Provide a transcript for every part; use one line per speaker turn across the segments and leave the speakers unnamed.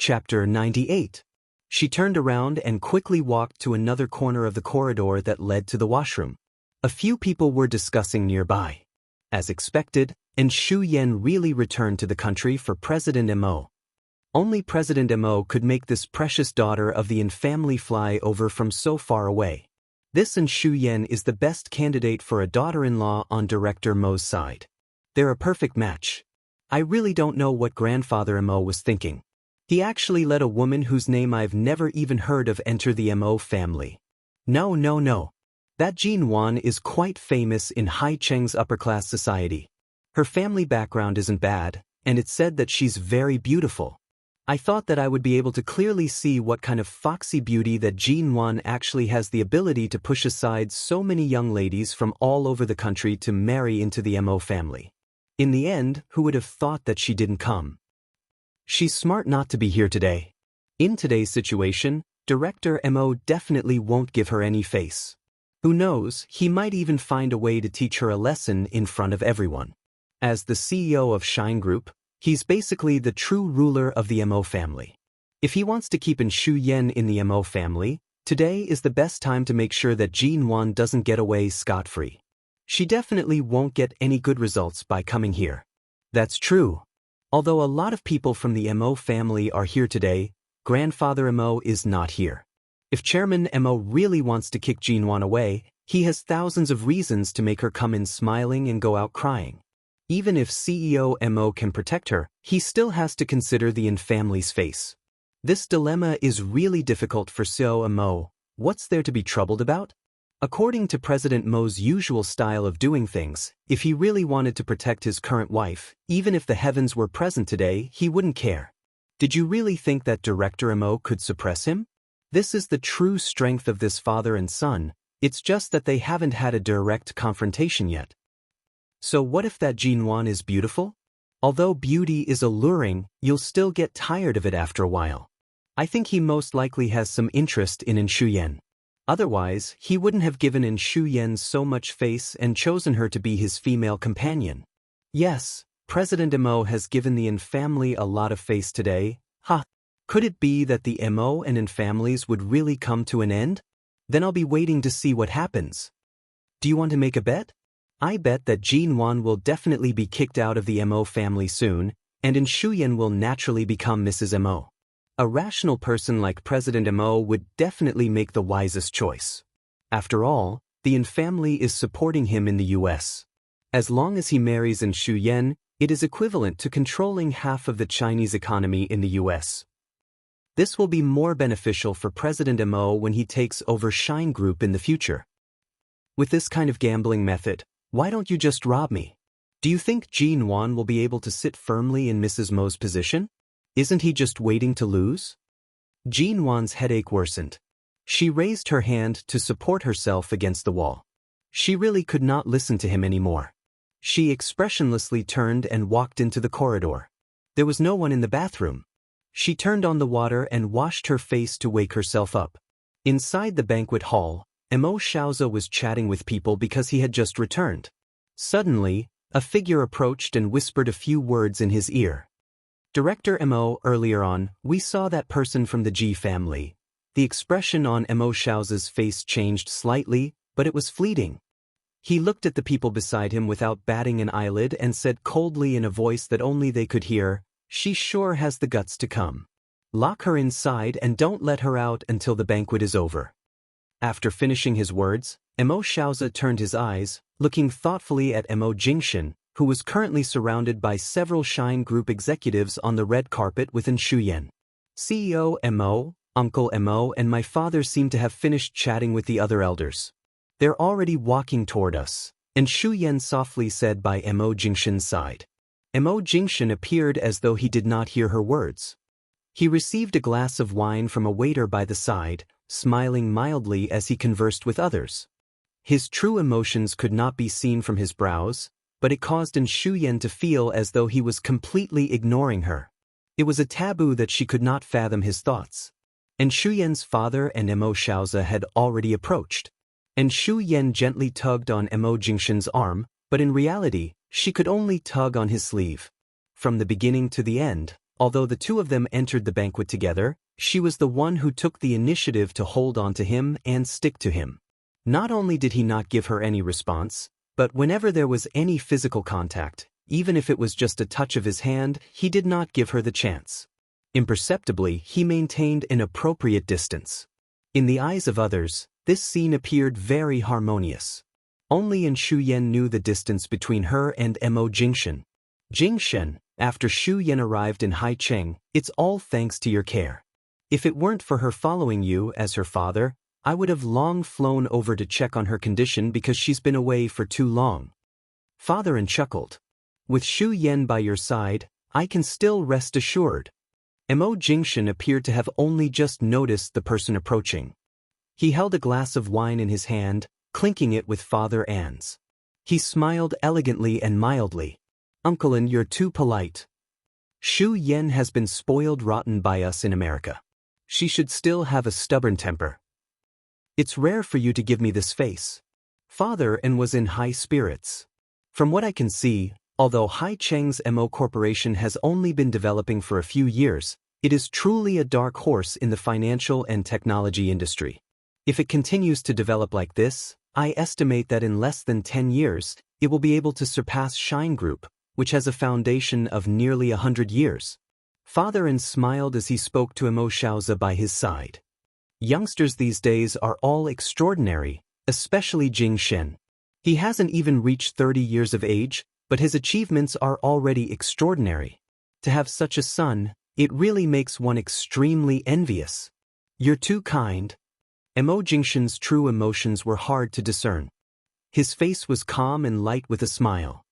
Chapter 98. She turned around and quickly walked to another corner of the corridor that led to the washroom. A few people were discussing nearby. As expected, Shu Yan really returned to the country for President Mo. Only President Mo could make this precious daughter of the Yin family fly over from so far away. This Shu Yan is the best candidate for a daughter-in-law on Director Mo's side. They're a perfect match. I really don't know what Grandfather Mo was thinking. He actually let a woman whose name I've never even heard of enter the Mo family. No. That Jin Wan is quite famous in Hai Cheng's upper-class society. Her family background isn't bad, and it's said that she's very beautiful. I thought that I would be able to clearly see what kind of foxy beauty that Jin Wan actually has the ability to push aside so many young ladies from all over the country to marry into the Mo family. In the end, who would have thought that she didn't come? She's smart not to be here today. In today's situation, Director Mo definitely won't give her any face. Who knows, he might even find a way to teach her a lesson in front of everyone. As the CEO of Shine Group, he's basically the true ruler of the Mo family. If he wants to keep Shu Yan in the Mo family, today is the best time to make sure that Jin Wan doesn't get away scot-free. She definitely won't get any good results by coming here. That's true. Although a lot of people from the Mo family are here today, Grandfather Mo is not here. If Chairman Mo really wants to kick Jin Wan away, he has thousands of reasons to make her come in smiling and go out crying. Even if CEO Mo can protect her, he still has to consider the Yin family's face. This dilemma is really difficult for CEO Mo. What's there to be troubled about? According to President Mo's usual style of doing things, if he really wanted to protect his current wife, even if the heavens were present today, he wouldn't care. Did you really think that Director Mo could suppress him? This is the true strength of this father and son. It's just that they haven't had a direct confrontation yet. So what if that Jin Wan is beautiful? Although beauty is alluring, you'll still get tired of it after a while. I think he most likely has some interest in Shu Yan. Otherwise, he wouldn't have given Shu Yan so much face and chosen her to be his female companion. Yes, President Mo has given the Yin family a lot of face today. Could it be that the Mo and Yin families would really come to an end? Then I'll be waiting to see what happens. Do you want to make a bet? I bet that Jin Wan will definitely be kicked out of the Mo family soon, and Shu Yan will naturally become Mrs. Mo. A rational person like President Mo would definitely make the wisest choice. After all, the Yin family is supporting him in the US. As long as he marries Shu Yan, it is equivalent to controlling half of the Chinese economy in the US. This will be more beneficial for President Mo when he takes over Shine Group in the future. With this kind of gambling method, why don't you just rob me? Do you think Jin Wan will be able to sit firmly in Mrs. Mo's position? Isn't he just waiting to lose? Jin Wan's headache worsened. She raised her hand to support herself against the wall. She really could not listen to him anymore. She expressionlessly turned and walked into the corridor. There was no one in the bathroom. She turned on the water and washed her face to wake herself up. Inside the banquet hall, Mo Xiaozi was chatting with people because he had just returned. Suddenly, a figure approached and whispered a few words in his ear. Director Mo, earlier on, we saw that person from the Ji family. The expression on Mo Xiaozi's face changed slightly, but it was fleeting. He looked at the people beside him without batting an eyelid and said coldly in a voice that only they could hear, "She sure has the guts to come. Lock her inside and don't let her out until the banquet is over." After finishing his words, Mo Xiaozi turned his eyes, looking thoughtfully at Mo Jingshan, who was currently surrounded by several Shine Group executives on the red carpet with Shu Yan. CEO Mo, Uncle Mo and my father seem to have finished chatting with the other elders. They're already walking toward us, Shu Yan softly said by Mo Jingshan's side. Mo Jingshan appeared as though he did not hear her words. He received a glass of wine from a waiter by the side, smiling mildly as he conversed with others. His true emotions could not be seen from his brows, but it caused Shu Yan to feel as though he was completely ignoring her. It was a taboo that she could not fathom his thoughts. Shu Yan's father and Mo Xiaozi had already approached. Shu Yan gently tugged on Mo Jingshan's arm, but in reality, she could only tug on his sleeve. From the beginning to the end, Although the two of them entered the banquet together, she was the one who took the initiative to hold on to him and stick to him. Not only did he not give her any response, but whenever there was any physical contact, even if it was just a touch of his hand, he did not give her the chance. Imperceptibly, he maintained an appropriate distance. In the eyes of others, this scene appeared very harmonious. Only Shu Yan knew the distance between her and Mo Jingshen. Jingshen, after Shu Yan arrived in Haicheng, it's all thanks to your care. If it weren't for her following you as her father, I would have long flown over to check on her condition because she's been away for too long. Father chuckled. With Shu Yan by your side, I can still rest assured. Mo Jingshen appeared to have only just noticed the person approaching. He held a glass of wine in his hand, clinking it with Father An's. He smiled elegantly and mildly. Uncle An, you're too polite. Shu Yan has been spoiled rotten by us in America. She should still have a stubborn temper. It's rare for you to give me this face. Father An was in high spirits. From what I can see, although Haicheng's Mo Corporation has only been developing for a few years, it is truly a dark horse in the financial and technology industry. If it continues to develop like this, I estimate that in less than 10 years, it will be able to surpass Shine Group, which has a foundation of nearly 100 years. Father An smiled as he spoke to Mo Shaozi by his side. Youngsters these days are all extraordinary, especially Jing Shen. He hasn't even reached 30 years of age, but his achievements are already extraordinary. To have such a son, it really makes one extremely envious. You're too kind. Mo Jingshen's true emotions were hard to discern. His face was calm and light with a smile.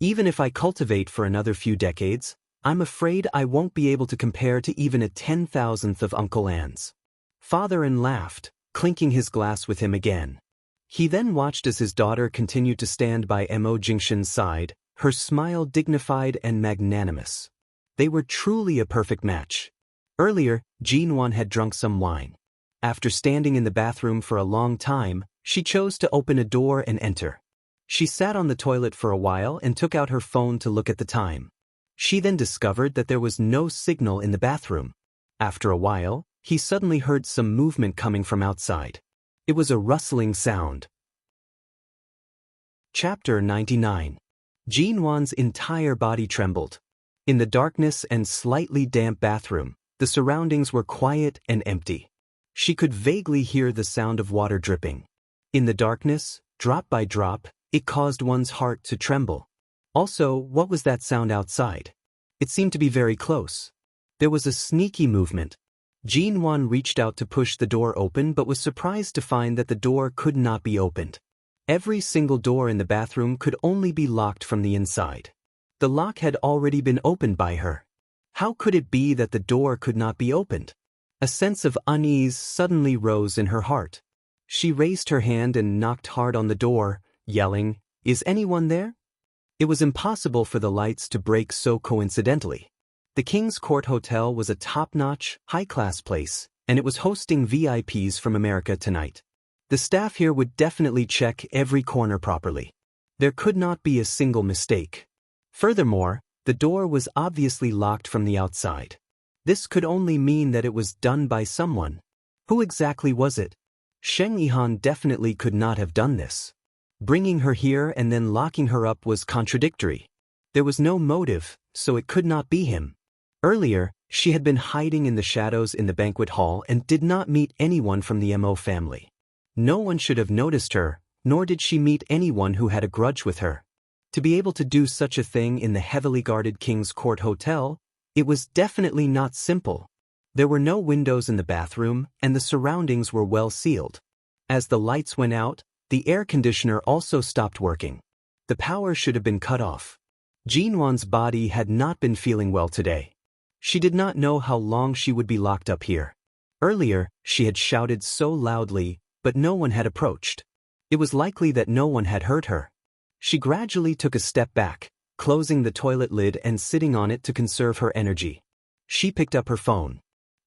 Even if I cultivate for another few decades, I'm afraid I won't be able to compare to even a 10,000th of Uncle An's. Father An laughed, clinking his glass with him again. He then watched as his daughter continued to stand by Mo Jingshen's side, her smile dignified and magnanimous. They were truly a perfect match. Earlier, Jinwan had drunk some wine. After standing in the bathroom for a long time, she chose to open a door and enter. She sat on the toilet for a while and took out her phone to look at the time. She then discovered that there was no signal in the bathroom. After a while, he suddenly heard some movement coming from outside. It was a rustling sound. Chapter 99. Jinwan's entire body trembled. In the darkness and slightly damp bathroom, the surroundings were quiet and empty. She could vaguely hear the sound of water dripping. In the darkness, drop by drop, it caused one's heart to tremble. Also, what was that sound outside? It seemed to be very close. There was a sneaky movement. Jinwan reached out to push the door open but was surprised to find that the door could not be opened. Every single door in the bathroom could only be locked from the inside. The lock had already been opened by her. How could it be that the door could not be opened? A sense of unease suddenly rose in her heart. She raised her hand and knocked hard on the door, yelling, "Is anyone there?" It was impossible for the lights to break so coincidentally. The King's Court Hotel was a top-notch, high-class place, and it was hosting VIPs from America tonight. The staff here would definitely check every corner properly. There could not be a single mistake. Furthermore, the door was obviously locked from the outside. This could only mean that it was done by someone. Who exactly was it? Sheng Yihan definitely could not have done this. Bringing her here and then locking her up was contradictory. There was no motive, so it could not be him. Earlier, she had been hiding in the shadows in the banquet hall and did not meet anyone from the Mo family. No one should have noticed her, nor did she meet anyone who had a grudge with her. To be able to do such a thing in the heavily guarded King's Court Hotel, it was definitely not simple. There were no windows in the bathroom, and the surroundings were well sealed. As the lights went out, the air conditioner also stopped working. The power should have been cut off. Jinwan's body had not been feeling well today. She did not know how long she would be locked up here. Earlier, she had shouted so loudly, but no one had approached. It was likely that no one had heard her. She gradually took a step back, closing the toilet lid and sitting on it to conserve her energy. She picked up her phone.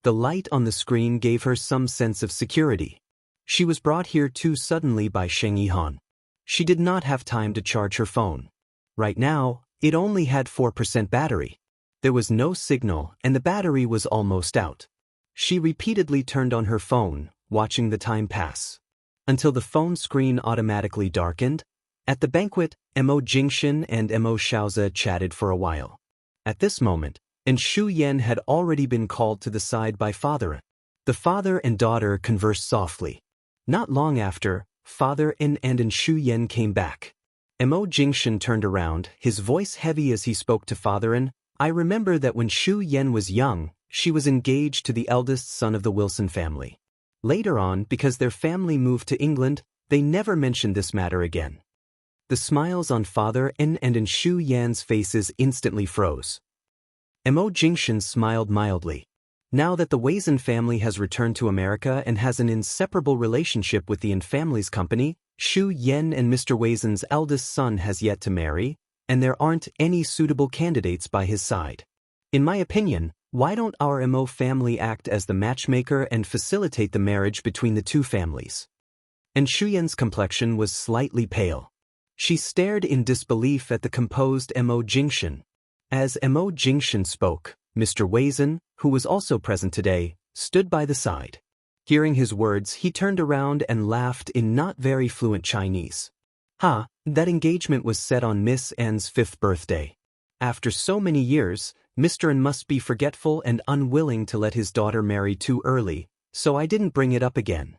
The light on the screen gave her some sense of security. She was brought here too suddenly by Sheng Yihan. She did not have time to charge her phone. Right now, it only had 4% battery. There was no signal and the battery was almost out. She repeatedly turned on her phone, watching the time pass. Until the phone screen automatically darkened. At the banquet, Mo Jingxin and Mo Xiaoze chatted for a while. At this moment, Shu Yan had already been called to the side by father. The father and daughter conversed softly. Not long after, father and Shu Yan came back. Mo Jingxin turned around, his voice heavy as he spoke to father. I remember that when Shu Yan was young, she was engaged to the eldest son of the Wilson family. Later on, because their family moved to England, they never mentioned this matter again. The smiles on father and Shu Yan's faces instantly froze. Mo Jingxin smiled mildly. Now that the Weizhen family has returned to America and has an inseparable relationship with the Yin family's company, Shu Yan and Mr. Weizhen's eldest son has yet to marry, and there aren't any suitable candidates by his side. In my opinion, why don't our Mo family act as the matchmaker and facilitate the marriage between the two families? And Shu Yan's complexion was slightly pale. She stared in disbelief at the composed Mo Jingxin. As Mo Jingxin spoke, Mr. Weizhen, who was also present today, stood by the side. Hearing his words, he turned around and laughed in not very fluent Chinese. That engagement was set on Miss N's 5th birthday. After so many years, Mr. N must be forgetful and unwilling to let his daughter marry too early, so I didn't bring it up again.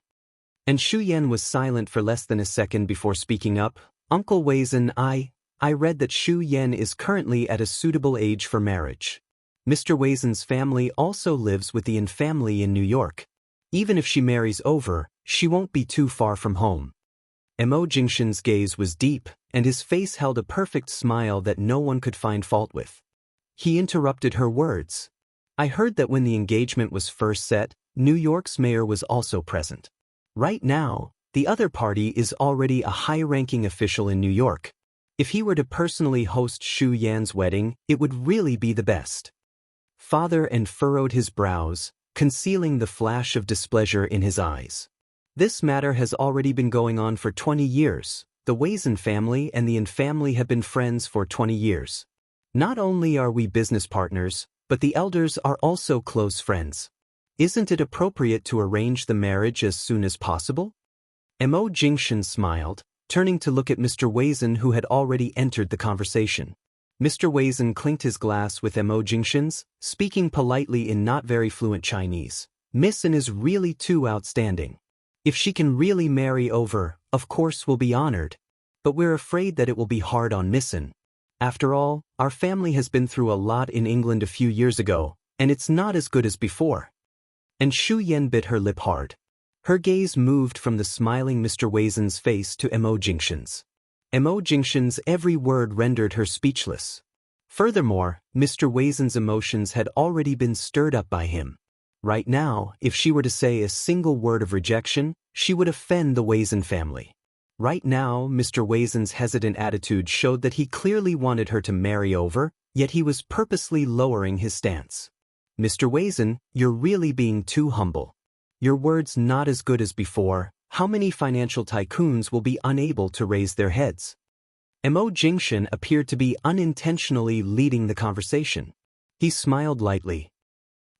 And Shu Yan was silent for less than a second before speaking up. Uncle Weizhen, I read that Shu Yan is currently at a suitable age for marriage. Mr. Weizhen's family also lives with the Yin family in New York. Even if she marries over, she won't be too far from home. Mo Jingxin's gaze was deep, and his face held a perfect smile that no one could find fault with. He interrupted her words. I heard that when the engagement was first set, New York's mayor was also present. Right now, the other party is already a high-ranking official in New York. If he were to personally host Shu Yan's wedding, it would really be the best. Father furrowed his brows, concealing the flash of displeasure in his eyes. This matter has already been going on for 20 years. The Weizhen family and the Yin family have been friends for 20 years. Not only are we business partners, but the elders are also close friends. Isn't it appropriate to arrange the marriage as soon as possible? Mo Jingxin smiled, turning to look at Mr. Weizhen, who had already entered the conversation. Mr. Weizhen clinked his glass with Mo Jingxin's, speaking politely in not very fluent Chinese. Miss N is really too outstanding. If she can really marry over, of course we'll be honored. But we're afraid that it will be hard on Miss N. After all, our family has been through a lot in England a few years ago, and it's not as good as before. And Shu Yan bit her lip hard. Her gaze moved from the smiling Mr. Weizhen's face to Mo Jingxin's. Mo Jingxin's every word rendered her speechless. Furthermore, Mr. Weizhen's emotions had already been stirred up by him. Right now, if she were to say a single word of rejection, she would offend the Weizhen family. Right now, Mr. Weizhen's hesitant attitude showed that he clearly wanted her to marry over, yet he was purposely lowering his stance. Mr. Weizhen, you're really being too humble. Your words not as good as before. How many financial tycoons will be unable to raise their heads? Mo Jingxin appeared to be unintentionally leading the conversation. He smiled lightly.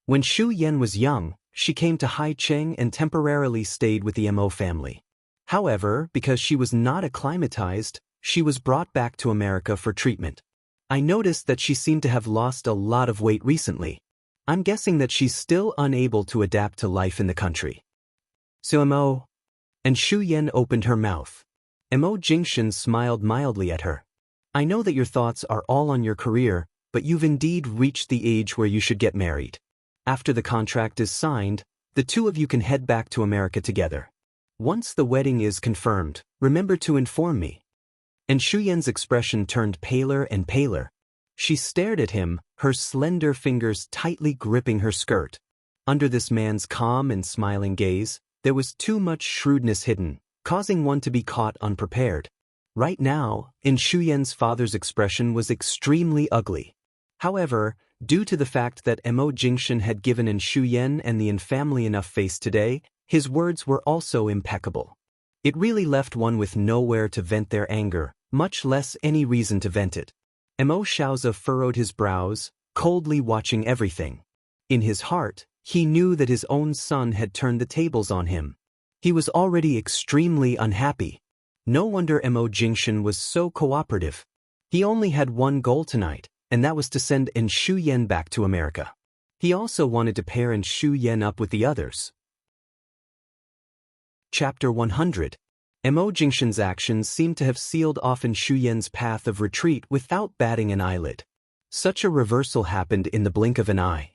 When Shu Yan was young, she came to Haicheng and temporarily stayed with the Mo family. However, because she was not acclimatized, she was brought back to America for treatment. I noticed that she seemed to have lost a lot of weight recently. I'm guessing that she's still unable to adapt to life in the country. So Mo. And Shu Yan opened her mouth. Mo Jingxin smiled mildly at her. I know that your thoughts are all on your career, but you've indeed reached the age where you should get married. After the contract is signed, the two of you can head back to America together. Once the wedding is confirmed, remember to inform me. And Shu Yan's expression turned paler and paler. She stared at him, her slender fingers tightly gripping her skirt. Under this man's calm and smiling gaze, there was too much shrewdness hidden, causing one to be caught unprepared. Right now, Shu Yan's father's expression was extremely ugly. However, due to the fact that Mo Jingxin had given Shu Yan and the Yin family enough face today, his words were also impeccable. It really left one with nowhere to vent their anger, much less any reason to vent it. Mo Xiaoze furrowed his brows, coldly watching everything. In his heart, he knew that his own son had turned the tables on him. He was already extremely unhappy. No wonder Mo Jingshan was so cooperative. He only had one goal tonight, and that was to send Shu Yan back to America. He also wanted to pair Shu Yan up with the others. Chapter 100. Mo Jingshan's actions seemed to have sealed off Shu Yan's path of retreat without batting an eyelid. Such a reversal happened in the blink of an eye.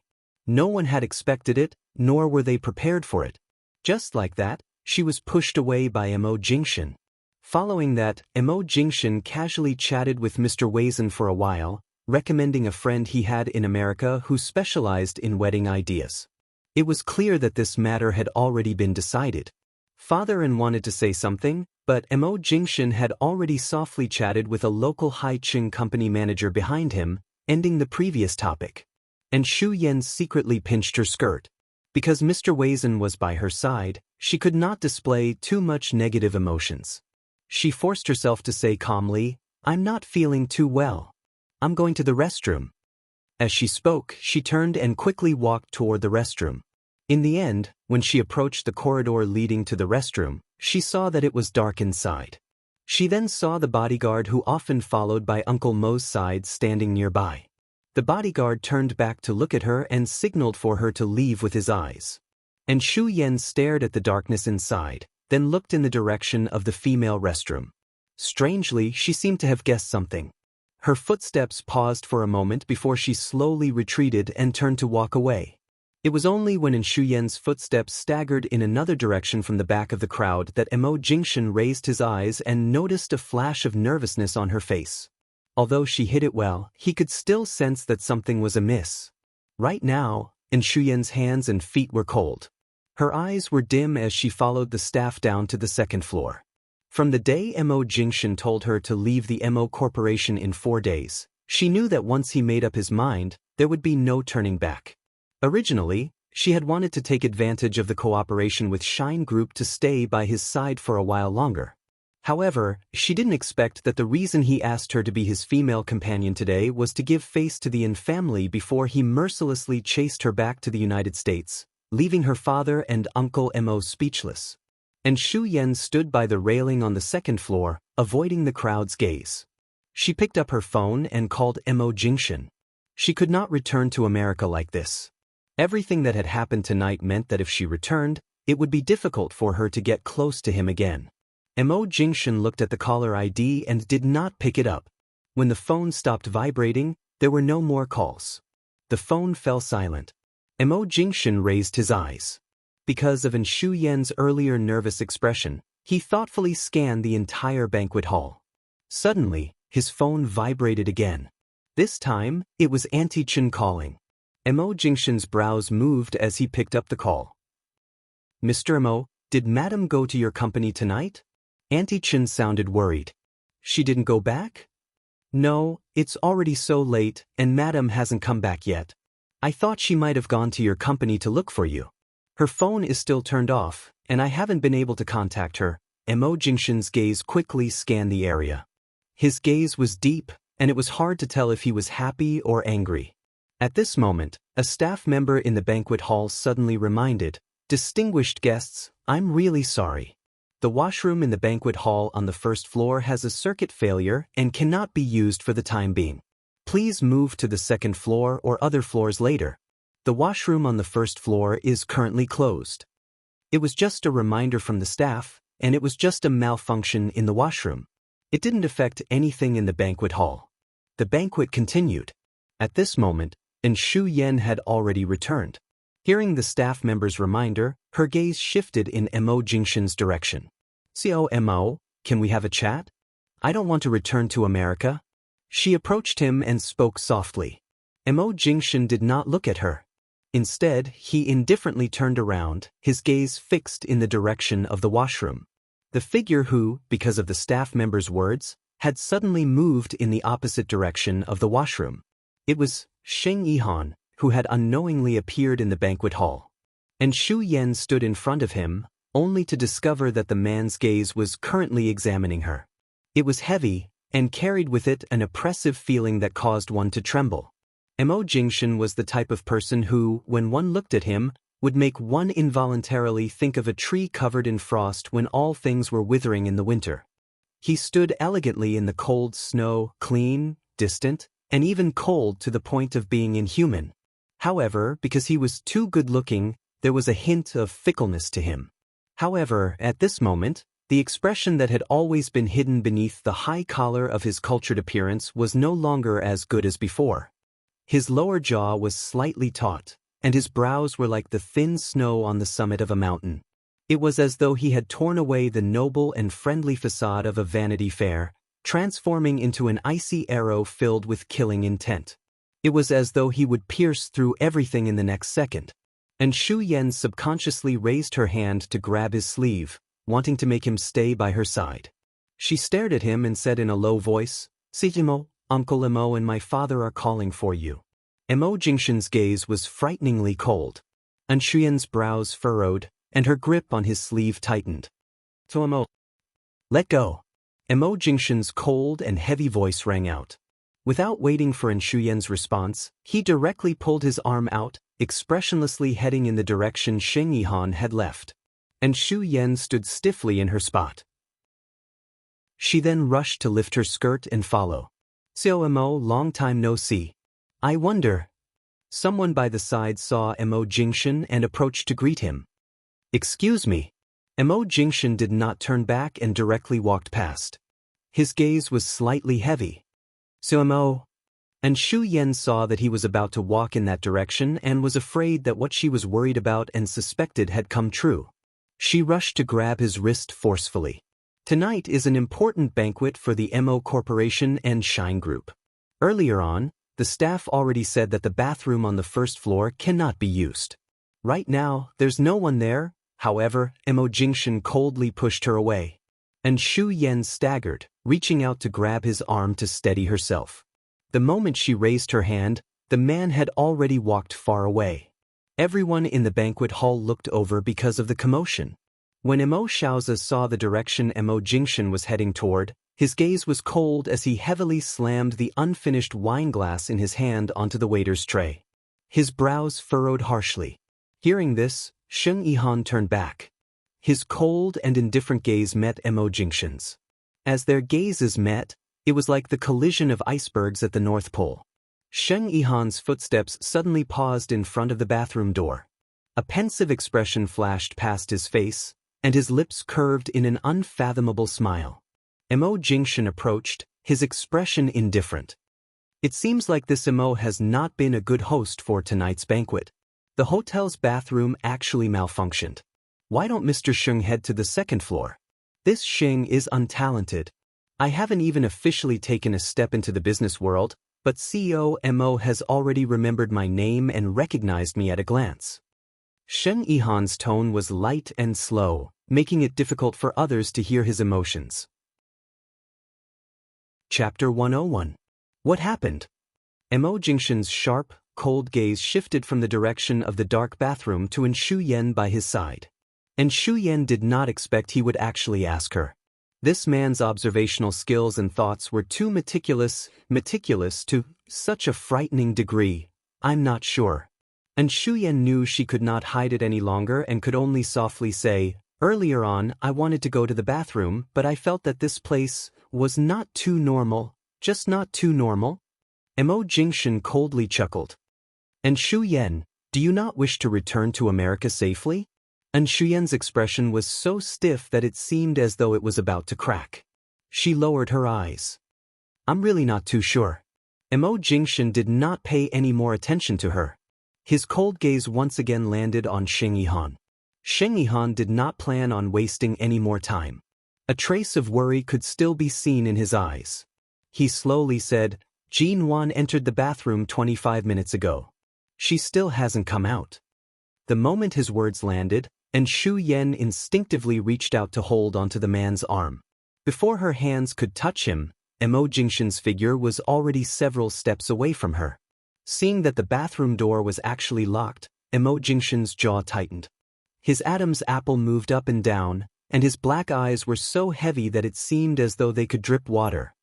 No one had expected it, nor were they prepared for it. Just like that, she was pushed away by Mo Jingshan. Following that, Mo Jingshan casually chatted with Mr. Wazin for a while, recommending a friend he had in America who specialized in wedding ideas. It was clear that this matter had already been decided. Father wanted to say something, but Mo Jingshan had already softly chatted with a local Hai-Ching company manager behind him, ending the previous topic. And Shu Yan secretly pinched her skirt. Because Mr. Wazin was by her side, she could not display too much negative emotions. She forced herself to say calmly, "I'm not feeling too well. I'm going to the restroom." As she spoke, she turned and quickly walked toward the restroom. In the end, when she approached the corridor leading to the restroom, she saw that it was dark inside. She then saw the bodyguard who often followed by Uncle Mo's side standing nearby. The bodyguard turned back to look at her and signaled for her to leave with his eyes. And Shu Yan stared at the darkness inside, then looked in the direction of the female restroom. Strangely, she seemed to have guessed something. Her footsteps paused for a moment before she slowly retreated and turned to walk away. It was only when Shu Yan's footsteps staggered in another direction from the back of the crowd that Mo Jingshan raised his eyes and noticed a flash of nervousness on her face. Although she hid it well, he could still sense that something was amiss. Right now, Shu Yan's hands and feet were cold. Her eyes were dim as she followed the staff down to the second floor. From the day Mo Jingshan told her to leave the Mo Corporation in 4 days, she knew that once he made up his mind, there would be no turning back. Originally, she had wanted to take advantage of the cooperation with Shine Group to stay by his side for a while longer. However, she didn't expect that the reason he asked her to be his female companion today was to give face to the Yin family before he mercilessly chased her back to the United States, leaving her father and Uncle Mo speechless. And Shu Yan stood by the railing on the second floor, avoiding the crowd's gaze. She picked up her phone and called Mo Jingshan. She could not return to America like this. Everything that had happened tonight meant that if she returned, it would be difficult for her to get close to him again. Mo Jingshan looked at the caller ID and did not pick it up. When the phone stopped vibrating, there were no more calls. The phone fell silent. Mo Jingshan raised his eyes. Because of Shu Yan's earlier nervous expression, he thoughtfully scanned the entire banquet hall. Suddenly, his phone vibrated again. This time, it was Auntie Chen calling. Mo Jingshan's brows moved as he picked up the call. "Mr. Mo, did Madam go to your company tonight?" Auntie Chen sounded worried. "She didn't go back?" "No, it's already so late, and Madam hasn't come back yet. I thought she might have gone to your company to look for you. Her phone is still turned off, and I haven't been able to contact her." Mo Jingshan's gaze quickly scanned the area. His gaze was deep, and it was hard to tell if he was happy or angry. At this moment, a staff member in the banquet hall suddenly reminded, "Distinguished guests, I'm really sorry. The washroom in the banquet hall on the first floor has a circuit failure and cannot be used for the time being. Please move to the second floor or other floors later. The washroom on the first floor is currently closed." It was just a reminder from the staff, and it was just a malfunction in the washroom. It didn't affect anything in the banquet hall. The banquet continued. At this moment, Shu Yan had already returned. Hearing the staff member's reminder, her gaze shifted in Mo Jingshan's direction. "Mo, can we have a chat? I don't want to return to America." She approached him and spoke softly. Mo Jingshan did not look at her. Instead, he indifferently turned around, his gaze fixed in the direction of the washroom. The figure who, because of the staff member's words, had suddenly moved in the opposite direction of the washroom. It was Sheng Yihan, who had unknowingly appeared in the banquet hall. And Shu Yan stood in front of him, only to discover that the man's gaze was currently examining her. It was heavy, and carried with it an oppressive feeling that caused one to tremble. Mo Jingshan was the type of person who, when one looked at him, would make one involuntarily think of a tree covered in frost when all things were withering in the winter. He stood elegantly in the cold snow, clean, distant, and even cold to the point of being inhuman. However, because he was too good-looking, there was a hint of fickleness to him. However, at this moment, the expression that had always been hidden beneath the high collar of his cultured appearance was no longer as good as before. His lower jaw was slightly taut, and his brows were like the thin snow on the summit of a mountain. It was as though he had torn away the noble and friendly facade of a Vanity Fair, transforming into an icy arrow filled with killing intent. It was as though he would pierce through everything in the next second. And Xu Yan subconsciously raised her hand to grab his sleeve, wanting to make him stay by her side. She stared at him and said in a low voice, "Sijimo, Uncle Mo and my father are calling for you." Mo Jingshan's gaze was frighteningly cold. And Xu Yan's brows furrowed, and her grip on his sleeve tightened. "So Mo, let go." Mo Jingshan's cold and heavy voice rang out. Without waiting for Xu Yan's response, he directly pulled his arm out, expressionlessly heading in the direction Sheng Yihan had left. And Xu Yan stood stiffly in her spot. She then rushed to lift her skirt and follow. "Xiao Mo, long time no see. I wonder." Someone by the side saw Mo Jingshan and approached to greet him. "Excuse me." Mo Jingshan did not turn back and directly walked past. His gaze was slightly heavy. "Xiao Mo." And Xu Yan saw that he was about to walk in that direction and was afraid that what she was worried about and suspected had come true. She rushed to grab his wrist forcefully. "Tonight is an important banquet for the Mo Corporation and Shine Group. Earlier on, the staff already said that the bathroom on the first floor cannot be used. Right now, there's no one there." However, Mo Jingshan coldly pushed her away. And Xu Yan staggered, reaching out to grab his arm to steady herself. The moment she raised her hand, the man had already walked far away. Everyone in the banquet hall looked over because of the commotion. When Mo Shaozi saw the direction Mo Jingshan was heading toward, his gaze was cold as he heavily slammed the unfinished wine glass in his hand onto the waiter's tray. His brows furrowed harshly. Hearing this, Sheng Yihan turned back. His cold and indifferent gaze met Mo Jingshan's. As their gazes met, it was like the collision of icebergs at the North Pole. Sheng Yihan's footsteps suddenly paused in front of the bathroom door. A pensive expression flashed past his face, and his lips curved in an unfathomable smile. Mo Jingshan approached, his expression indifferent. "It seems like this Mo has not been a good host for tonight's banquet. The hotel's bathroom actually malfunctioned. Why don't Mr. Sheng head to the second floor? This Sheng is untalented. I haven't even officially taken a step into the business world, but CEO Mo has already remembered my name and recognized me at a glance." Sheng Yihan's tone was light and slow, making it difficult for others to hear his emotions. Chapter 101. What happened? Mo Jingshan's sharp, cold gaze shifted from the direction of the dark bathroom to Xu Yan by his side. And Xu Yan did not expect he would actually ask her. This man's observational skills and thoughts were too meticulous to such a frightening degree. "I'm not sure." And Xu Yan knew she could not hide it any longer and could only softly say, "Earlier on, I wanted to go to the bathroom, but I felt that this place was not too normal, just not too normal." Mo Jingshan coldly chuckled. "And Xu Yan, do you not wish to return to America safely?" And Xu Yan's expression was so stiff that it seemed as though it was about to crack. She lowered her eyes. "I'm really not too sure." Mo Jingshan did not pay any more attention to her. His cold gaze once again landed on Sheng Yihan. Sheng Yihan did not plan on wasting any more time. A trace of worry could still be seen in his eyes. He slowly said, "Jean Wan entered the bathroom 25 minutes ago. She still hasn't come out." The moment his words landed, and Xu Yan instinctively reached out to hold onto the man's arm. Before her hands could touch him, Mo Jingshan's figure was already several steps away from her. Seeing that the bathroom door was actually locked, Mo Jingshan's jaw tightened. His Adam's apple moved up and down, and his black eyes were so heavy that it seemed as though they could drip water.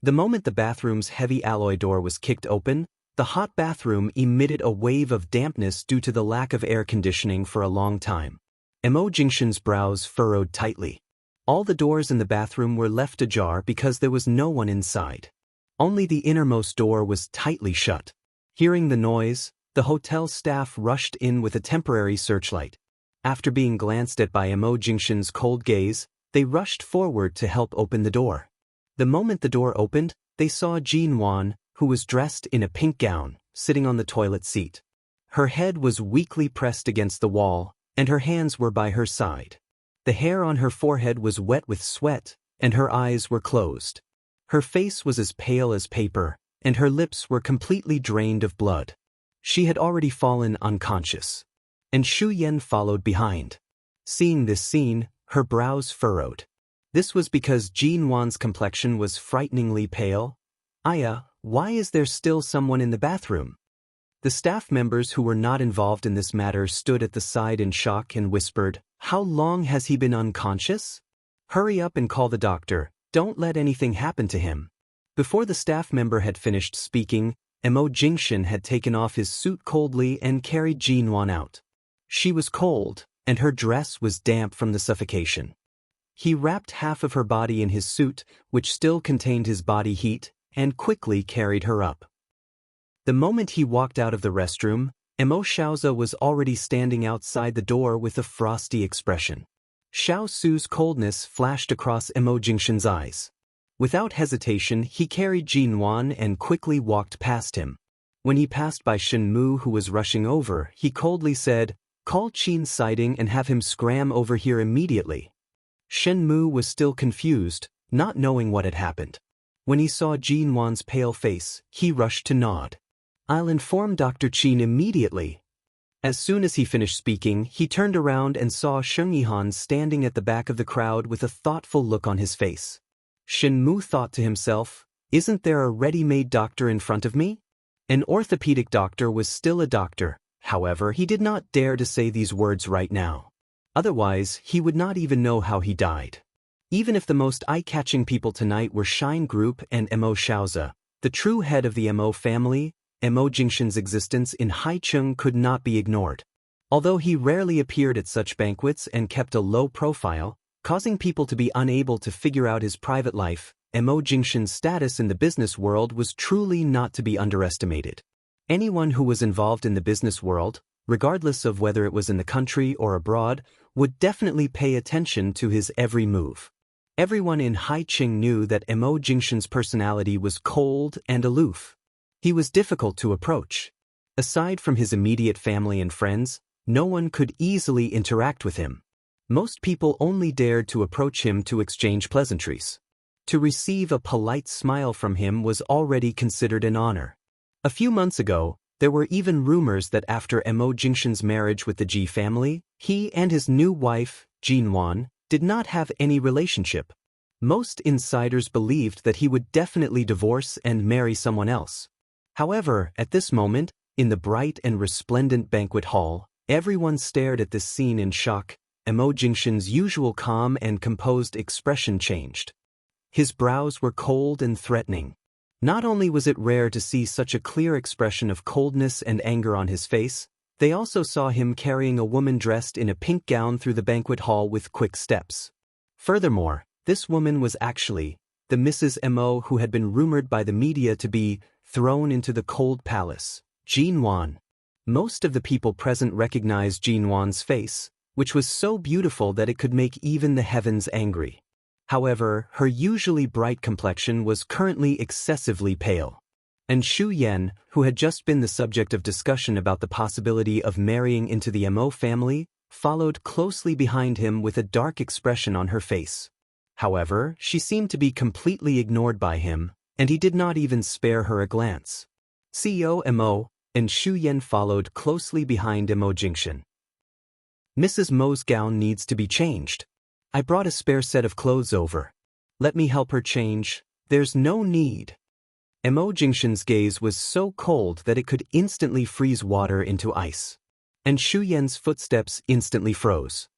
The moment the bathroom's heavy alloy door was kicked open, The hot bathroom emitted a wave of dampness due to the lack of air conditioning for a long time. Mo Jingshan's brows furrowed tightly. All the doors in the bathroom were left ajar because there was no one inside. Only the innermost door was tightly shut. Hearing the noise, the hotel staff rushed in with a temporary searchlight. After being glanced at by Mo Jingshan's cold gaze, they rushed forward to help open the door. The moment the door opened, they saw Jin Wan, who was dressed in a pink gown, sitting on the toilet seat. Her head was weakly pressed against the wall, and her hands were by her side. The hair on her forehead was wet with sweat, and her eyes were closed. Her face was as pale as paper, and her lips were completely drained of blood. She had already fallen unconscious. And Shu Yan followed behind. Seeing this scene, her brows furrowed. This was because Jin Wan's complexion was frighteningly pale. Aya, why is there still someone in the bathroom? The staff members who were not involved in this matter stood at the side in shock and whispered, "How long has he been unconscious? Hurry up and call the doctor, don't let anything happen to him." Before the staff member had finished speaking, Mo Jingshan had taken off his suit coldly and carried Jin Wan out. She was cold, and her dress was damp from the suffocation. He wrapped half of her body in his suit, which still contained his body heat, and quickly carried her up. The moment he walked out of the restroom, Mo Xiaoza was already standing outside the door with a frosty expression. Xiao Su's coldness flashed across Mo Jingshan's eyes. Without hesitation, he carried Jin Wan and quickly walked past him. When he passed by Shen Mu, who was rushing over, he coldly said, "Call Qin Siding and have him scram over here immediately." Shen Mu was still confused, not knowing what had happened. When he saw Jin Wan's pale face, he rushed to nod. "I'll inform Dr. Qin immediately." As soon as he finished speaking, he turned around and saw Sheng Yihan standing at the back of the crowd with a thoughtful look on his face. Shen Mu thought to himself, "Isn't there a ready-made doctor in front of me?" An orthopedic doctor was still a doctor, however he did not dare to say these words right now. Otherwise, he would not even know how he died. Even if the most eye-catching people tonight were Shine Group and Mo Xiaoza, the true head of the Mo family, Mo Jingshan's existence in Haicheng could not be ignored. Although he rarely appeared at such banquets and kept a low profile, causing people to be unable to figure out his private life, Mo Jingshan's status in the business world was truly not to be underestimated. Anyone who was involved in the business world, regardless of whether it was in the country or abroad, would definitely pay attention to his every move. Everyone in Haicheng knew that Mo Jingshan's personality was cold and aloof. He was difficult to approach. Aside from his immediate family and friends, no one could easily interact with him. Most people only dared to approach him to exchange pleasantries. To receive a polite smile from him was already considered an honor. A few months ago, there were even rumors that after Mo Jingshan's marriage with the Ji family, he and his new wife, Jin Wan, did not have any relationship. Most insiders believed that he would definitely divorce and marry someone else. However, at this moment, in the bright and resplendent banquet hall, everyone stared at this scene in shock. Mo Jingshan's usual calm and composed expression changed. His brows were cold and threatening. Not only was it rare to see such a clear expression of coldness and anger on his face, they also saw him carrying a woman dressed in a pink gown through the banquet hall with quick steps. Furthermore, this woman was actually the Mrs. Mo who had been rumored by the media to be thrown into the cold palace, Jin Wan. Most of the people present recognized Jin Wan's face, which was so beautiful that it could make even the heavens angry. However, her usually bright complexion was currently excessively pale. And Shu Yan, who had just been the subject of discussion about the possibility of marrying into the Mo family, followed closely behind him with a dark expression on her face. However, she seemed to be completely ignored by him, and he did not even spare her a glance. CEO Mo and Shu Yan followed closely behind Mo Jingshan. "Mrs. Mo's gown needs to be changed. I brought a spare set of clothes over. Let me help her change. There's no need." Mo Jingshan's gaze was so cold that it could instantly freeze water into ice. And Shu Yan's footsteps instantly froze.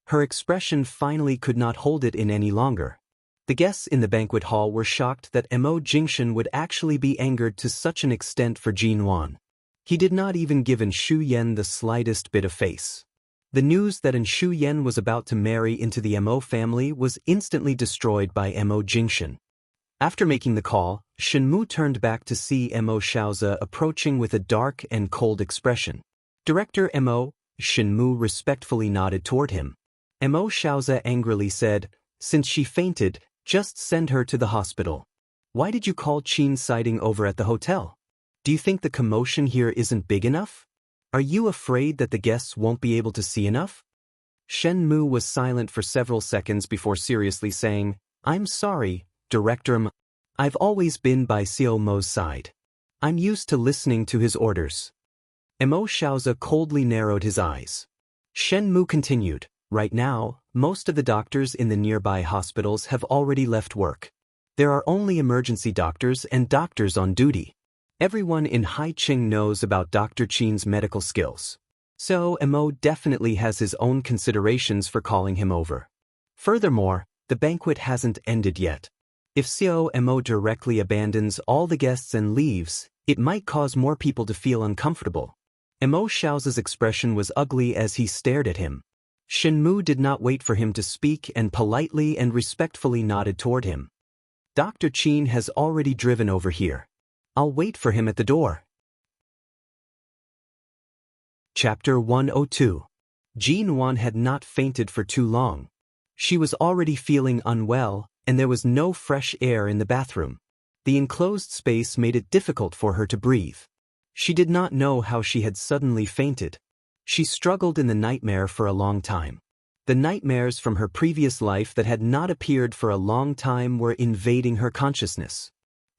Her expression finally could not hold it in any longer. The guests in the banquet hall were shocked that Mo Jingshan would actually be angered to such an extent for Jin Wan. He did not even give Shu Yan the slightest bit of face. The news that Shu Yan was about to marry into the Mo family was instantly destroyed by Mo Jingshan. After making the call, Shenmu turned back to see Mo Xiaozi approaching with a dark and cold expression. Director Mo, Shenmu respectfully nodded toward him. Mo Xiaozi angrily said, "Since she fainted, just send her to the hospital. Why did you call Qin sighting over at the hotel? Do you think the commotion here isn't big enough? Are you afraid that the guests won't be able to see enough?" Shen Mu was silent for several seconds before seriously saying, "I'm sorry, Director M. I've always been by Xiao Mo's side. I'm used to listening to his orders." Mo Xiaozi coldly narrowed his eyes. Shen Mu continued, "Right now, most of the doctors in the nearby hospitals have already left work. There are only emergency doctors and doctors on duty. Everyone in Haiqing knows about Dr. Qin's medical skills. So Mo definitely has his own considerations for calling him over. Furthermore, the banquet hasn't ended yet. If Xiao Mo directly abandons all the guests and leaves, it might cause more people to feel uncomfortable." Mo Xiaozi's expression was ugly as he stared at him. Shenmu did not wait for him to speak and politely and respectfully nodded toward him. "Dr. Qin has already driven over here. I'll wait for him at the door." Chapter 102. Jin Wan had not fainted for too long. She was already feeling unwell, and there was no fresh air in the bathroom. The enclosed space made it difficult for her to breathe. She did not know how she had suddenly fainted. She struggled in the nightmare for a long time. The nightmares from her previous life that had not appeared for a long time were invading her consciousness,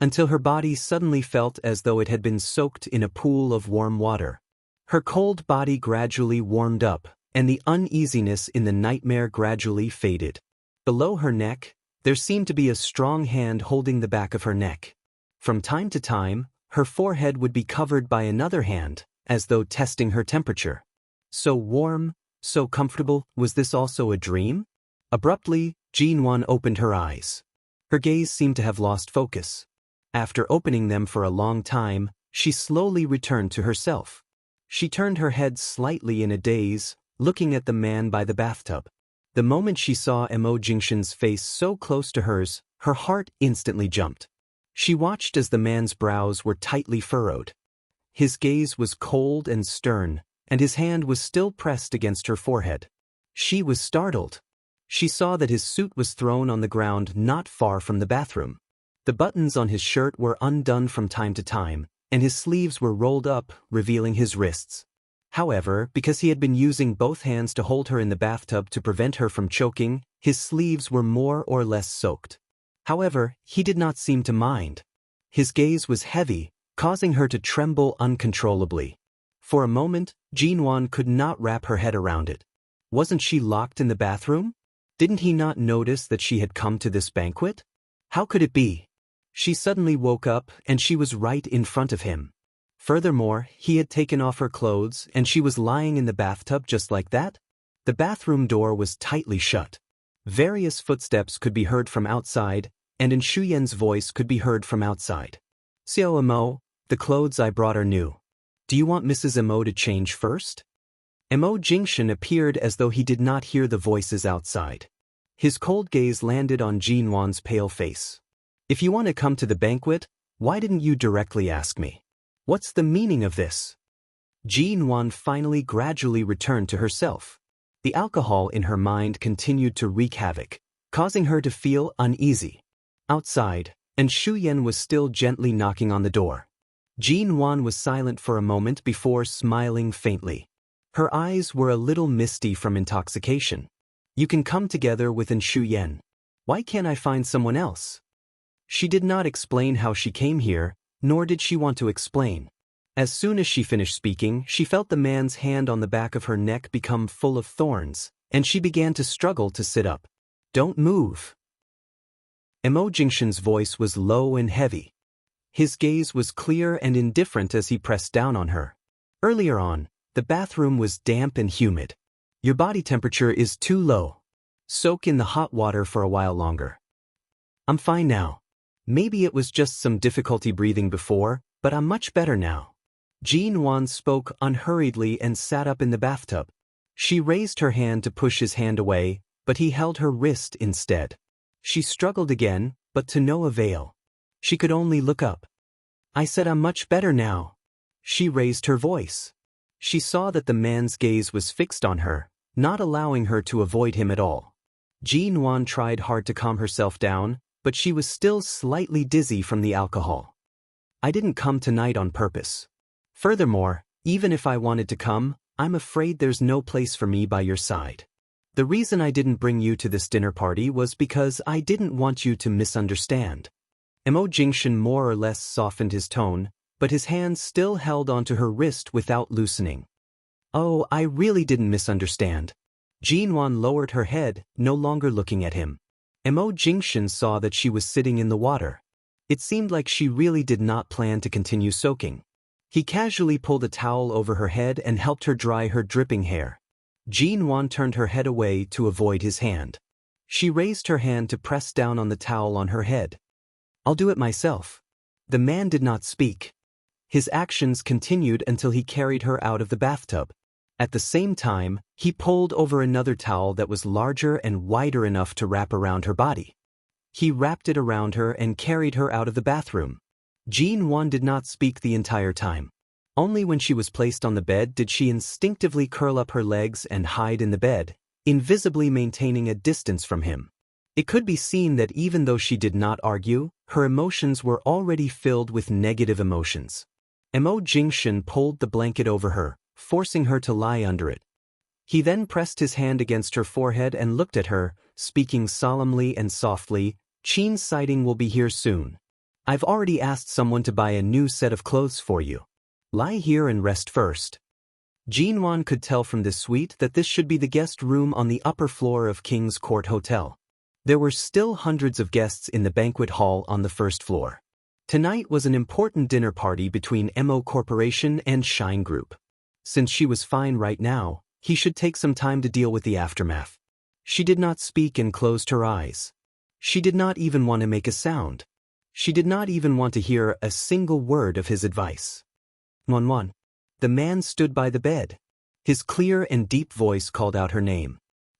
until her body suddenly felt as though it had been soaked in a pool of warm water. Her cold body gradually warmed up, and the uneasiness in the nightmare gradually faded. Below her neck, there seemed to be a strong hand holding the back of her neck. From time to time, her forehead would be covered by another hand, as though testing her temperature. So warm, so comfortable, was this also a dream? Abruptly, Jin Wan opened her eyes. Her gaze seemed to have lost focus. After opening them for a long time, she slowly returned to herself. She turned her head slightly in a daze, looking at the man by the bathtub. The moment she saw Mo Jingshan's face so close to hers, her heart instantly jumped. She watched as the man's brows were tightly furrowed. His gaze was cold and stern, and his hand was still pressed against her forehead. She was startled. She saw that his suit was thrown on the ground not far from the bathroom. The buttons on his shirt were undone from time to time, and his sleeves were rolled up, revealing his wrists. However, because he had been using both hands to hold her in the bathtub to prevent her from choking, his sleeves were more or less soaked. However, he did not seem to mind. His gaze was heavy, causing her to tremble uncontrollably. For a moment, Jin Wan could not wrap her head around it. Wasn't she locked in the bathroom? Didn't he not notice that she had come to this banquet? How could it be? She suddenly woke up, and she was right in front of him. Furthermore, he had taken off her clothes, and she was lying in the bathtub just like that. The bathroom door was tightly shut. Various footsteps could be heard from outside, and Shu Yan's voice could be heard from outside. "Xiao Mo, the clothes I brought are new. Do you want Mrs. Mo to change first?" Mo Jingshan appeared as though he did not hear the voices outside. His cold gaze landed on Jin Wan's pale face. "If you want to come to the banquet, why didn't you directly ask me? What's the meaning of this?" Jin Wan finally gradually returned to herself. The alcohol in her mind continued to wreak havoc, causing her to feel uneasy. Outside, Shu Yan was still gently knocking on the door. Jin Wan was silent for a moment before smiling faintly. Her eyes were a little misty from intoxication. "You can come together with Shu Yan. Why can't I find someone else?" She did not explain how she came here, nor did she want to explain. As soon as she finished speaking, she felt the man's hand on the back of her neck become full of thorns, and she began to struggle to sit up. "Don't move." Mo Jingshan's voice was low and heavy. His gaze was clear and indifferent as he pressed down on her. Earlier on, the bathroom was damp and humid. "Your body temperature is too low. Soak in the hot water for a while longer." I'm fine now. Maybe it was just some difficulty breathing before, but I'm much better now. Jin-Wan spoke unhurriedly and sat up in the bathtub. She raised her hand to push his hand away, but he held her wrist instead. She struggled again, but to no avail. She could only look up. I said I'm much better now. She raised her voice. She saw that the man's gaze was fixed on her, not allowing her to avoid him at all. Jin-Wan tried hard to calm herself down, but she was still slightly dizzy from the alcohol. I didn't come tonight on purpose. Furthermore, even if I wanted to come, I'm afraid there's no place for me by your side. The reason I didn't bring you to this dinner party was because I didn't want you to misunderstand. Mo Jingshan more or less softened his tone, but his hands still held onto her wrist without loosening. Oh, I really didn't misunderstand. Jin-Wan lowered her head, no longer looking at him. Mo Jingshan saw that she was sitting in the water. It seemed like she really did not plan to continue soaking. He casually pulled a towel over her head and helped her dry her dripping hair. Jin-Wan turned her head away to avoid his hand. She raised her hand to press down on the towel on her head. I'll do it myself. The man did not speak. His actions continued until he carried her out of the bathtub. At the same time, he pulled over another towel that was larger and wider enough to wrap around her body. He wrapped it around her and carried her out of the bathroom. Jin-Wan did not speak the entire time. Only when she was placed on the bed did she instinctively curl up her legs and hide in the bed, invisibly maintaining a distance from him. It could be seen that even though she did not argue, her emotions were already filled with negative emotions. Mo Jingshan pulled the blanket over her, forcing her to lie under it. He then pressed his hand against her forehead and looked at her, speaking solemnly and softly, "Qin's sighting will be here soon. I've already asked someone to buy a new set of clothes for you. Lie here and rest first." Jin-Wan could tell from this suite that this should be the guest room on the upper floor of King's Court Hotel. There were still hundreds of guests in the banquet hall on the first floor. Tonight was an important dinner party between Mo Corporation and Shine Group. Since she was fine right now, he should take some time to deal with the aftermath. She did not speak and closed her eyes. She did not even want to make a sound. She did not even want to hear a single word of his advice. "Wan." The man stood by the bed. His clear and deep voice called out her name.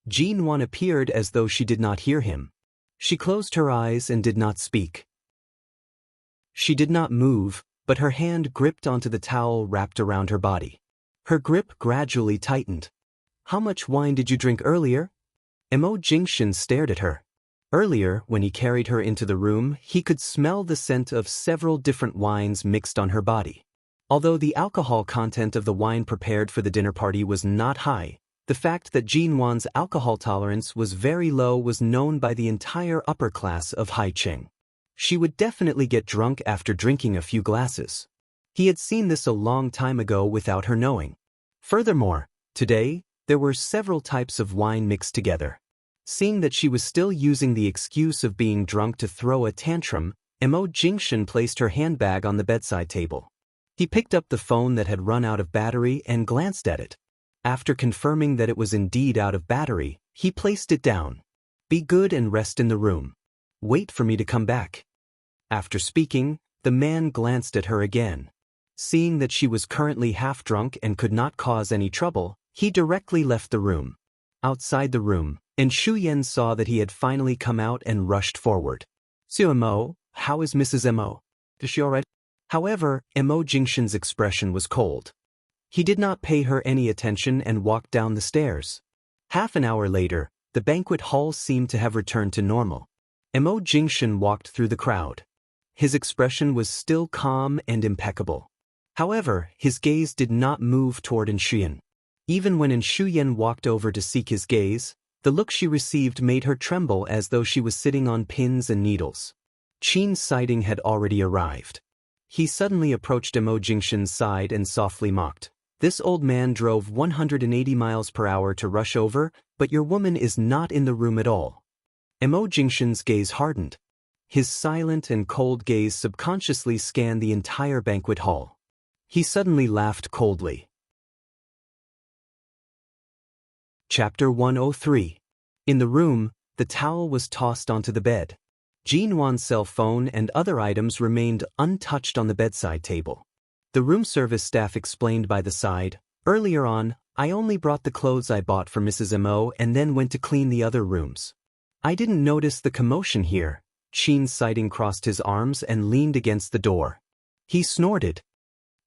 Jin-Wan appeared as though she did not hear him. She closed her eyes and did not speak. She did not move, but her hand gripped onto the towel wrapped around her body. Her grip gradually tightened. "How much wine did you drink earlier?" Mo Jingshan stared at her. Earlier, when he carried her into the room, he could smell the scent of several different wines mixed on her body. Although the alcohol content of the wine prepared for the dinner party was not high, the fact that Jin-Wan's alcohol tolerance was very low was known by the entire upper class of Haicheng. She would definitely get drunk after drinking a few glasses. He had seen this a long time ago without her knowing. Furthermore, today, there were several types of wine mixed together. Seeing that she was still using the excuse of being drunk to throw a tantrum, Mo Jingshan placed her handbag on the bedside table. He picked up the phone that had run out of battery and glanced at it. After confirming that it was indeed out of battery, he placed it down. "Be good and rest in the room. Wait for me to come back." After speaking, the man glanced at her again. Seeing that she was currently half drunk and could not cause any trouble, he directly left the room. Outside the room, and Shu Yan saw that he had finally come out and rushed forward. "Mo, how is Mrs. Mo? Is she all right?" However, Mo Jingshan's expression was cold. He did not pay her any attention and walked down the stairs. Half an hour later, the banquet hall seemed to have returned to normal. Mo Jingshan walked through the crowd. His expression was still calm and impeccable. However, his gaze did not move toward Shuyan. Even when Shuyan walked over to seek his gaze, the look she received made her tremble as though she was sitting on pins and needles. Qin's sighting had already arrived. He suddenly approached Mo Jingshan's side and softly mocked. "This old man drove 180 miles per hour to rush over, but your woman is not in the room at all." Mo Jingshan's gaze hardened. His silent and cold gaze subconsciously scanned the entire banquet hall. He suddenly laughed coldly. Chapter 103. In the room, the towel was tossed onto the bed. Jean Wan's cell phone and other items remained untouched on the bedside table. The room service staff explained by the side, "Earlier on, I only brought the clothes I bought for Mrs. Mo and then went to clean the other rooms. I didn't notice the commotion here." Sheen Sighting crossed his arms and leaned against the door. He snorted.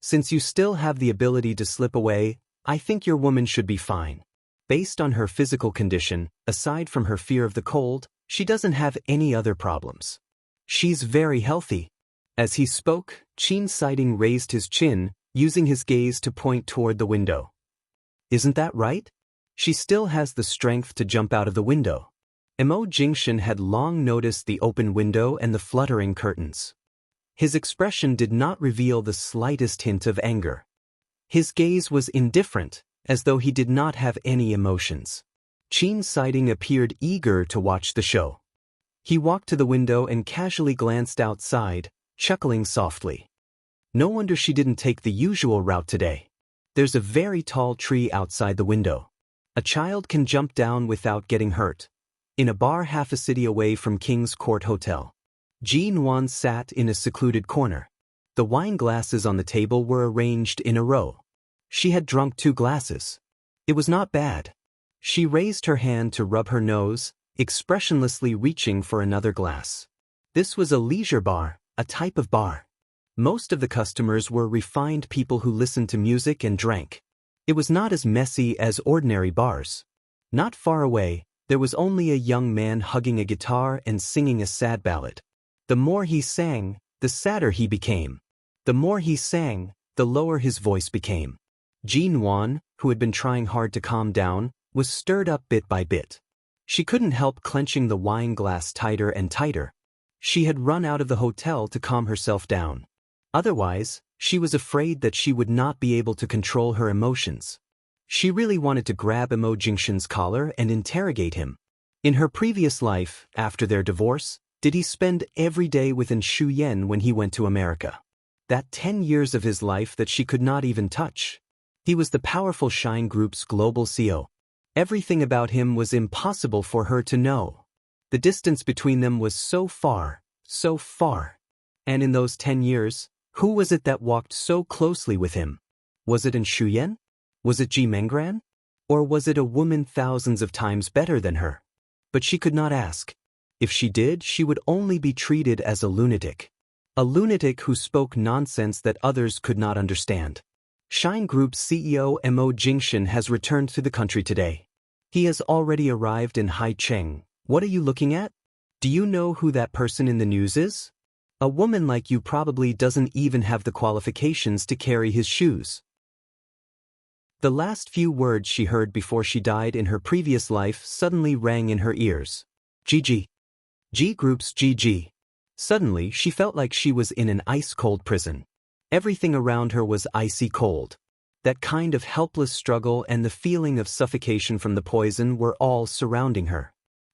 "Since you still have the ability to slip away, I think your woman should be fine. Based on her physical condition, aside from her fear of the cold, she doesn't have any other problems. She's very healthy." As he spoke, Sheen Sighting raised his chin, using his gaze to point toward the window. "Isn't that right? She still has the strength to jump out of the window." Mo Jingshan had long noticed the open window and the fluttering curtains. His expression did not reveal the slightest hint of anger. His gaze was indifferent, as though he did not have any emotions. Sheen Sighting appeared eager to watch the show. He walked to the window and casually glanced outside, chuckling softly. "No wonder she didn't take the usual route today. There's a very tall tree outside the window. A child can jump down without getting hurt." In a bar half a city away from King's Court Hotel, Jean Wan sat in a secluded corner. The wine glasses on the table were arranged in a row. She had drunk 2 glasses. It was not bad. She raised her hand to rub her nose, expressionlessly reaching for another glass. This was a leisure bar, a type of bar. Most of the customers were refined people who listened to music and drank. It was not as messy as ordinary bars. Not far away, there was only a young man hugging a guitar and singing a sad ballad. The more he sang, the sadder he became. The more he sang, the lower his voice became. Jean Wan, who had been trying hard to calm down, was stirred up bit by bit. She couldn't help clenching the wine glass tighter and tighter. She had run out of the hotel to calm herself down. Otherwise, she was afraid that she would not be able to control her emotions. She really wanted to grab Mo Jingshan's collar and interrogate him. In her previous life, after their divorce, did he spend every day within Shu Yen when he went to America? That 10 years of his life that she could not even touch. He was the powerful Shine Group's global CEO. Everything about him was impossible for her to know. The distance between them was so far, so far. And in those 10 years, who was it that walked so closely with him? Was it in Shu Yen? Was it Ji Mengran? Or was it a woman thousands of times better than her? But she could not ask. If she did, she would only be treated as a lunatic. A lunatic who spoke nonsense that others could not understand. Shine Group's CEO Mo Jingshan has returned to the country today. He has already arrived in Haicheng. What are you looking at? Do you know who that person in the news is? A woman like you probably doesn't even have the qualifications to carry his shoes. The last few words she heard before she died in her previous life suddenly rang in her ears. GG. G Group's GG. Suddenly, she felt like she was in an ice-cold prison. Everything around her was icy cold. That kind of helpless struggle and the feeling of suffocation from the poison were all surrounding her.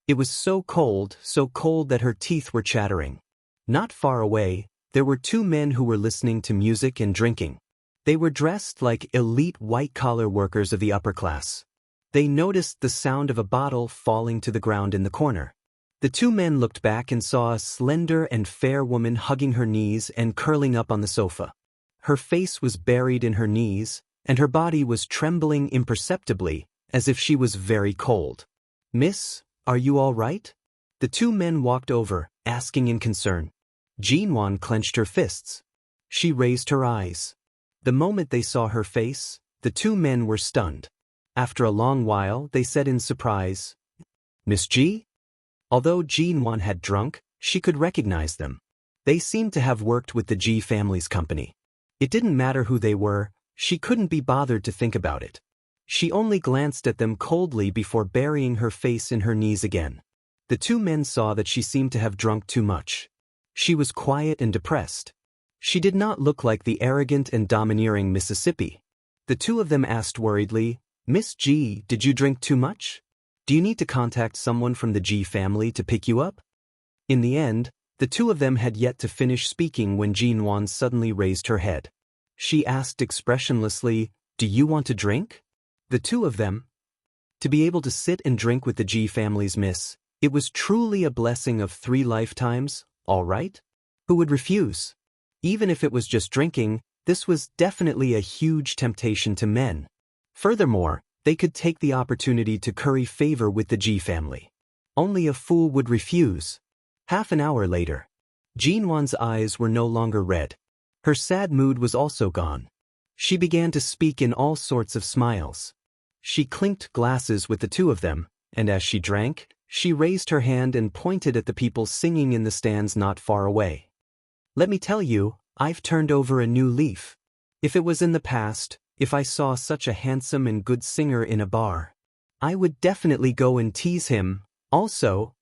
It was so cold that her teeth were chattering. Not far away, there were 2 men who were listening to music and drinking. They were dressed like elite white-collar workers of the upper class. They noticed the sound of a bottle falling to the ground in the corner. The 2 men looked back and saw a slender and fair woman hugging her knees and curling up on the sofa. Her face was buried in her knees, and her body was trembling imperceptibly, as if she was very cold. "Miss, are you all right?" The 2 men walked over, asking in concern. Jean Wan clenched her fists. She raised her eyes. The moment they saw her face, the 2 men were stunned. After a long while, they said in surprise, "Miss Ji?" Although Jean Wan had drunk, she could recognize them. They seemed to have worked with the Ji family's company. It didn't matter who they were, she couldn't be bothered to think about it. She only glanced at them coldly before burying her face in her knees again. The 2 men saw that she seemed to have drunk too much. She was quiet and depressed. She did not look like the arrogant and domineering Mississippi. The 2 of them asked worriedly, "Miss G, did you drink too much? Do you need to contact someone from the G family to pick you up?" In the end, the 2 of them had yet to finish speaking when Jean Wan suddenly raised her head. She asked expressionlessly, "Do you want to drink?" The 2 of them. To be able to sit and drink with the G family's miss, It was truly a blessing of 3 lifetimes, all right? Who would refuse? Even if it was just drinking, this was definitely a huge temptation to men. Furthermore, they could take the opportunity to curry favor with the Ji family. Only a fool would refuse. Half an hour later, Jinwan's eyes were no longer red. Her sad mood was also gone. She began to speak in all sorts of smiles. She clinked glasses with the two of them, and as she drank, she raised her hand and pointed at the people singing in the stands not far away. Let me tell you, I've turned over a new leaf. If it was in the past, if I saw such a handsome and good singer in a bar, I would definitely go and tease him. Also,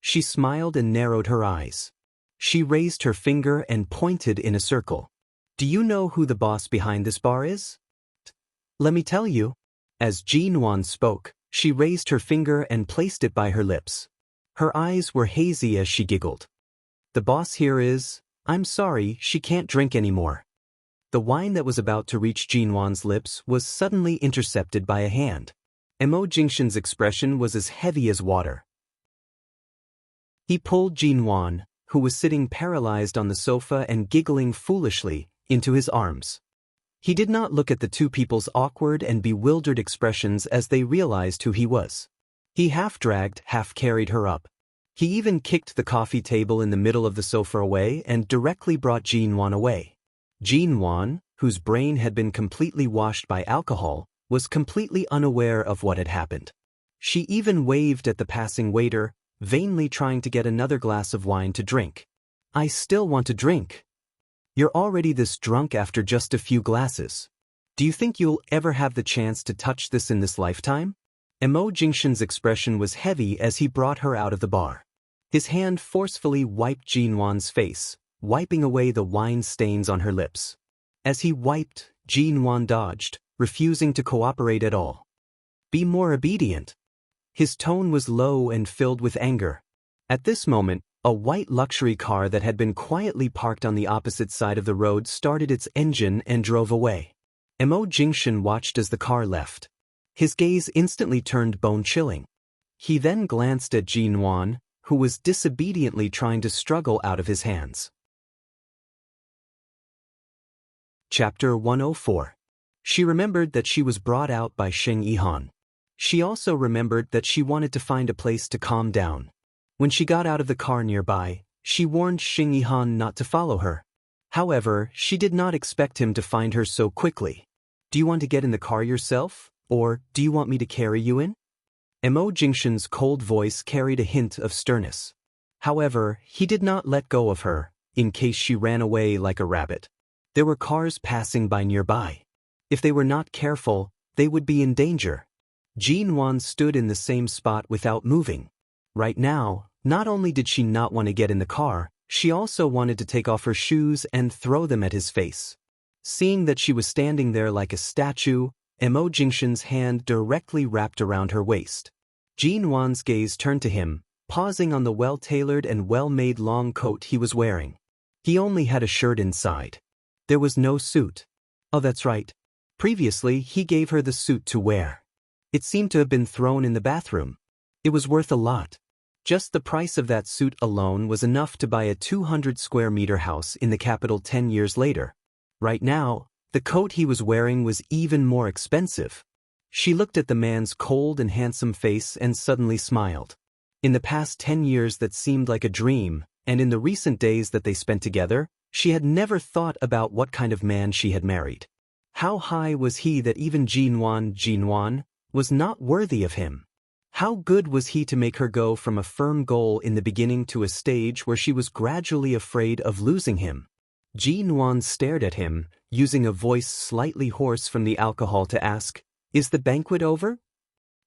she smiled and narrowed her eyes. She raised her finger and pointed in a circle. Do you know who the boss behind this bar is? Let me tell you. As Jinwan spoke, she raised her finger and placed it by her lips. Her eyes were hazy as she giggled. The boss here is, I'm sorry, she can't drink anymore. The wine that was about to reach Jinwan's lips was suddenly intercepted by a hand. Mo Jingshan's expression was as heavy as water. He pulled Jinwan, who was sitting paralyzed on the sofa and giggling foolishly, into his arms. He did not look at the two people's awkward and bewildered expressions as they realized who he was. He half-dragged, half-carried her up. He even kicked the coffee table in the middle of the sofa away and directly brought Jinwan away. Jinwan, whose brain had been completely washed by alcohol, was completely unaware of what had happened. She even waved at the passing waiter, vainly trying to get another glass of wine to drink. I still want to drink. You're already this drunk after just a few glasses. Do you think you'll ever have the chance to touch this in this lifetime? Mo Jingshan's expression was heavy as he brought her out of the bar. His hand forcefully wiped Jinwan's face, wiping away the wine stains on her lips. As he wiped, Jinwan dodged, refusing to cooperate at all. Be more obedient. His tone was low and filled with anger. At this moment, a white luxury car that had been quietly parked on the opposite side of the road started its engine and drove away. Mo Jingshan watched as the car left. His gaze instantly turned bone-chilling. He then glanced at Jinwan, who was disobediently trying to struggle out of his hands. Chapter 104. She remembered that she was brought out by Sheng Yihan. She also remembered that she wanted to find a place to calm down. When she got out of the car nearby, she warned Sheng Yihan not to follow her. However, she did not expect him to find her so quickly. Do you want to get in the car yourself, or do you want me to carry you in? Mo Jingshan's cold voice carried a hint of sternness. However, he did not let go of her, in case she ran away like a rabbit. There were cars passing by nearby. If they were not careful, they would be in danger. Jinwan stood in the same spot without moving. Right now, not only did she not want to get in the car, she also wanted to take off her shoes and throw them at his face. Seeing that she was standing there like a statue, Mo Jingshan's hand directly wrapped around her waist. Jinwan's gaze turned to him, pausing on the well-tailored and well-made long coat he was wearing. He only had a shirt inside. There was no suit. Oh, that's right. Previously, he gave her the suit to wear. It seemed to have been thrown in the bathroom. It was worth a lot. Just the price of that suit alone was enough to buy a 200-square-meter house in the capital 10 years later. Right now, the coat he was wearing was even more expensive. She looked at the man's cold and handsome face and suddenly smiled. In the past 10 years that seemed like a dream, and in the recent days that they spent together, she had never thought about what kind of man she had married. How high was he that even Jinwan was not worthy of him? How good was he to make her go from a firm goal in the beginning to a stage where she was gradually afraid of losing him? Jinwan stared at him, using a voice slightly hoarse from the alcohol to ask, "Is the banquet over?"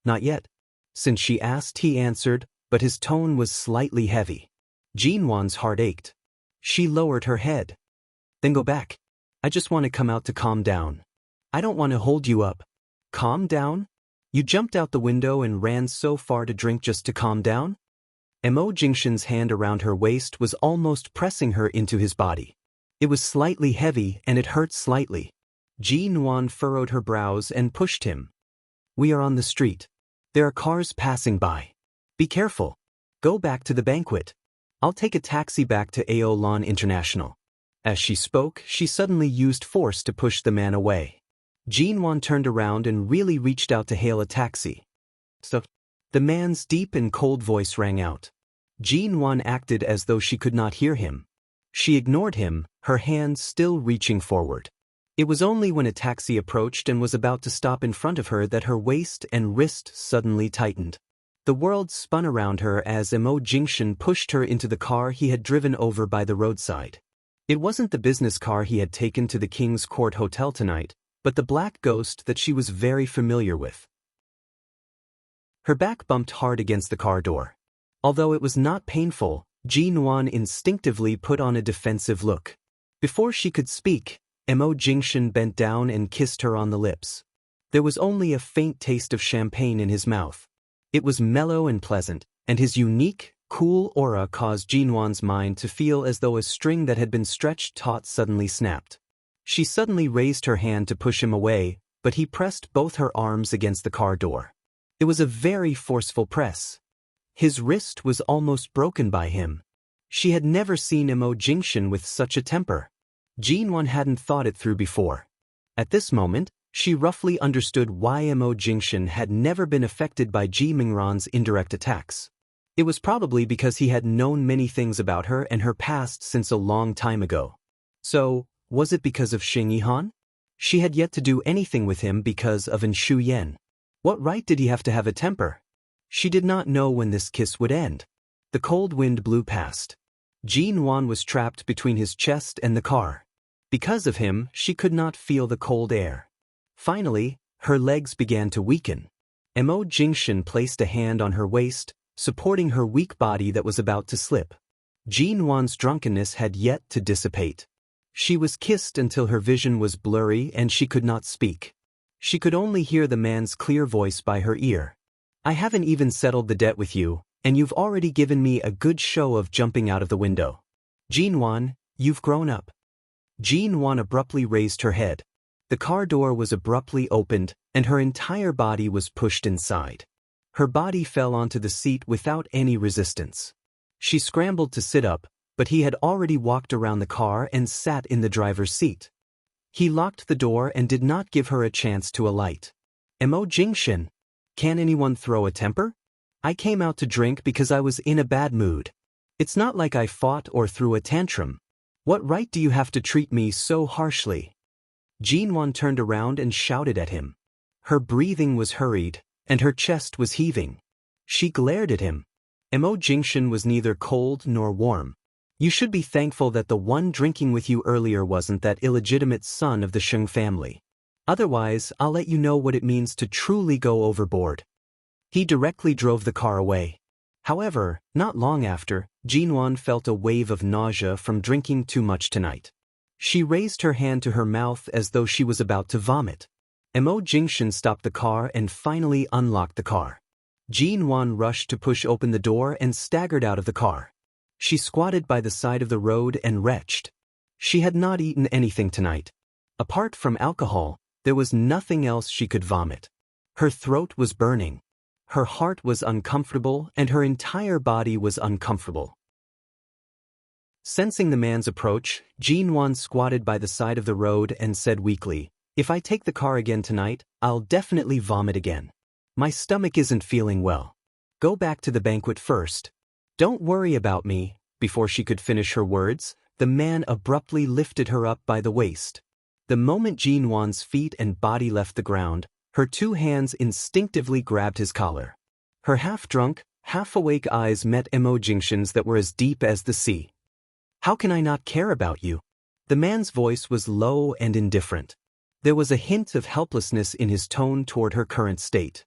"Not yet." Since she asked, he answered, but his tone was slightly heavy. Jinwan's heart ached. She lowered her head. "Then go back. I just want to come out to calm down. I don't want to hold you up." "Calm down? You jumped out the window and ran so far to drink just to calm down?" Mo Jingshan's hand around her waist was almost pressing her into his body. It was slightly heavy and it hurt slightly. Jinwan furrowed her brows and pushed him. "We are on the street. There are cars passing by. Be careful." Go back to the banquet. I'll take a taxi back to Aolan International. As she spoke, she suddenly used force to push the man away. Jinwan turned around and really reached out to hail a taxi. So, the man's deep and cold voice rang out. Jinwan acted as though she could not hear him. She ignored him, her hands still reaching forward. It was only when a taxi approached and was about to stop in front of her that her waist and wrist suddenly tightened. The world spun around her as Emo Jingshan pushed her into the car he had driven over by the roadside. It wasn't the business car he had taken to the King's Court Hotel tonight, but the black ghost that she was very familiar with. Her back bumped hard against the car door. Although it was not painful, Jinwan instinctively put on a defensive look. Before she could speak, Emo Jingshan bent down and kissed her on the lips. There was only a faint taste of champagne in his mouth. It was mellow and pleasant, and his unique, cool aura caused Jinwan's mind to feel as though a string that had been stretched taut suddenly snapped. She suddenly raised her hand to push him away, but he pressed both her arms against the car door. It was a very forceful press. His wrist was almost broken by him. She had never seen Emo Jingshan with such a temper. Jinwan hadn't thought it through before. At this moment, she roughly understood why Emo Jingshan had never been affected by Ji Mingran's indirect attacks. It was probably because he had known many things about her and her past since a long time ago. So, was it because of Xing Yihan? She had yet to do anything with him because of An Shu Yen. What right did he have to have a temper? She did not know when this kiss would end. The cold wind blew past. Jinwan was trapped between his chest and the car. Because of him, she could not feel the cold air. Finally, her legs began to weaken. Emo Jingshan placed a hand on her waist, supporting her weak body that was about to slip. Jinwan's drunkenness had yet to dissipate. She was kissed until her vision was blurry and she could not speak. She could only hear the man's clear voice by her ear. I haven't even settled the debt with you, and you've already given me a good show of jumping out of the window. Jinwan, you've grown up. Jinwan abruptly raised her head. The car door was abruptly opened, and her entire body was pushed inside. Her body fell onto the seat without any resistance. She scrambled to sit up, but he had already walked around the car and sat in the driver's seat. He locked the door and did not give her a chance to alight. Emo Jingshan, can anyone throw a temper? I came out to drink because I was in a bad mood. It's not like I fought or threw a tantrum. What right do you have to treat me so harshly? Jinwan turned around and shouted at him. Her breathing was hurried, and her chest was heaving. She glared at him. Emo Jingshan was neither cold nor warm. You should be thankful that the one drinking with you earlier wasn't that illegitimate son of the Sheng family. Otherwise, I'll let you know what it means to truly go overboard. He directly drove the car away. However, not long after, Jinwan felt a wave of nausea from drinking too much tonight. She raised her hand to her mouth as though she was about to vomit. Emo Jingshan stopped the car and finally unlocked the car. Jinwan rushed to push open the door and staggered out of the car. She squatted by the side of the road and retched. She had not eaten anything tonight. Apart from alcohol, there was nothing else she could vomit. Her throat was burning. Her heart was uncomfortable and her entire body was uncomfortable. Sensing the man's approach, Jinwan squatted by the side of the road and said weakly, If I take the car again tonight, I'll definitely vomit again. My stomach isn't feeling well. Go back to the banquet first. Don't worry about me. Before she could finish her words, the man abruptly lifted her up by the waist. The moment Jinwan's feet and body left the ground, her two hands instinctively grabbed his collar. Her half-drunk, half-awake eyes met Emo Jingshan's that were as deep as the sea. How can I not care about you? The man's voice was low and indifferent. There was a hint of helplessness in his tone toward her current state.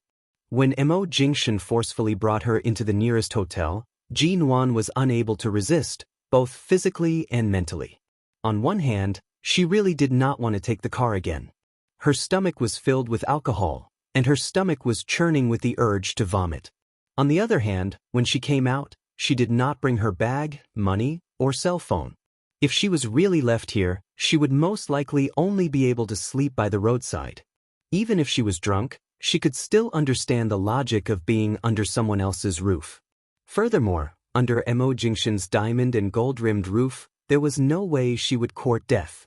When Emo Jingshan forcefully brought her into the nearest hotel, Jinwan was unable to resist, both physically and mentally. On one hand, she really did not want to take the car again. Her stomach was filled with alcohol, and her stomach was churning with the urge to vomit. On the other hand, when she came out, she did not bring her bag, money, or cell phone. If she was really left here, she would most likely only be able to sleep by the roadside. Even if she was drunk, she could still understand the logic of being under someone else's roof. Furthermore, under Mo Jingshan's diamond and gold-rimmed roof, there was no way she would court death.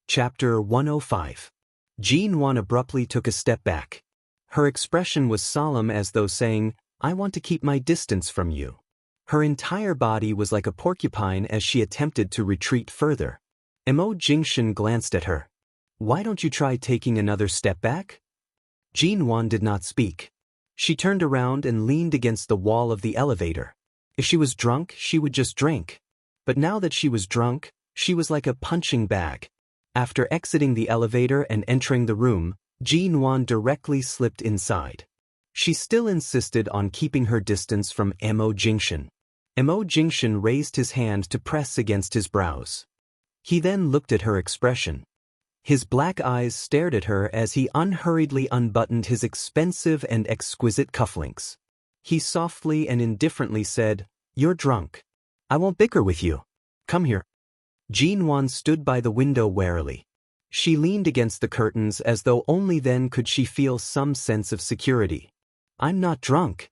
Chapter 105. Jean Wan abruptly took a step back. Her expression was solemn, as though saying, "I want to keep my distance from you." Her entire body was like a porcupine as she attempted to retreat further. Mo Jingshan glanced at her. "Why don't you try taking another step back?" Jean Wan did not speak. She turned around and leaned against the wall of the elevator. If she was drunk, she would just drink. But now that she was drunk, she was like a punching bag. After exiting the elevator and entering the room, Jean Wan directly slipped inside. She still insisted on keeping her distance from Mo Jingshan. Mo Jingshan raised his hand to press against his brows. He then looked at her expression. His black eyes stared at her as he unhurriedly unbuttoned his expensive and exquisite cufflinks. He softly and indifferently said, "You're drunk. I won't bicker with you. Come here." Jean Wan stood by the window warily. She leaned against the curtains as though only then could she feel some sense of security. "I'm not drunk."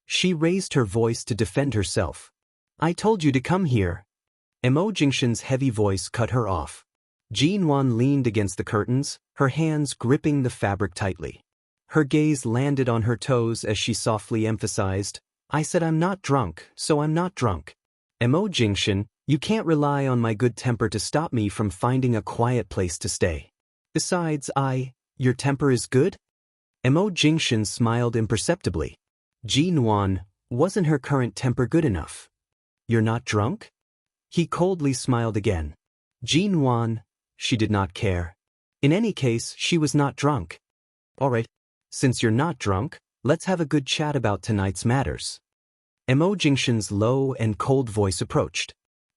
She raised her voice to defend herself. "I told you to come here." Mo Jingshan's heavy voice cut her off. Jean Wan leaned against the curtains, her hands gripping the fabric tightly. Her gaze landed on her toes as she softly emphasized, "I said I'm not drunk, so I'm not drunk. Mo Jingshan, you can't rely on my good temper to stop me from finding a quiet place to stay. Besides, your temper is good?" Mo Jingshan smiled imperceptibly. Jean Wan, wasn't her current temper good enough? "You're not drunk?" He coldly smiled again. Jean Wan, she did not care. In any case, she was not drunk. "All right. Since you're not drunk, let's have a good chat about tonight's matters." Mo Jingshan's low and cold voice approached.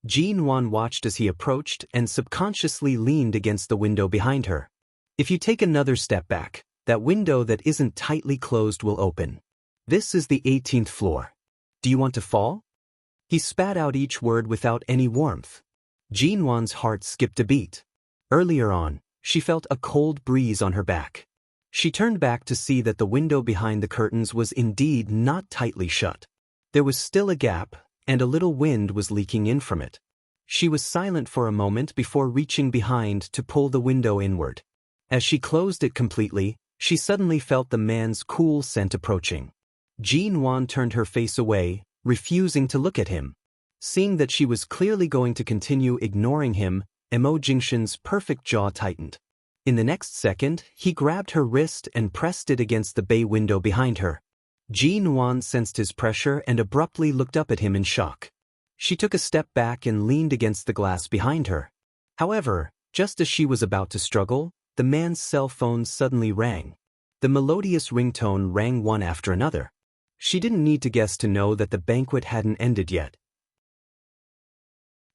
Jean Wan watched as he approached and subconsciously leaned against the window behind her. "If you take another step back, that window that isn't tightly closed will open. This is the 18th floor. Do you want to fall?" He spat out each word without any warmth. Jean Wan's heart skipped a beat. Earlier on, she felt a cold breeze on her back. She turned back to see that the window behind the curtains was indeed not tightly shut. There was still a gap, and a little wind was leaking in from it. She was silent for a moment before reaching behind to pull the window inward. As she closed it completely, she suddenly felt the man's cool scent approaching. Jean Wan turned her face away, refusing to look at him. Seeing that she was clearly going to continue ignoring him, Mo Jingshan's perfect jaw tightened. In the next second, he grabbed her wrist and pressed it against the bay window behind her. Jean Wan sensed his pressure and abruptly looked up at him in shock. She took a step back and leaned against the glass behind her. However, just as she was about to struggle, the man's cell phone suddenly rang. The melodious ringtone rang one after another. She didn't need to guess to know that the banquet hadn't ended yet.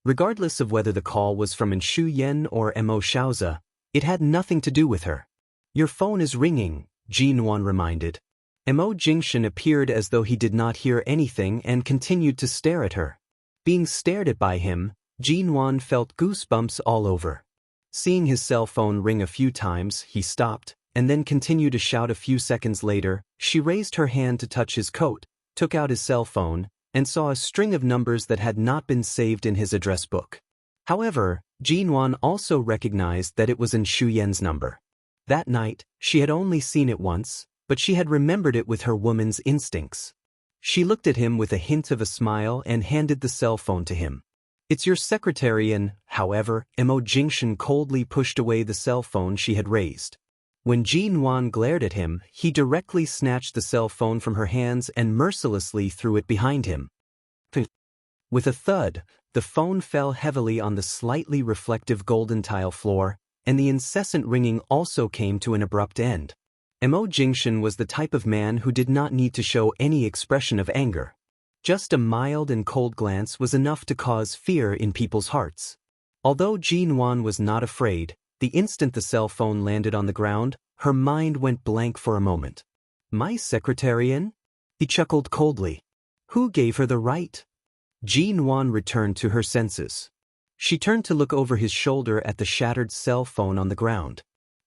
Regardless of whether the call was from Shu Yen or Mo Shaoza, it had nothing to do with her. "Your phone is ringing," Jean Wan reminded. Mo Jingshan appeared as though he did not hear anything and continued to stare at her. Being stared at by him, Jean Wan felt goosebumps all over. Seeing his cell phone ring a few times, he stopped, and then continued to shout a few seconds later. She raised her hand to touch his coat, took out his cell phone, and saw a string of numbers that had not been saved in his address book. However, Jean Wan also recognized that it was Shu Yen's number. That night, she had only seen it once, but she had remembered it with her woman's instincts. She looked at him with a hint of a smile and handed the cell phone to him. "It's your secretary," and, however, Mo Jingshan coldly pushed away the cell phone she had raised. When Jean Wan glared at him, he directly snatched the cell phone from her hands and mercilessly threw it behind him. With a thud, the phone fell heavily on the slightly reflective golden tile floor, and the incessant ringing also came to an abrupt end. Mo Jingshan was the type of man who did not need to show any expression of anger. Just a mild and cold glance was enough to cause fear in people's hearts. Although Jean Wan was not afraid, the instant the cell phone landed on the ground, her mind went blank for a moment. "My secretarian?" He chuckled coldly. "Who gave her the right?" Jean Wan returned to her senses. She turned to look over his shoulder at the shattered cell phone on the ground.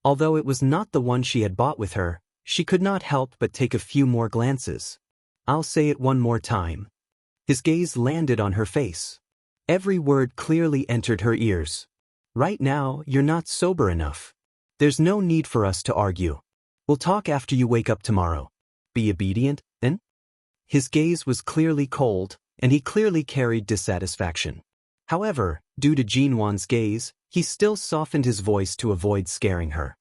Although it was not the one she had bought with her, She could not help but take a few more glances. I'll say it one more time. His gaze landed on her face. Every word clearly entered her ears. Right now, you're not sober enough. There's no need for us to argue. We'll talk after you wake up tomorrow. Be obedient, then? His gaze was clearly cold, and he clearly carried dissatisfaction. However, due to Jinwan's gaze, he still softened his voice to avoid scaring her.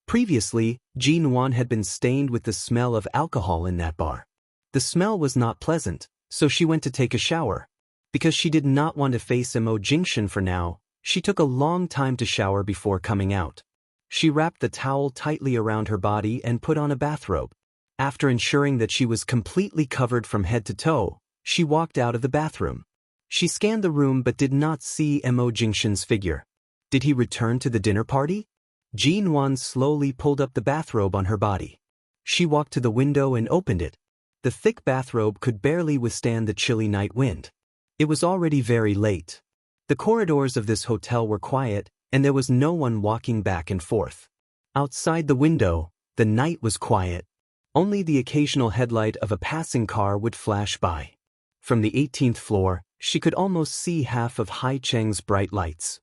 Previously, Jinwan had been stained with the smell of alcohol in that bar. The smell was not pleasant, so she went to take a shower. Because she did not want to face Mo Jingshan for now, she took a long time to shower before coming out. She wrapped the towel tightly around her body and put on a bathrobe. After ensuring that she was completely covered from head to toe, she walked out of the bathroom. She scanned the room but did not see Mo Jingshan's figure. Did he return to the dinner party? Jinwan slowly pulled up the bathrobe on her body. She walked to the window and opened it. The thick bathrobe could barely withstand the chilly night wind. It was already very late. The corridors of this hotel were quiet, and there was no one walking back and forth. Outside the window, the night was quiet. Only the occasional headlight of a passing car would flash by. From the 18th floor, she could almost see half of Hai Cheng's bright lights.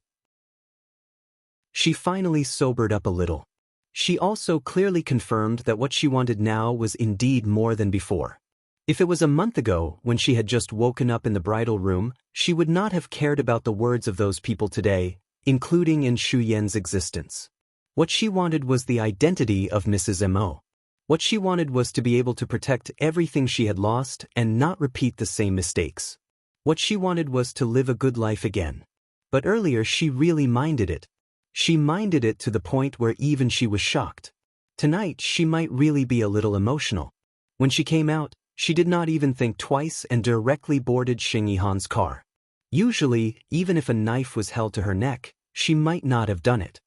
She finally sobered up a little. She also clearly confirmed that what she wanted now was indeed more than before. If it was a month ago, when she had just woken up in the bridal room, she would not have cared about the words of those people today, including in Shu Yan's existence. What she wanted was the identity of Mrs. Mo. What she wanted was to be able to protect everything she had lost and not repeat the same mistakes. What she wanted was to live a good life again. But earlier she really minded it. She minded it to the point where even she was shocked. Tonight she might really be a little emotional. When she came out, she did not even think twice and directly boarded Xing Yihan's car. Usually, even if a knife was held to her neck, she might not have done it.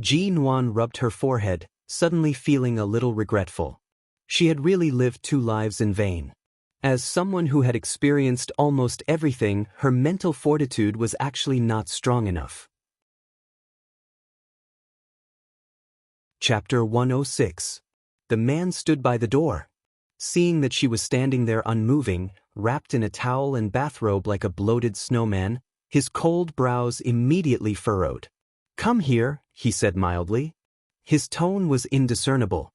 Jinwan rubbed her forehead, suddenly feeling a little regretful. She had really lived 2 lives in vain. As someone who had experienced almost everything, her mental fortitude was actually not strong enough. Chapter 106. The man stood by the door. Seeing that she was standing there unmoving, wrapped in a towel and bathrobe like a bloated snowman, his cold brows immediately furrowed. "Come here," he said mildly. His tone was indiscernible.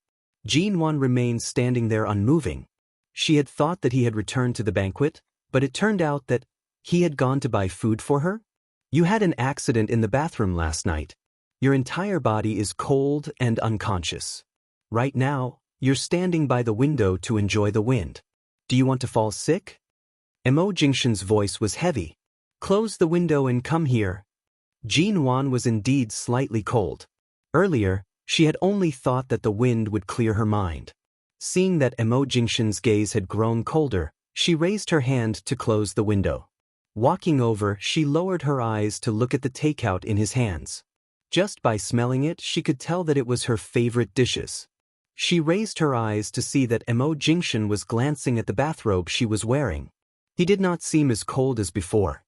Jinwan remained standing there unmoving. She had thought that he had returned to the banquet, but it turned out that he had gone to buy food for her? "You had an accident in the bathroom last night. Your entire body is cold and unconscious. Right now, you're standing by the window to enjoy the wind. Do you want to fall sick?" Mo Jingshan's voice was heavy. "Close the window and come here." Jinwan was indeed slightly cold. Earlier, she had only thought that the wind would clear her mind. Seeing that Mo Jingshan's gaze had grown colder, she raised her hand to close the window. Walking over, she lowered her eyes to look at the takeout in his hands. Just by smelling it, she could tell that it was her favorite dishes. She raised her eyes to see that Mo Jingshan was glancing at the bathrobe she was wearing. He did not seem as cold as before.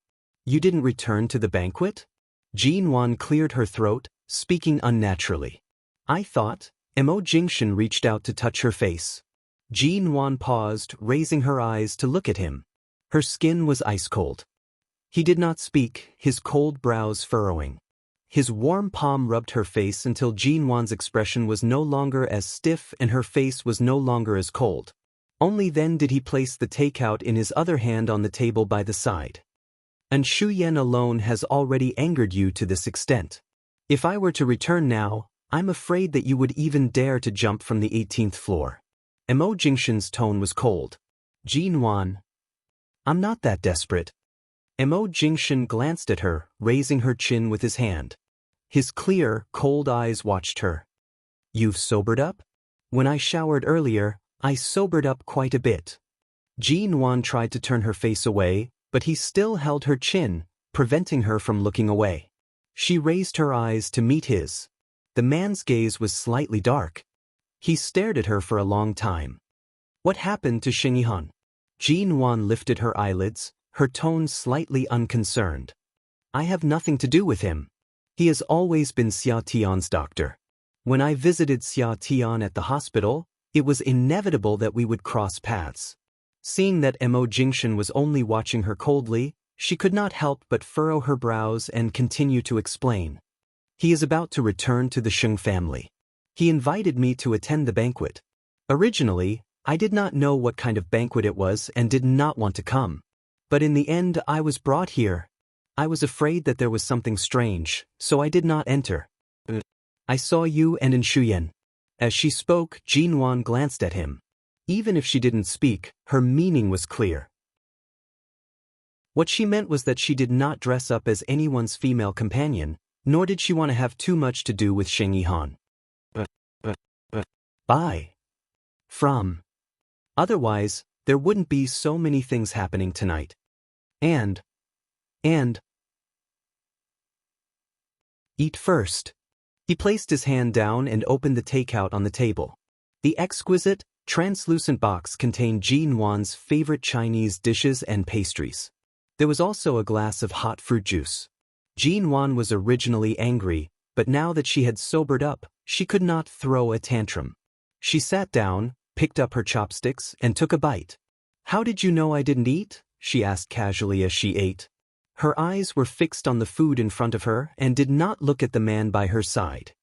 "You didn't return to the banquet?" Jinwan cleared her throat, speaking unnaturally. "I thought." Mo Jingshan reached out to touch her face. Jinwan paused, raising her eyes to look at him. Her skin was ice cold. He did not speak, his cold brows furrowing. His warm palm rubbed her face until Jinwan's expression was no longer as stiff and her face was no longer as cold. Only then did he place the takeout in his other hand on the table by the side. "And Shu Yan alone has already angered you to this extent. If I were to return now, I'm afraid that you would even dare to jump from the 18th floor." Mo Jingshan's tone was cold. "Jinwan, I'm not that desperate." Mo Jingshan glanced at her, raising her chin with his hand. His clear, cold eyes watched her. "You've sobered up?" "When I showered earlier, I sobered up quite a bit." Jinwan tried to turn her face away, but he still held her chin, preventing her from looking away. She raised her eyes to meet his. The man's gaze was slightly dark. He stared at her for a long time. "What happened to Xing Yihan?" Jinwan lifted her eyelids, her tone slightly unconcerned. "I have nothing to do with him. He has always been Xia Tian's doctor. When I visited Xia Tian at the hospital, It was inevitable that we would cross paths. Seeing that Mo Jingshan was only watching her coldly, she could not help but furrow her brows and continue to explain. He is about to return to the Sheng family. He invited me to attend the banquet. Originally, I did not know what kind of banquet it was and did not want to come. But in the end I was brought here. I was afraid that there was something strange, so I did not enter. I saw you and Shuyan. As she spoke, Jinwan glanced at him. Even if she didn't speak, her meaning was clear. What she meant was that she did not dress up as anyone's female companion, nor did she want to have too much to do with Sheng Yihan. Bye. From. Otherwise, there wouldn't be so many things happening tonight. And. Eat first. He placed his hand down and opened the takeout on the table. The exquisite, translucent box contained Jinwan's favorite Chinese dishes and pastries. There was also a glass of hot fruit juice. Jinwan was originally angry, but now that she had sobered up, she could not throw a tantrum. She sat down, picked up her chopsticks, and took a bite. "How did you know I didn't eat?" she asked casually as she ate. Her eyes were fixed on the food in front of her and did not look at the man by her side.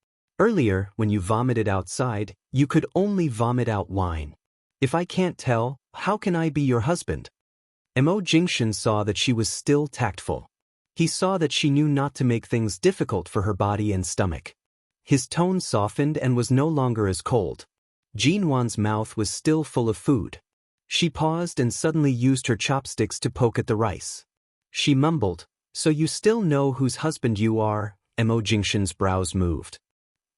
"Earlier, when you vomited outside, you could only vomit out wine. If I can't tell, how can I be your husband?" Mo Jingshan saw that she was still tactful. He saw that she knew not to make things difficult for her body and stomach. His tone softened and was no longer as cold. Jinwan's mouth was still full of food. She paused and suddenly used her chopsticks to poke at the rice. She mumbled, "So you still know whose husband you are?" Mo Jingshan's brows moved.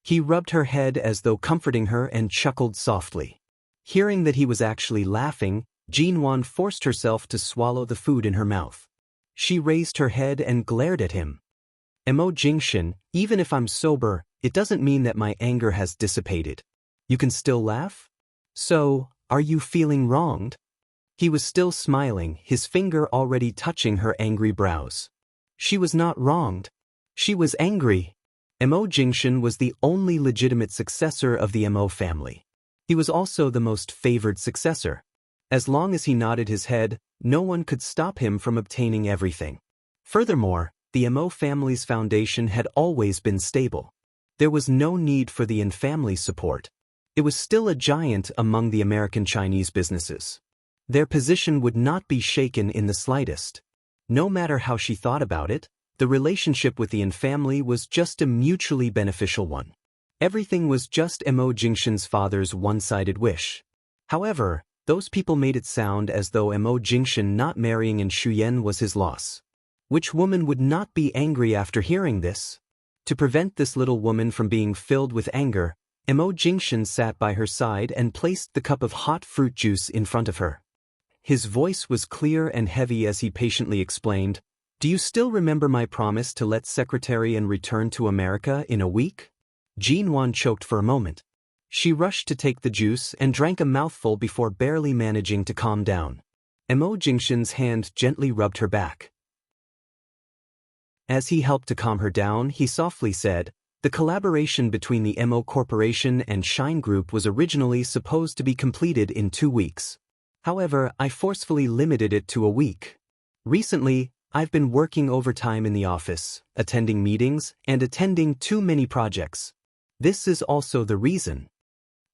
He rubbed her head as though comforting her and chuckled softly. Hearing that he was actually laughing, Jinwan forced herself to swallow the food in her mouth. She raised her head and glared at him. "Mo Jingshan, even if I'm sober, it doesn't mean that my anger has dissipated. You can still laugh? So, are you feeling wronged?" He was still smiling, his finger already touching her angry brows. She was not wronged. She was angry. Mo Jingshan was the only legitimate successor of the Mo family. He was also the most favored successor. As long as he nodded his head, no one could stop him from obtaining everything. Furthermore, the Mo family's foundation had always been stable. There was no need for the in-family support. It was still a giant among the American Chinese businesses. Their position would not be shaken in the slightest. No matter how she thought about it, the relationship with the in-family was just a mutually beneficial one. Everything was just Mo Jingshan's father's one-sided wish. However, those people made it sound as though Mo Jingshan not marrying Shuyan was his loss. Which woman would not be angry after hearing this? To prevent this little woman from being filled with anger, Mo Jingshan sat by her side and placed the cup of hot fruit juice in front of her. His voice was clear and heavy as he patiently explained, "Do you still remember my promise to let secretary and return to America in a week?" Jinwan choked for a moment. She rushed to take the juice and drank a mouthful before barely managing to calm down. Mo Jingshan's hand gently rubbed her back. As he helped to calm her down, he softly said, "The collaboration between the Mo Corporation and Shine Group was originally supposed to be completed in 2 weeks. However, I forcefully limited it to a week. Recently, I've been working overtime in the office, attending meetings, and attending too many projects. This is also the reason."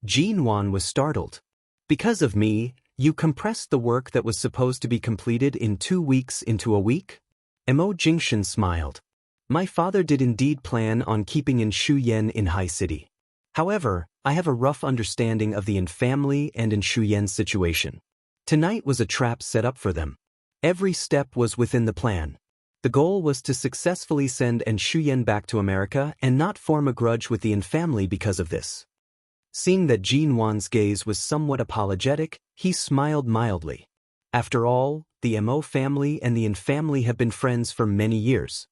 Jinwan was startled. "Because of me, you compressed the work that was supposed to be completed in 2 weeks into a week?" Mo Jingshan smiled. "My father did indeed plan on keeping Shuyan in High City. However, I have a rough understanding of the in-family and Shuyan's situation. Tonight was a trap set up for them. Every step was within the plan. The goal was to successfully send Shuyan back to America and not form a grudge with the in-family because of this." Seeing that Jinwan's gaze was somewhat apologetic, he smiled mildly. "After all, the Mo family and the in-family have been friends for many years.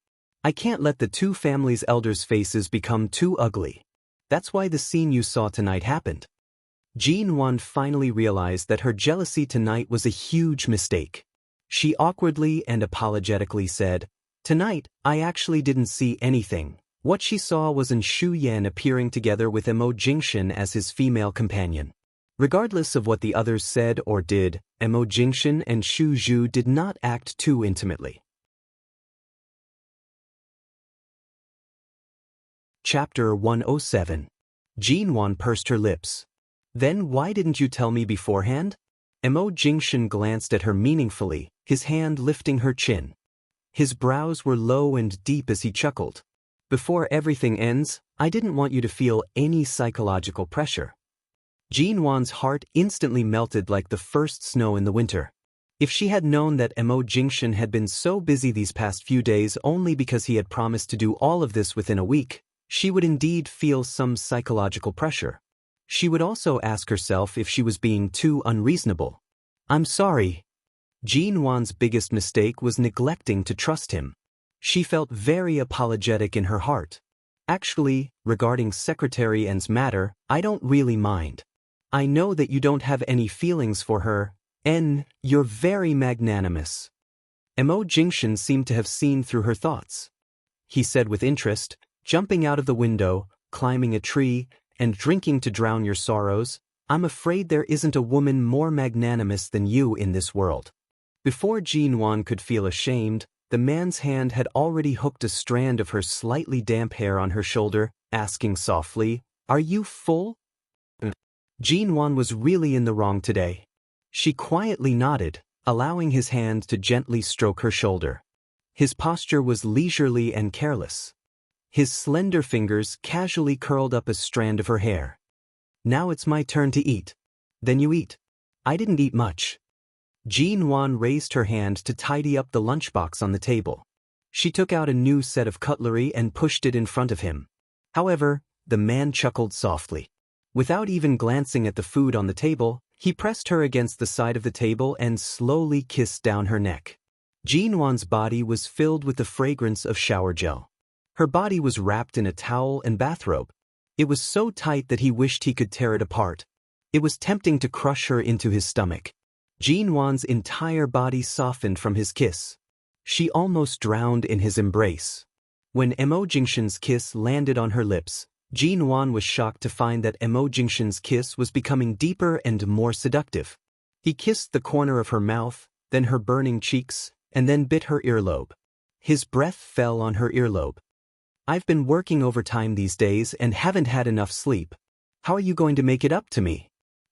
I can't let the two families' elders' faces become too ugly. That's why the scene you saw tonight happened." Jinwan finally realized that her jealousy tonight was a huge mistake. She awkwardly and apologetically said, "Tonight, I actually didn't see anything. What she saw was Shuyan appearing together with Mo Jingshan as his female companion." Regardless of what the others said or did, Mo Jingshan and Xu Zhu did not act too intimately. Chapter 107. Jinwan pursed her lips. Then why didn't you tell me beforehand? Mo Jingshan glanced at her meaningfully, his hand lifting her chin. His brows were low and deep as he chuckled. Before everything ends, I didn't want you to feel any psychological pressure. Jinwan's heart instantly melted like the first snow in the winter. If she had known that Mo Jingshan had been so busy these past few days only because he had promised to do all of this within a week, she would indeed feel some psychological pressure. She would also ask herself if she was being too unreasonable. I'm sorry. Jinwan's biggest mistake was neglecting to trust him. She felt very apologetic in her heart. Actually, regarding Secretary N's matter, I don't really mind. I know that you don't have any feelings for her, and you're very magnanimous. Mo Jingshan seemed to have seen through her thoughts. He said with interest, jumping out of the window, climbing a tree, and drinking to drown your sorrows, I'm afraid there isn't a woman more magnanimous than you in this world. Before Jinwan could feel ashamed, the man's hand had already hooked a strand of her slightly damp hair on her shoulder, asking softly, Are you full? Jinwan was really in the wrong today. She quietly nodded, allowing his hand to gently stroke her shoulder. His posture was leisurely and careless. His slender fingers casually curled up a strand of her hair. Now it's my turn to eat. Then you eat. I didn't eat much. Jinwan raised her hand to tidy up the lunchbox on the table. She took out a new set of cutlery and pushed it in front of him. However, the man chuckled softly. Without even glancing at the food on the table, he pressed her against the side of the table and slowly kissed down her neck. Jinwan's body was filled with the fragrance of shower gel. Her body was wrapped in a towel and bathrobe. It was so tight that he wished he could tear it apart. It was tempting to crush her into his stomach. Jinwan's entire body softened from his kiss. She almost drowned in his embrace. When Mo Jingshan's kiss landed on her lips, Jinwan was shocked to find that Mo Jingshan's kiss was becoming deeper and more seductive. He kissed the corner of her mouth, then her burning cheeks, and then bit her earlobe. His breath fell on her earlobe. I've been working overtime these days and haven't had enough sleep. How are you going to make it up to me?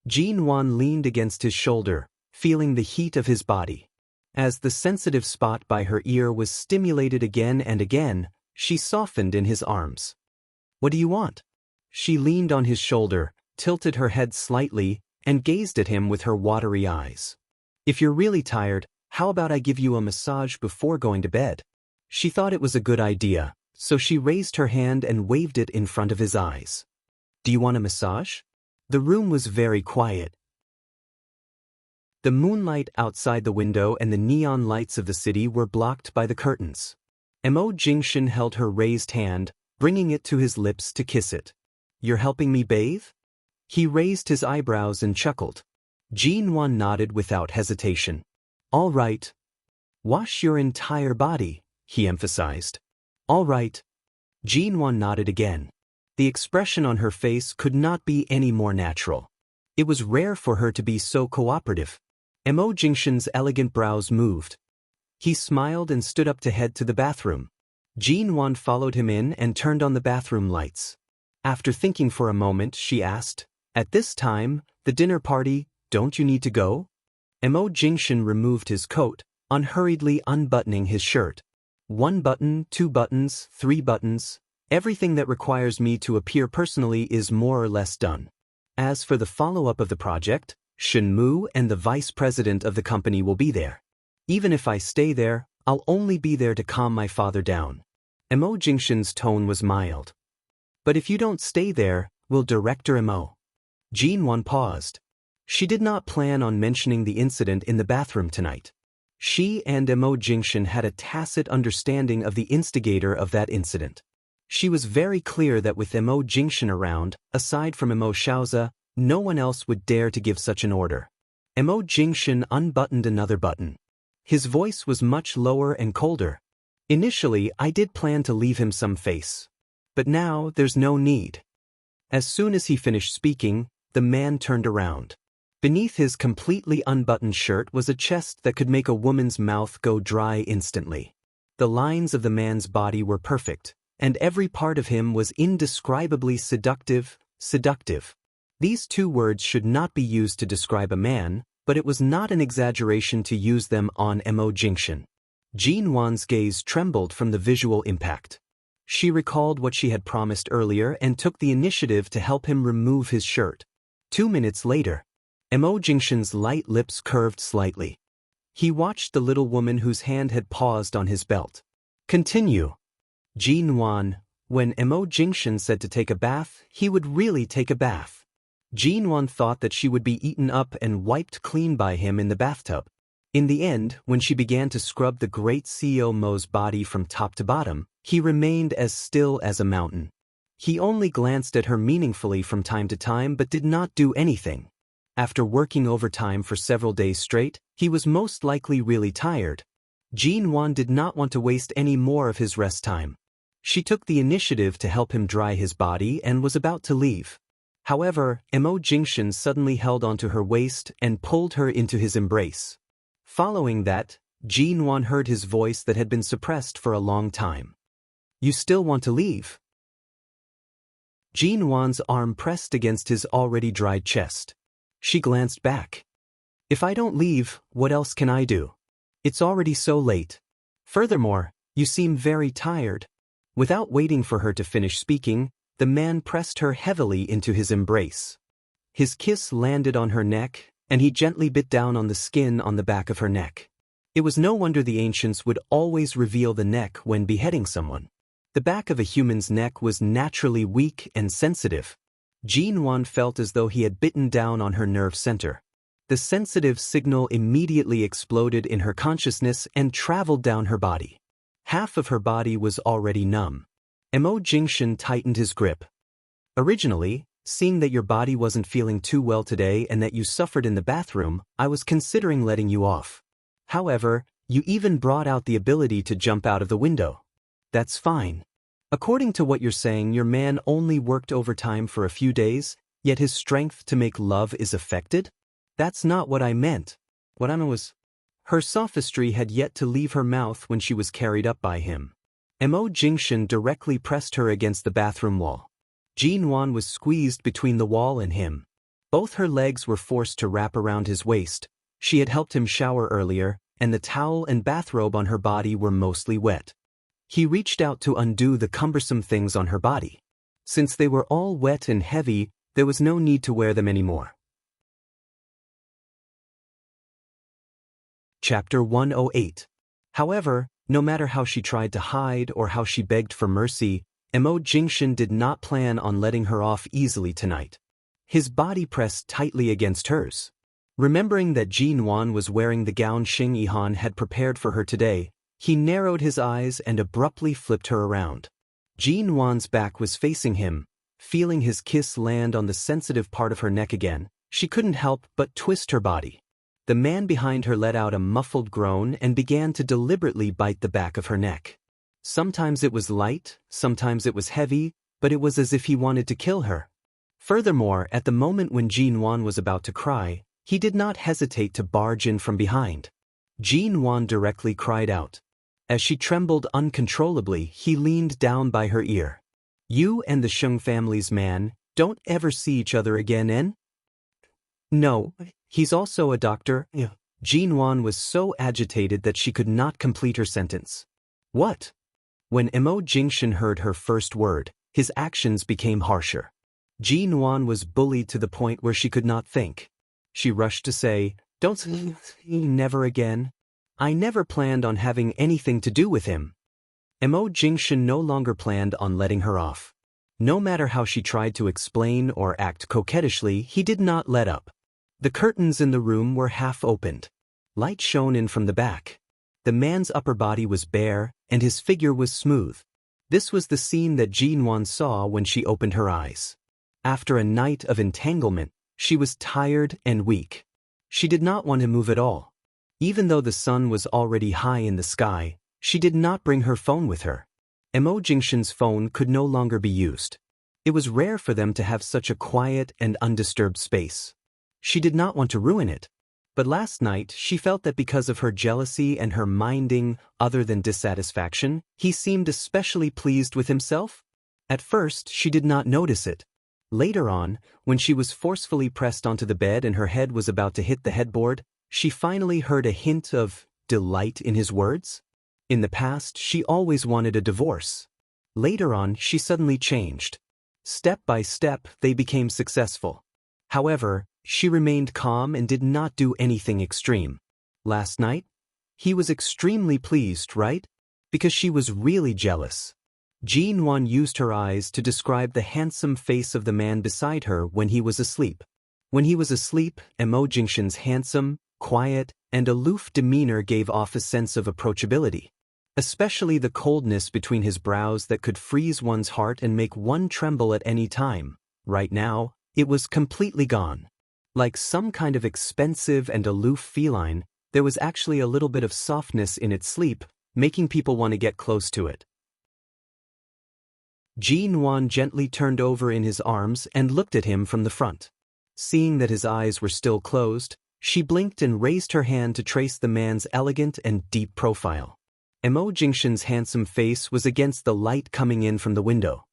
Jinwan leaned against his shoulder, feeling the heat of his body. As the sensitive spot by her ear was stimulated again and again, she softened in his arms. What do you want? She leaned on his shoulder, tilted her head slightly, and gazed at him with her watery eyes. If you're really tired, how about I give you a massage before going to bed? She thought it was a good idea, so she raised her hand and waved it in front of his eyes. Do you want a massage? The room was very quiet. The moonlight outside the window and the neon lights of the city were blocked by the curtains. Mo Jingshan held her raised hand, bringing it to his lips to kiss it. You're helping me bathe? He raised his eyebrows and chuckled. Jinwan nodded without hesitation. All right. Wash your entire body, he emphasized. All right. Jinwan nodded again. The expression on her face could not be any more natural. It was rare for her to be so cooperative. Mo Jingshan's elegant brows moved. He smiled and stood up to head to the bathroom. Jinwan followed him in and turned on the bathroom lights. After thinking for a moment, she asked, At this time, the dinner party, don't you need to go? Mo Jingshan removed his coat, unhurriedly unbuttoning his shirt. 1 button, 2 buttons, 3 buttons. Everything that requires me to appear personally is more or less done. As for the follow-up of the project, Shen Mu and the vice president of the company will be there. Even if I stay there, I'll only be there to calm my father down. Mo Jingshan's tone was mild. But if you don't stay there, will Director Mo? Jinwan paused. She did not plan on mentioning the incident in the bathroom tonight. She and Mo Jingshan had a tacit understanding of the instigator of that incident. She was very clear that with Mo Jingshan around, aside from Mo Shaoza, no one else would dare to give such an order. Mo Jingshan unbuttoned another button. His voice was much lower and colder. Initially, I did plan to leave him some face. But now, there's no need. As soon as he finished speaking, the man turned around. Beneath his completely unbuttoned shirt was a chest that could make a woman's mouth go dry instantly. The lines of the man's body were perfect, and every part of him was indescribably seductive. These two words should not be used to describe a man, but it was not an exaggeration to use them on Mo Jingxian. Jin Wan's gaze trembled from the visual impact. She recalled what she had promised earlier and took the initiative to help him remove his shirt. 2 minutes later, Mo Jingxian's light lips curved slightly. He watched the little woman whose hand had paused on his belt. Continue. Jin Wan, when Mo Jingxian said to take a bath, he would really take a bath. Jin Wan thought that she would be eaten up and wiped clean by him in the bathtub. In the end, when she began to scrub the great CEO Mo's body from top to bottom, he remained as still as a mountain. He only glanced at her meaningfully from time to time but did not do anything. After working overtime for several days straight, he was most likely really tired. Jin Wan did not want to waste any more of his rest time. She took the initiative to help him dry his body and was about to leave. However, Mo Jingxian suddenly held onto her waist and pulled her into his embrace. Following that, Jin Wan heard his voice that had been suppressed for a long time. You still want to leave? Jin Wan's arm pressed against his already dried chest. She glanced back. If I don't leave, what else can I do? It's already so late. Furthermore, you seem very tired. Without waiting for her to finish speaking, the man pressed her heavily into his embrace. His kiss landed on her neck, and he gently bit down on the skin on the back of her neck. It was no wonder the ancients would always reveal the neck when beheading someone. The back of a human's neck was naturally weak and sensitive. Jin Wan felt as though he had bitten down on her nerve center. The sensitive signal immediately exploded in her consciousness and traveled down her body. Half of her body was already numb. Mo Jingxian tightened his grip. Originally, seeing that your body wasn't feeling too well today and that you suffered in the bathroom, I was considering letting you off. However, you even brought out the ability to jump out of the window. That's fine. According to what you're saying, your man only worked overtime for a few days, yet his strength to make love is affected? That's not what I meant. What I meant was... Her sophistry had yet to leave her mouth when she was carried up by him. Mo Jingxian directly pressed her against the bathroom wall. Jin Wan was squeezed between the wall and him. Both her legs were forced to wrap around his waist. She had helped him shower earlier, and the towel and bathrobe on her body were mostly wet. He reached out to undo the cumbersome things on her body. Since they were all wet and heavy, there was no need to wear them anymore. Chapter 108. However, no matter how she tried to hide or how she begged for mercy, Mo Jingxian did not plan on letting her off easily tonight. His body pressed tightly against hers. Remembering that Jin Wan was wearing the gown Xing Yihan had prepared for her today, he narrowed his eyes and abruptly flipped her around. Jin Wan's back was facing him. Feeling his kiss land on the sensitive part of her neck again, she couldn't help but twist her body. The man behind her let out a muffled groan and began to deliberately bite the back of her neck. Sometimes it was light, sometimes it was heavy, but it was as if he wanted to kill her. Furthermore, at the moment when Jin Wan was about to cry, he did not hesitate to barge in from behind. Jin Wan directly cried out. As she trembled uncontrollably, he leaned down by her ear. You and the Sheng family's man don't ever see each other again, eh? No, he's also a doctor. Jin Wan was so agitated that she could not complete her sentence. What? When Mo Jingxian heard her first word, his actions became harsher. Jin Wan was bullied to the point where she could not think. She rushed to say, Don't never again. I never planned on having anything to do with him. Mo Jingxian no longer planned on letting her off. No matter how she tried to explain or act coquettishly, he did not let up. The curtains in the room were half opened. Light shone in from the back. The man's upper body was bare, and his figure was smooth. This was the scene that Jin Wan saw when she opened her eyes. After a night of entanglement, she was tired and weak. She did not want to move at all. Even though the sun was already high in the sky, she did not bring her phone with her. Mo Jingxian's phone could no longer be used. It was rare for them to have such a quiet and undisturbed space. She did not want to ruin it. But last night she felt that because of her jealousy and her minding other than dissatisfaction, he seemed especially pleased with himself. At first she did not notice it. Later on, when she was forcefully pressed onto the bed and her head was about to hit the headboard, she finally heard a hint of delight in his words. In the past, she always wanted a divorce. Later on, she suddenly changed. Step by step, they became successful. However, she remained calm and did not do anything extreme. Last night, he was extremely pleased, right? Because she was really jealous. Jin-won used her eyes to describe the handsome face of the man beside her when he was asleep. When he was asleep, Emo Jingshin's handsome, quiet, and aloof demeanor gave off a sense of approachability. Especially the coldness between his brows that could freeze one's heart and make one tremble at any time. Right now, it was completely gone. Like some kind of expensive and aloof feline, there was actually a little bit of softness in its sleep, making people want to get close to it. Jin-won gently turned over in his arms and looked at him from the front. Seeing that his eyes were still closed, she blinked and raised her hand to trace the man's elegant and deep profile. Emo Jingshin's handsome face was against the light coming in from the window.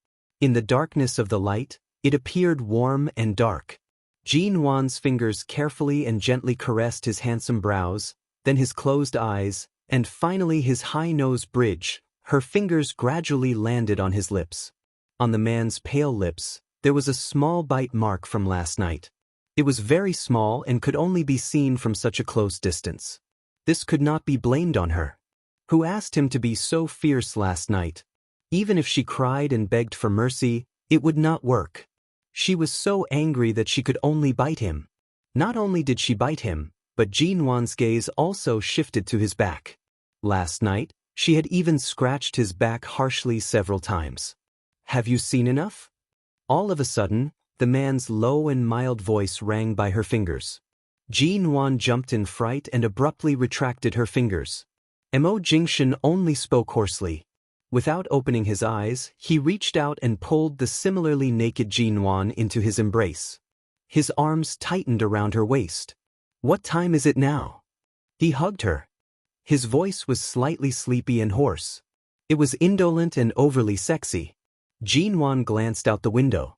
In the darkness of the light, it appeared warm and dark. Jin-won's fingers carefully and gently caressed his handsome brows, then his closed eyes, and finally his high nose bridge. Her fingers gradually landed on his lips. On the man's pale lips, there was a small bite mark from last night. It was very small and could only be seen from such a close distance. This could not be blamed on her. Who asked him to be so fierce last night? Even if she cried and begged for mercy, it would not work. She was so angry that she could only bite him. Not only did she bite him, but Jin-won's gaze also shifted to his back. Last night, she had even scratched his back harshly several times. Have you seen enough? All of a sudden, the man's low and mild voice rang by her fingers. Jin-won jumped in fright and abruptly retracted her fingers. Emo Jingshin only spoke hoarsely. Without opening his eyes, he reached out and pulled the similarly naked Jin-won into his embrace. His arms tightened around her waist. What time is it now? He hugged her. His voice was slightly sleepy and hoarse. It was indolent and overly sexy. Jin-won glanced out the window.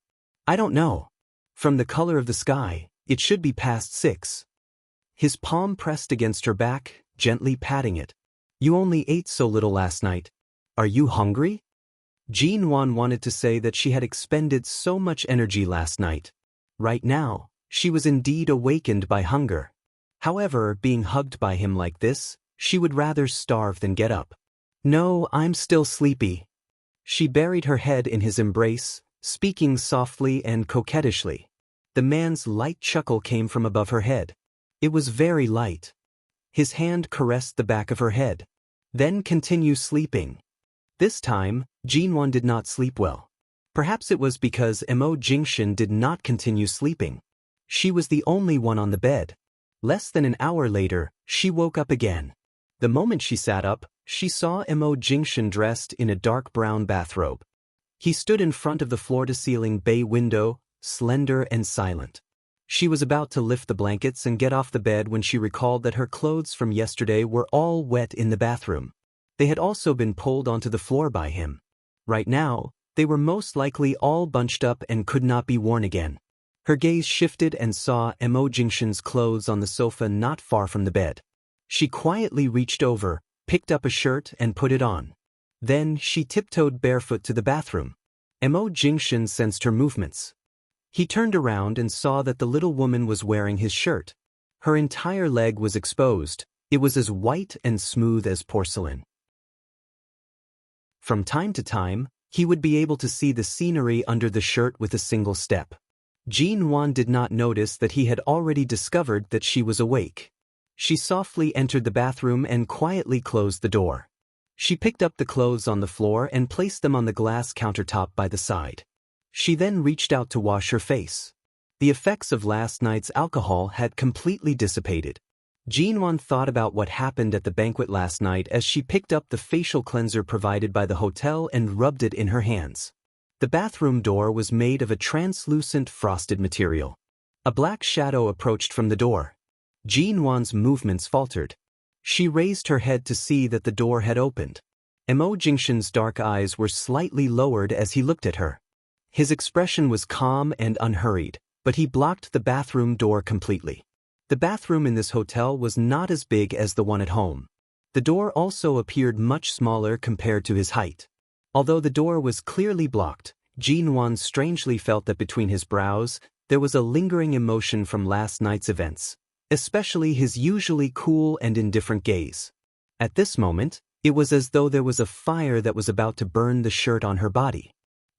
I don't know. From the color of the sky, it should be past 6. His palm pressed against her back, gently patting it. You only ate so little last night. Are you hungry? Jin-won wanted to say that she had expended so much energy last night. Right now, she was indeed awakened by hunger. However, being hugged by him like this, she would rather starve than get up. No, I'm still sleepy. She buried her head in his embrace, speaking softly and coquettishly. The man's light chuckle came from above her head. It was very light. His hand caressed the back of her head. Then continue sleeping. This time, Jin-won did not sleep well. Perhaps it was because Emo Jingshin did not continue sleeping. She was the only one on the bed. Less than an hour later, she woke up again. The moment she sat up, she saw Emo Jingshin dressed in a dark brown bathrobe. He stood in front of the floor-to-ceiling bay window, slender and silent. She was about to lift the blankets and get off the bed when she recalled that her clothes from yesterday were all wet in the bathroom. They had also been pulled onto the floor by him. Right now, they were most likely all bunched up and could not be worn again. Her gaze shifted and saw Emo Jingshin's clothes on the sofa not far from the bed. She quietly reached over, picked up a shirt and put it on. Then she tiptoed barefoot to the bathroom. Emo Jingshin sensed her movements. He turned around and saw that the little woman was wearing his shirt. Her entire leg was exposed. It was as white and smooth as porcelain. From time to time, he would be able to see the scenery under the shirt with a single step. Jin-won did not notice that he had already discovered that she was awake. She softly entered the bathroom and quietly closed the door. She picked up the clothes on the floor and placed them on the glass countertop by the side. She then reached out to wash her face. The effects of last night's alcohol had completely dissipated. Jin-won thought about what happened at the banquet last night as she picked up the facial cleanser provided by the hotel and rubbed it in her hands. The bathroom door was made of a translucent frosted material. A black shadow approached from the door. Jinwan's movements faltered. She raised her head to see that the door had opened. Mo Jingshan's dark eyes were slightly lowered as he looked at her. His expression was calm and unhurried, but he blocked the bathroom door completely. The bathroom in this hotel was not as big as the one at home. The door also appeared much smaller compared to his height. Although the door was clearly blocked, Jinwan strangely felt that between his brows, there was a lingering emotion from last night's events, especially his usually cool and indifferent gaze. At this moment, it was as though there was a fire that was about to burn the shirt on her body.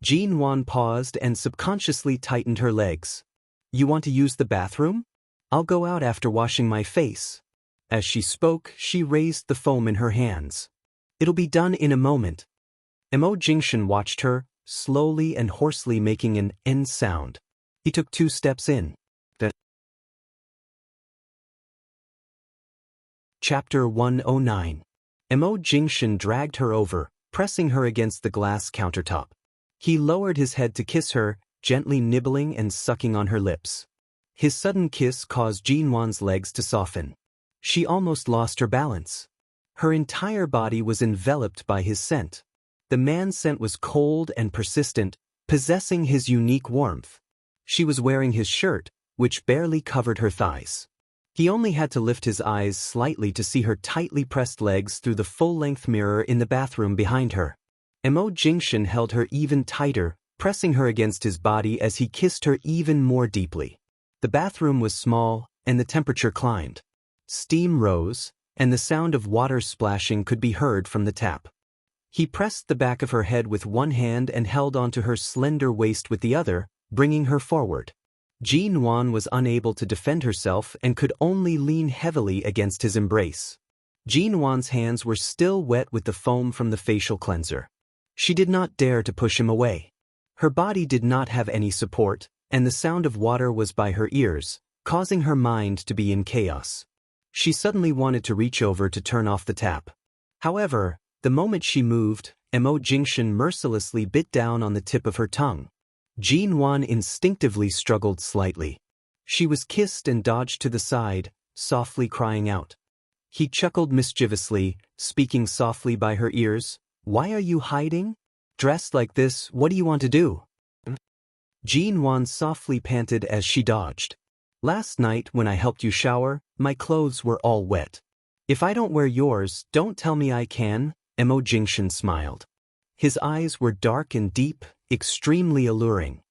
Jinwan paused and subconsciously tightened her legs. "You want to use the bathroom? I'll go out after washing my face." As she spoke, she raised the foam in her hands. "It'll be done in a moment." Mo Jingshan watched her, slowly and hoarsely making an N sound. He took 2 steps in. Chapter 109. Mo Jingshan dragged her over, pressing her against the glass countertop. He lowered his head to kiss her, gently nibbling and sucking on her lips. His sudden kiss caused Jinwan's legs to soften. She almost lost her balance. Her entire body was enveloped by his scent. The man's scent was cold and persistent, possessing his unique warmth. She was wearing his shirt, which barely covered her thighs. He only had to lift his eyes slightly to see her tightly pressed legs through the full-length mirror in the bathroom behind her. Mo Jingshan held her even tighter, pressing her against his body as he kissed her even more deeply. The bathroom was small, and the temperature climbed. Steam rose, and the sound of water splashing could be heard from the tap. He pressed the back of her head with one hand and held onto her slender waist with the other, bringing her forward. Jinwan was unable to defend herself and could only lean heavily against his embrace. Jinwan's hands were still wet with the foam from the facial cleanser. She did not dare to push him away. Her body did not have any support, and the sound of water was by her ears, causing her mind to be in chaos. She suddenly wanted to reach over to turn off the tap. However, the moment she moved, Mo Jingshan mercilessly bit down on the tip of her tongue. Jinwan instinctively struggled slightly. She was kissed and dodged to the side, softly crying out. He chuckled mischievously, speaking softly by her ears. "Why are you hiding? Dressed like this, what do you want to do?" Jinwan softly panted as she dodged. "Last night when I helped you shower, my clothes were all wet. If I don't wear yours, don't tell me I can." Mo Jingshan smiled. His eyes were dark and deep, extremely alluring.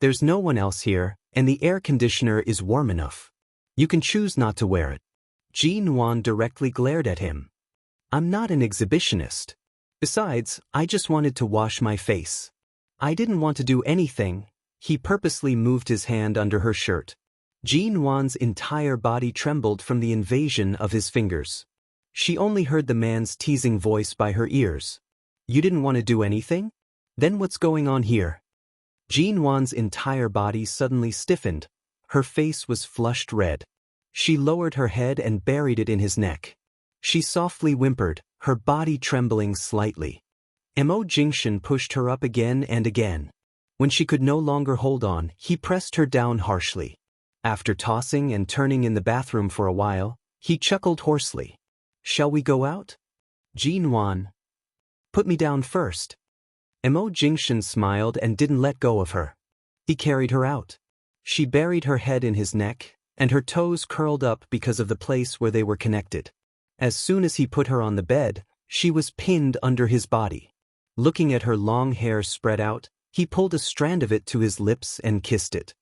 "There's no one else here, and the air conditioner is warm enough. You can choose not to wear it." Jinwan directly glared at him. "I'm not an exhibitionist. Besides, I just wanted to wash my face. I didn't want to do anything." He purposely moved his hand under her shirt. Jinwan's entire body trembled from the invasion of his fingers. She only heard the man's teasing voice by her ears. "You didn't want to do anything? Then what's going on here?" Jinwan's entire body suddenly stiffened. Her face was flushed red. She lowered her head and buried it in his neck. She softly whimpered, her body trembling slightly. Mo Jingshan pushed her up again and again. When she could no longer hold on, he pressed her down harshly. After tossing and turning in the bathroom for a while, he chuckled hoarsely. "Shall we go out?" "Jinwan, put me down first." Mo Jingshan smiled and didn't let go of her. He carried her out. She buried her head in his neck, and her toes curled up because of the place where they were connected. As soon as he put her on the bed, she was pinned under his body. Looking at her long hair spread out, he pulled a strand of it to his lips and kissed it.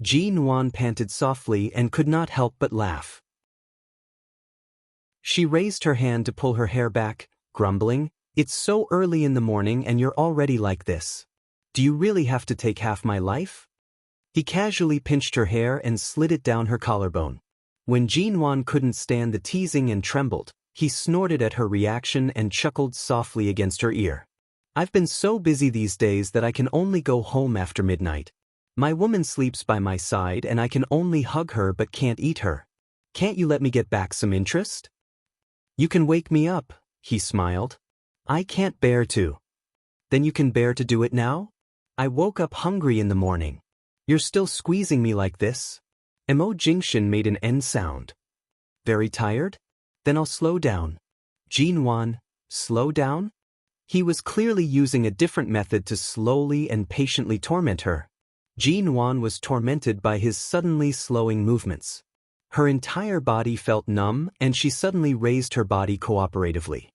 Jinwan panted softly and could not help but laugh. She raised her hand to pull her hair back, grumbling, "It's so early in the morning and you're already like this. Do you really have to take half my life?" He casually pinched her hair and slid it down her collarbone. When Jinwan couldn't stand the teasing and trembled, he snorted at her reaction and chuckled softly against her ear. "I've been so busy these days that I can only go home after midnight. My woman sleeps by my side and I can only hug her but can't eat her. Can't you let me get back some interest?" "You can wake me up," he smiled. "I can't bear to." "Then you can bear to do it now?" I woke up hungry in the morning. You're still squeezing me like this? Mo Jingshan made an N sound. Very tired? Then I'll slow down. Jinwan, slow down? He was clearly using a different method to slowly and patiently torment her. Jinwan was tormented by his suddenly slowing movements. Her entire body felt numb and she suddenly raised her body cooperatively.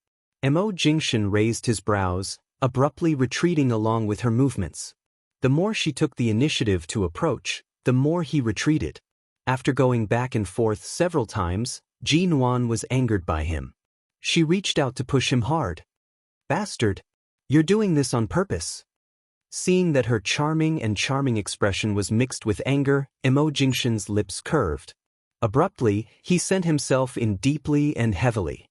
Mo Jingshan raised his brows, abruptly retreating along with her movements. The more she took the initiative to approach, the more he retreated. After going back and forth several times, Jinwan was angered by him. She reached out to push him hard. Bastard! You're doing this on purpose. Seeing that her charming expression was mixed with anger, Mo Jingshan's lips curved. Abruptly, he sent himself in deeply and heavily.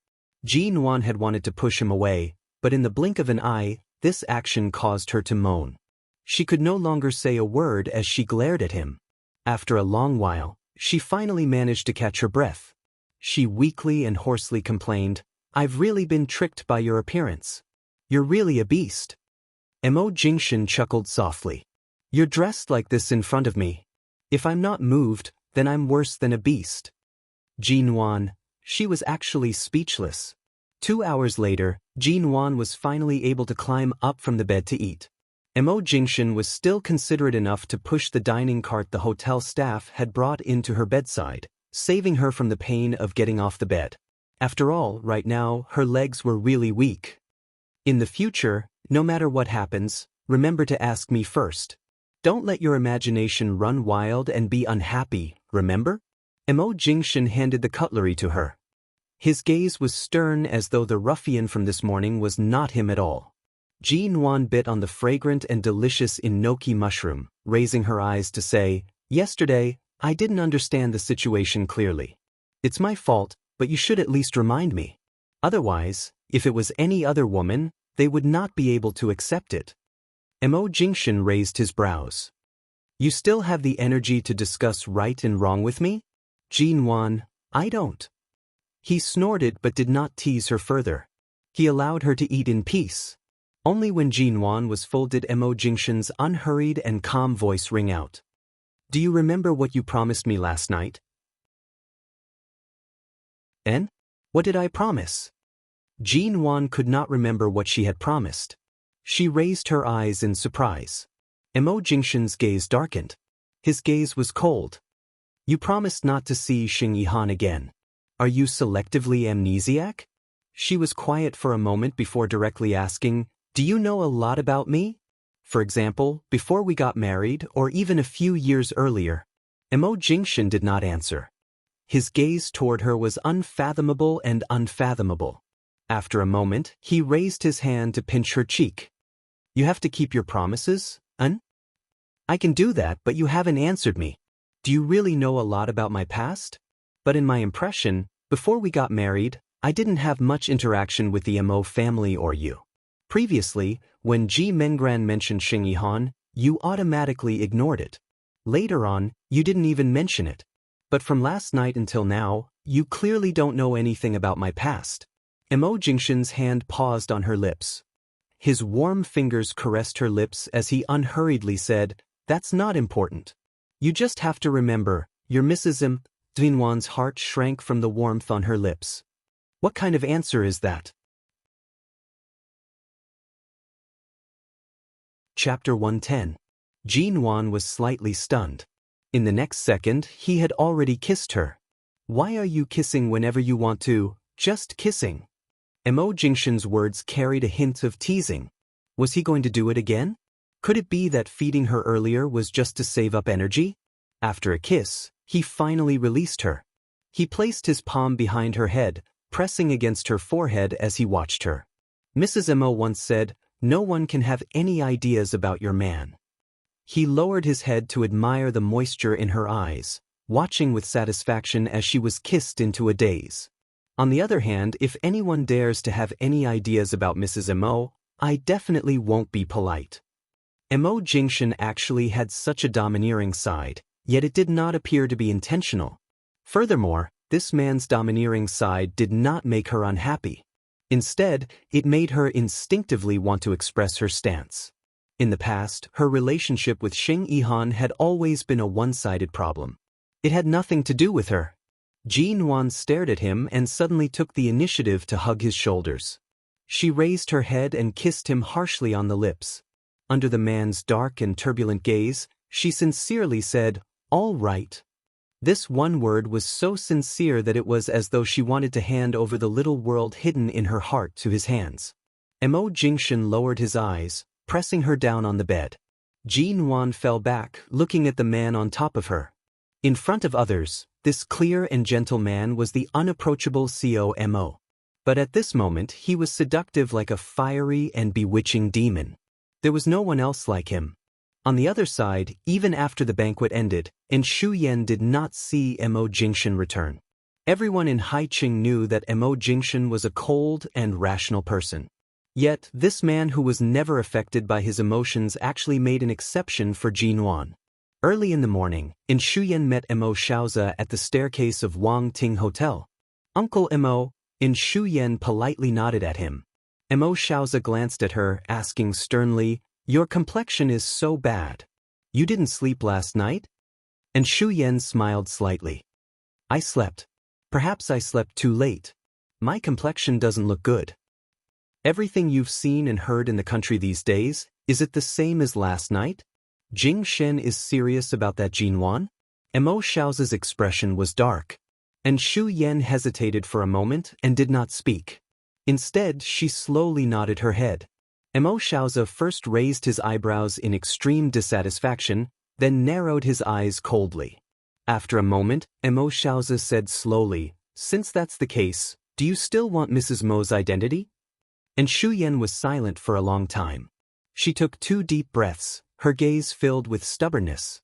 Jinwan had wanted to push him away, but in the blink of an eye, this action caused her to moan. She could no longer say a word as she glared at him. After a long while, she finally managed to catch her breath. She weakly and hoarsely complained, "I've really been tricked by your appearance. You're really a beast." Mo Jingshan chuckled softly. "You're dressed like this in front of me. If I'm not moved, then I'm worse than a beast." Jinwan, she was actually speechless. 2 hours later, Jinwan was finally able to climb up from the bed to eat. Mo Jingshan was still considerate enough to push the dining cart the hotel staff had brought into her bedside, saving her from the pain of getting off the bed. After all, right now, her legs were really weak. "In the future, no matter what happens, remember to ask me first. Don't let your imagination run wild and be unhappy, remember?" Mo Jingshan handed the cutlery to her. His gaze was stern as though the ruffian from this morning was not him at all. Jinwan bit on the fragrant and delicious enoki mushroom, raising her eyes to say, "Yesterday, I didn't understand the situation clearly. It's my fault, but you should at least remind me. Otherwise, if it was any other woman, they would not be able to accept it." Mo Jingshan raised his brows. "You still have the energy to discuss right and wrong with me?" Jinwan, "I don't." He snorted but did not tease her further. He allowed her to eat in peace. Only when Jinwan was full did Mo Jingshan's unhurried and calm voice ring out. "Do you remember what you promised me last night?" "And? What did I promise?" Jinwan could not remember what she had promised. She raised her eyes in surprise. Mo Jingshan's gaze darkened. His gaze was cold. "You promised not to see Xing Yihan again. Are you selectively amnesiac?" She was quiet for a moment before directly asking, "Do you know a lot about me? For example, before we got married or even a few years earlier?" Mo Jingshan did not answer. His gaze toward her was unfathomable and unfathomable. After a moment, he raised his hand to pinch her cheek. "You have to keep your promises, Un? I can do that, but you haven't answered me. Do you really know a lot about my past? But in my impression, before we got married, I didn't have much interaction with the Mo family or you. Previously, when Ji Mengran mentioned Xing Yihan, you automatically ignored it. Later on, you didn't even mention it. But from last night until now, you clearly don't know anything about my past." Mo Jingshan's hand paused on her lips. His warm fingers caressed her lips as he unhurriedly said, "That's not important. You just have to remember, you're Mrs. M." Jinwan's heart shrank from the warmth on her lips. "What kind of answer is that?" Chapter 110. Jinwan was slightly stunned. In the next second, he had already kissed her. "Why are you kissing whenever you want to? Just kissing." Mo Jingshan's words carried a hint of teasing. Was he going to do it again? Could it be that feeding her earlier was just to save up energy? After a kiss, he finally released her. He placed his palm behind her head, pressing against her forehead as he watched her. Mrs. Mo once said, "No one can have any ideas about your man." He lowered his head to admire the moisture in her eyes, watching with satisfaction as she was kissed into a daze. On the other hand, if anyone dares to have any ideas about Mrs. Mo, I definitely won't be polite. Mo Jingshan actually had such a domineering side, yet it did not appear to be intentional. Furthermore, this man's domineering side did not make her unhappy. Instead, it made her instinctively want to express her stance. In the past, her relationship with Xing Yihan had always been a one-sided problem. It had nothing to do with her. Jin Wan stared at him and suddenly took the initiative to hug his shoulders. She raised her head and kissed him harshly on the lips. Under the man's dark and turbulent gaze, she sincerely said, "All right." This one word was so sincere that it was as though she wanted to hand over the little world hidden in her heart to his hands. Mo Jingshan lowered his eyes, pressing her down on the bed. Jin Wan fell back, looking at the man on top of her. In front of others, this clear and gentle man was the unapproachable Mo. But at this moment he was seductive like a fiery and bewitching demon. There was no one else like him. On the other side, even after the banquet ended, and Shu Yan did not see Mo Jingshan return. Everyone in Haiqing knew that Mo Jingshan was a cold and rational person. Yet, this man who was never affected by his emotions actually made an exception for Jin Wan. Early in the morning, Shu Yan met Mo Xiaozi at the staircase of Wang Ting Hotel. "Uncle Mo," Shu Yan politely nodded at him. Mo Xiaozi glanced at her, asking sternly, "Your complexion is so bad. You didn't sleep last night?" And Shu Yan smiled slightly. "I slept. Perhaps I slept too late. My complexion doesn't look good." "Everything you've seen and heard in the country these days, is it the same as last night? Jing Shen is serious about that Jin Wan?" Mo Xiaozi's expression was dark. And Shu Yan hesitated for a moment and did not speak. Instead, she slowly nodded her head. Mo Xiaozi first raised his eyebrows in extreme dissatisfaction, then narrowed his eyes coldly. After a moment, Mo Xiaozi said slowly, "Since that's the case, do you still want Mrs. Mo's identity?" And Shu Yan was silent for a long time. She took 2 deep breaths, her gaze filled with stubbornness.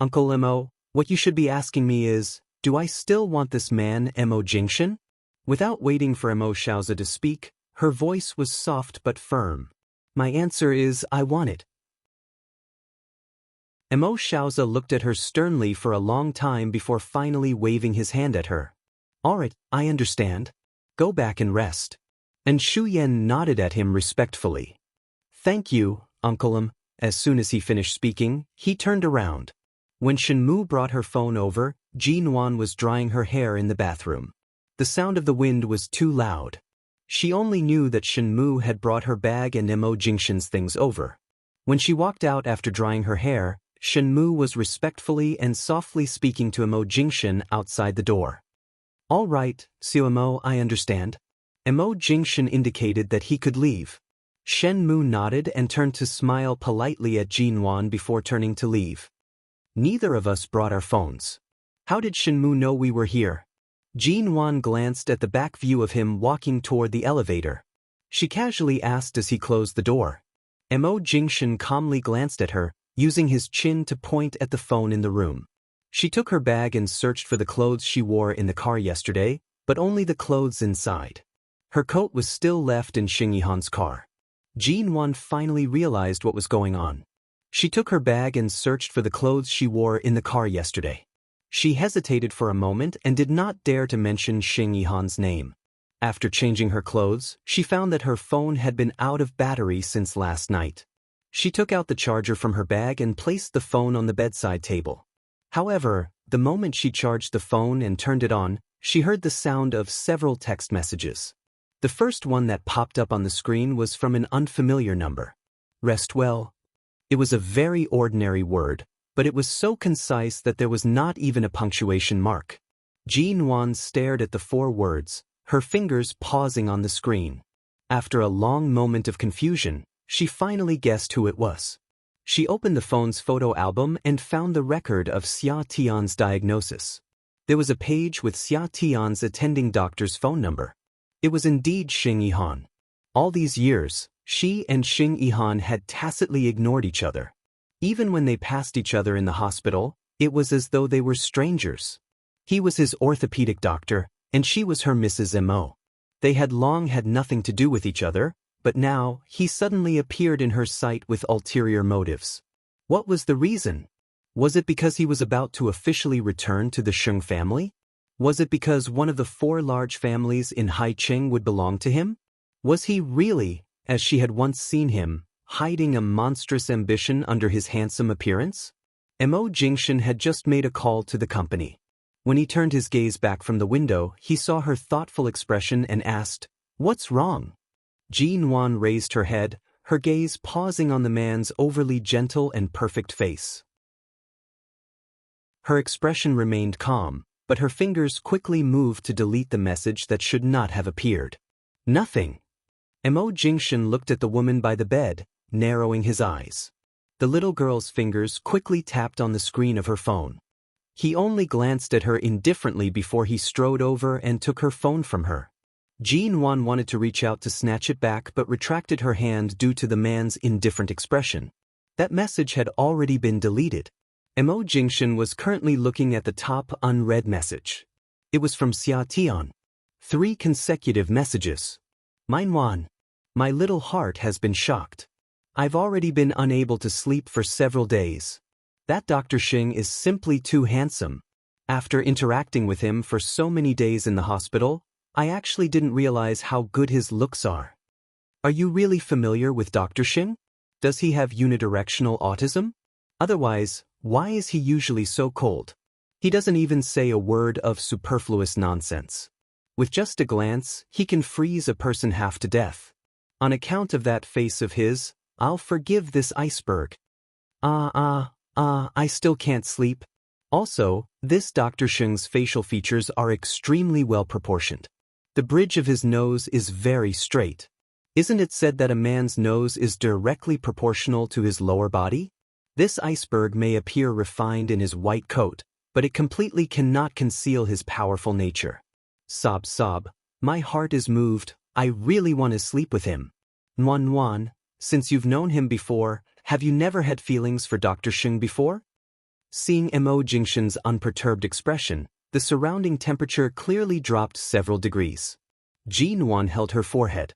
"Uncle Mo, what you should be asking me is, do I still want this man, Mo Jingshan?" Without waiting for Mo Xiaozi to speak, her voice was soft but firm. "My answer is, I want it." Mo Xiaozi looked at her sternly for a long time before finally waving his hand at her. "All right, I understand. Go back and rest." And Shu Yan nodded at him respectfully. "Thank you, Uncle." As soon as he finished speaking, he turned around. When Shenmu brought her phone over, Jin Wan was drying her hair in the bathroom. The sound of the wind was too loud. She only knew that Shenmu had brought her bag and Mo Jingshan's things over. When she walked out after drying her hair, Shenmu was respectfully and softly speaking to Mo Jingshan outside the door. "All right, Mo, I understand." Mo Jingshan indicated that he could leave. Shenmu nodded and turned to smile politely at Jin Wan before turning to leave. "Neither of us brought our phones. How did Shenmu know we were here?" Jin Wan glanced at the back view of him walking toward the elevator. She casually asked as he closed the door. Mo Jingshan calmly glanced at her, using his chin to point at the phone in the room. She took her bag and searched for the clothes she wore in the car yesterday, but only the clothes inside. Her coat was still left in Xing Yihan's car. Jin Wan finally realized what was going on. She took her bag and searched for the clothes she wore in the car yesterday. She hesitated for a moment and did not dare to mention Xing Yihan's name. After changing her clothes, she found that her phone had been out of battery since last night. She took out the charger from her bag and placed the phone on the bedside table. However, the moment she charged the phone and turned it on, she heard the sound of several text messages. The first one that popped up on the screen was from an unfamiliar number. "Rest well." It was a very ordinary word, but it was so concise that there was not even a punctuation mark. Jin Wan stared at the 4 words, her fingers pausing on the screen. After a long moment of confusion, she finally guessed who it was. She opened the phone's photo album and found the record of Xia Tian's diagnosis. There was a page with Xia Tian's attending doctor's phone number. It was indeed Xing Yihan. All these years, she and Xing Yihan had tacitly ignored each other. Even when they passed each other in the hospital, it was as though they were strangers. He was his orthopedic doctor, and she was her Mrs. Mo. They had long had nothing to do with each other, but now he suddenly appeared in her sight with ulterior motives. What was the reason? Was it because he was about to officially return to the Sheng family? Was it because one of the 4 large families in Haiqing would belong to him? Was he really, as she had once seen him, hiding a monstrous ambition under his handsome appearance? Mo Jingshan had just made a call to the company. When he turned his gaze back from the window, he saw her thoughtful expression and asked, "What's wrong?" Jean Wan raised her head, her gaze pausing on the man's overly gentle and perfect face. Her expression remained calm, but her fingers quickly moved to delete the message that should not have appeared. Nothing. Mo Jingshan looked at the woman by the bed, narrowing his eyes. The little girl's fingers quickly tapped on the screen of her phone. He only glanced at her indifferently before he strode over and took her phone from her. Jean Wan wanted to reach out to snatch it back but retracted her hand due to the man's indifferent expression. That message had already been deleted. Mo Jingshan was currently looking at the top unread message. It was from Xia Tian. 3 consecutive messages. Mine Wan. My little heart has been shocked. I've already been unable to sleep for several days. That Dr. Xing is simply too handsome. After interacting with him for so many days in the hospital, I actually didn't realize how good his looks are. Are you really familiar with Dr. Xing? Does he have unidirectional autism? Otherwise, why is he usually so cold? He doesn't even say a word of superfluous nonsense. With just a glance, he can freeze a person half to death. On account of that face of his, I'll forgive this iceberg. I still can't sleep. Also, this Dr. Xing's facial features are extremely well proportioned. The bridge of his nose is very straight. Isn't it said that a man's nose is directly proportional to his lower body? This iceberg may appear refined in his white coat, but it completely cannot conceal his powerful nature. Sob, sob, my heart is moved, I really want to sleep with him. Nuan, since you've known him before, have you never had feelings for Dr. Xing before? Seeing Mo Jingshan's unperturbed expression, the surrounding temperature clearly dropped several degrees. Jean Wan held her forehead.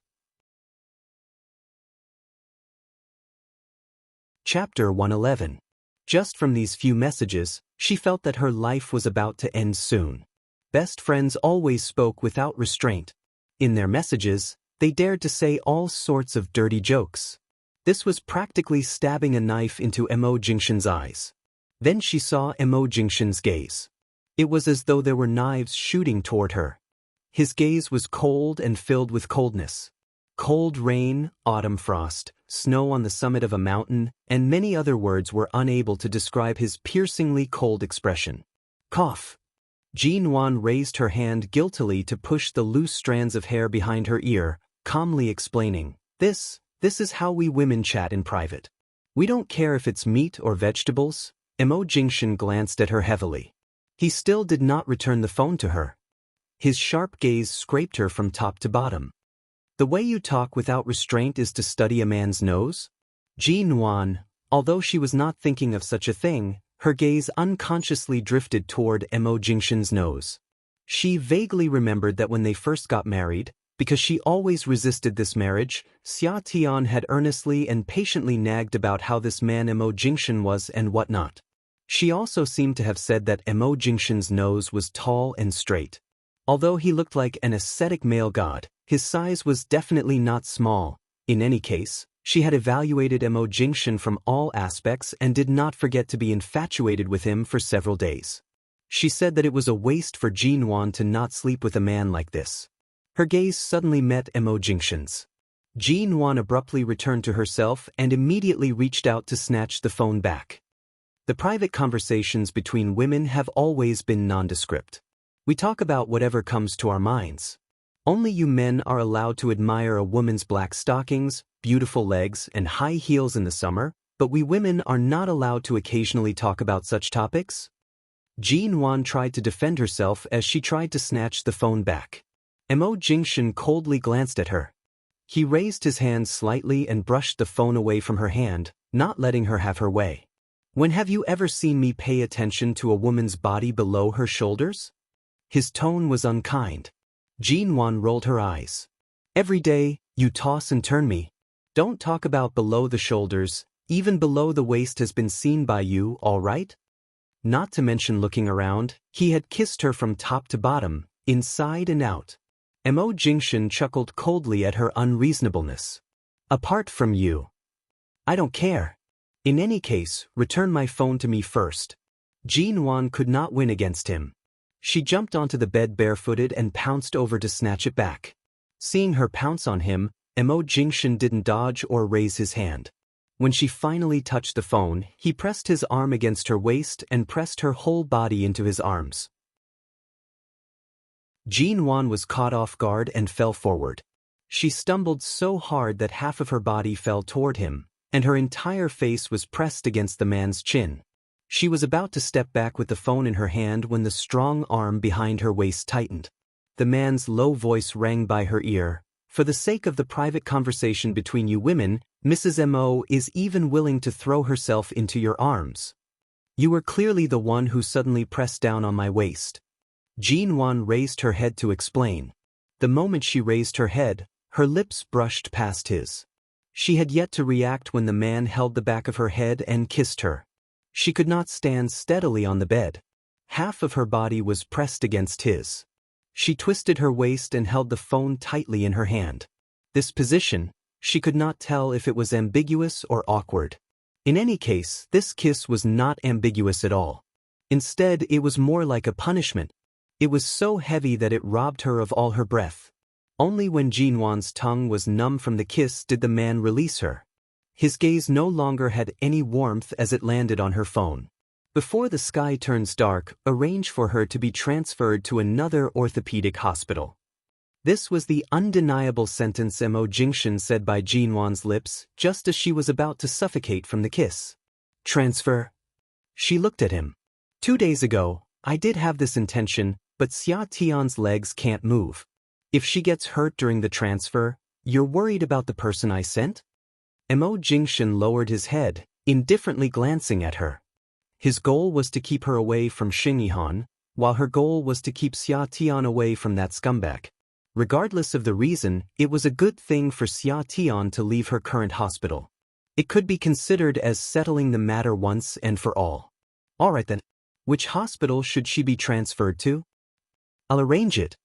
Chapter 111. Just from these few messages, she felt that her life was about to end soon. Best friends always spoke without restraint. In their messages, they dared to say all sorts of dirty jokes. This was practically stabbing a knife into Mo Jingshan's eyes. Then she saw Mo Jingshan's gaze. It was as though there were knives shooting toward her. His gaze was cold and filled with coldness. Cold rain, autumn frost, snow on the summit of a mountain, and many other words were unable to describe his piercingly cold expression. Cough. Jean Wan raised her hand guiltily to push the loose strands of hair behind her ear, calmly explaining, This is how we women chat in private. We don't care if it's meat or vegetables. Mo Jingshan glanced at her heavily. He still did not return the phone to her. His sharp gaze scraped her from top to bottom. The way you talk without restraint is to study a man's nose? Jean Wan, although she was not thinking of such a thing, her gaze unconsciously drifted toward Mo Jingshan's nose. She vaguely remembered that when they first got married, because she always resisted this marriage, Xia Tian had earnestly and patiently nagged about how this man Mo Jingshan was and whatnot. She also seemed to have said that Mo Jingshan's nose was tall and straight. Although he looked like an ascetic male god, his size was definitely not small. In any case, she had evaluated Mo Jingshan from all aspects and did not forget to be infatuated with him for several days. She said that it was a waste for Jean Wan to not sleep with a man like this. Her gaze suddenly met Mo Jingshan's. Jean Wan abruptly returned to herself and immediately reached out to snatch the phone back. The private conversations between women have always been nondescript. We talk about whatever comes to our minds. Only you men are allowed to admire a woman's black stockings, beautiful legs, and high heels in the summer, but we women are not allowed to occasionally talk about such topics? Jean Wan tried to defend herself as she tried to snatch the phone back. Mo Jingshan coldly glanced at her. He raised his hand slightly and brushed the phone away from her hand, not letting her have her way. When have you ever seen me pay attention to a woman's body below her shoulders? His tone was unkind. Jean Wan rolled her eyes. Every day, you toss and turn me. Don't talk about below the shoulders, even below the waist has been seen by you, all right? Not to mention looking around, he had kissed her from top to bottom, inside and out. Mo Jingshan chuckled coldly at her unreasonableness. Apart from you. I don't care. In any case, return my phone to me first. Jin Wan could not win against him. She jumped onto the bed barefooted and pounced over to snatch it back. Seeing her pounce on him, Mo Jingshan didn't dodge or raise his hand. When she finally touched the phone, he pressed his arm against her waist and pressed her whole body into his arms. Jin Wan was caught off guard and fell forward. She stumbled so hard that half of her body fell toward him, and her entire face was pressed against the man's chin. She was about to step back with the phone in her hand when the strong arm behind her waist tightened. The man's low voice rang by her ear. For the sake of the private conversation between you women, Mrs. Mo is even willing to throw herself into your arms. You were clearly the one who suddenly pressed down on my waist. Jin Wan raised her head to explain. The moment she raised her head, her lips brushed past his. She had yet to react when the man held the back of her head and kissed her. She could not stand steadily on the bed. Half of her body was pressed against his. She twisted her waist and held the phone tightly in her hand. This position, she could not tell if it was ambiguous or awkward. In any case, this kiss was not ambiguous at all. Instead, it was more like a punishment. It was so heavy that it robbed her of all her breath. Only when Jin Wan's tongue was numb from the kiss did the man release her. His gaze no longer had any warmth as it landed on her phone. Before the sky turns dark, arrange for her to be transferred to another orthopedic hospital. This was the undeniable sentence Mo Jingshan said by Jin Wan's lips just as she was about to suffocate from the kiss. Transfer? She looked at him. 2 days ago, I did have this intention, but Xia Tian's legs can't move. If she gets hurt during the transfer, you're worried about the person I sent? Mo Jingshan lowered his head, indifferently glancing at her. His goal was to keep her away from Xing Yihan, while her goal was to keep Xia Tian away from that scumbag. Regardless of the reason, it was a good thing for Xia Tian to leave her current hospital. It could be considered as settling the matter once and for all. All right then. Which hospital should she be transferred to? I'll arrange it.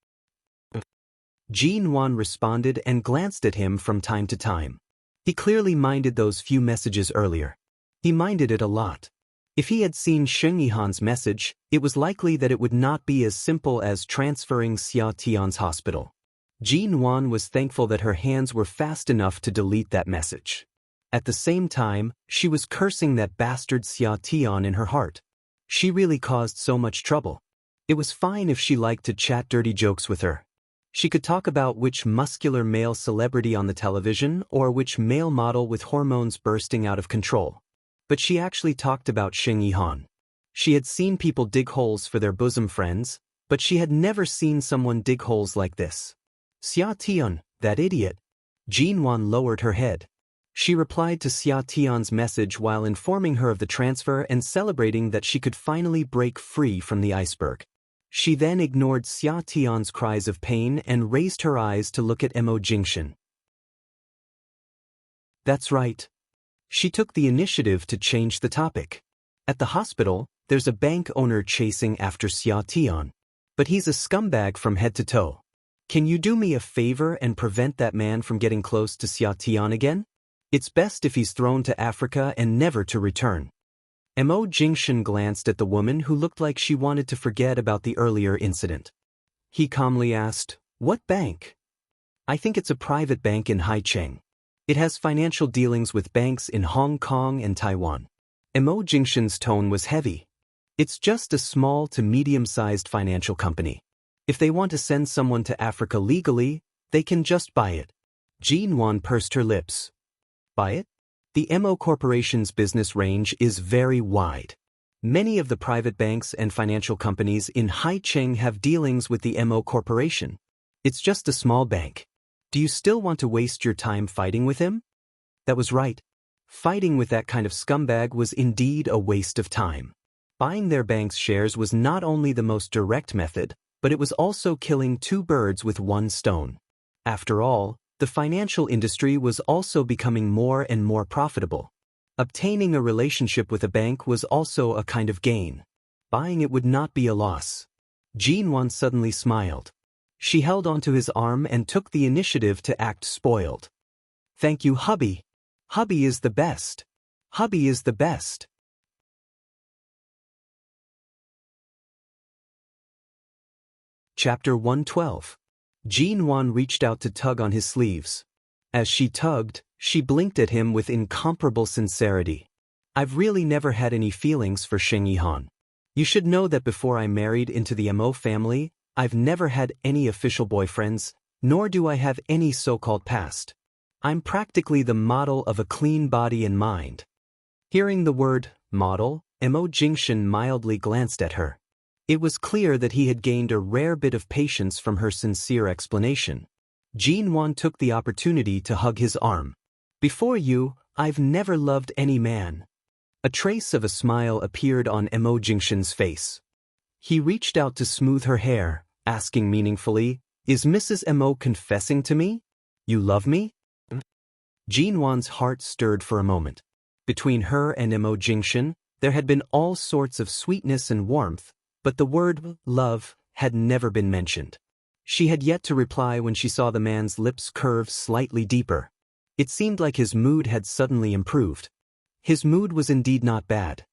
Jin Wan responded and glanced at him from time to time. He clearly minded those few messages earlier. He minded it a lot. If he had seen Xing Yihan's message, it was likely that it would not be as simple as transferring Xia Tian's hospital. Jin Wan was thankful that her hands were fast enough to delete that message. At the same time, she was cursing that bastard Xia Tian in her heart. She really caused so much trouble. It was fine if she liked to chat dirty jokes with her. She could talk about which muscular male celebrity on the television or which male model with hormones bursting out of control. But she actually talked about Xing Yihan. She had seen people dig holes for their bosom friends, but she had never seen someone dig holes like this. Xia Tian, that idiot. Jin Wan lowered her head. She replied to Xia Tian's message while informing her of the transfer and celebrating that she could finally break free from the iceberg. She then ignored Xia Tian's cries of pain and raised her eyes to look at Mo Jingshan. That's right. She took the initiative to change the topic. At the hospital, there's a bank owner chasing after Xia Tian. But he's a scumbag from head to toe. Can you do me a favor and prevent that man from getting close to Xia Tian again? It's best if he's thrown to Africa and never to return. Mo Jingshan glanced at the woman who looked like she wanted to forget about the earlier incident. He calmly asked, "What bank?" "I think it's a private bank in Haicheng. It has financial dealings with banks in Hong Kong and Taiwan." Mo Jingshan's tone was heavy. "It's just a small to medium-sized financial company. If they want to send someone to Africa legally, they can just buy it." Jin Wan pursed her lips. Buy it? The Mo Corporation's business range is very wide. Many of the private banks and financial companies in Haicheng have dealings with the Mo Corporation. It's just a small bank. Do you still want to waste your time fighting with him? That was right. Fighting with that kind of scumbag was indeed a waste of time. Buying their bank's shares was not only the most direct method, but it was also killing 2 birds with 1 stone. After all, the financial industry was also becoming more and more profitable. Obtaining a relationship with a bank was also a kind of gain. Buying it would not be a loss. Jin Wan suddenly smiled. She held onto his arm and took the initiative to act spoiled. "Thank you, hubby." Hubby is the best. Hubby is the best. Chapter 112. Jean-Wan reached out to tug on his sleeves. As she tugged, she blinked at him with incomparable sincerity. I've really never had any feelings for Sheng Yihan. You should know that before I married into the Mo family, I've never had any official boyfriends, nor do I have any so-called past. I'm practically the model of a clean body and mind. Hearing the word, model, Mo Jingshan mildly glanced at her. It was clear that he had gained a rare bit of patience from her sincere explanation. Jean-Wan took the opportunity to hug his arm. Before you, I've never loved any man. A trace of a smile appeared on Mo Jingshan's face. He reached out to smooth her hair, asking meaningfully, Is Mrs. Mo confessing to me? You love me? Jean-Wan's heart stirred for a moment. Between her and Mo Jingshan, there had been all sorts of sweetness and warmth, but the word love had never been mentioned. She had yet to reply when she saw the man's lips curve slightly deeper. It seemed like his mood had suddenly improved. His mood was indeed not bad.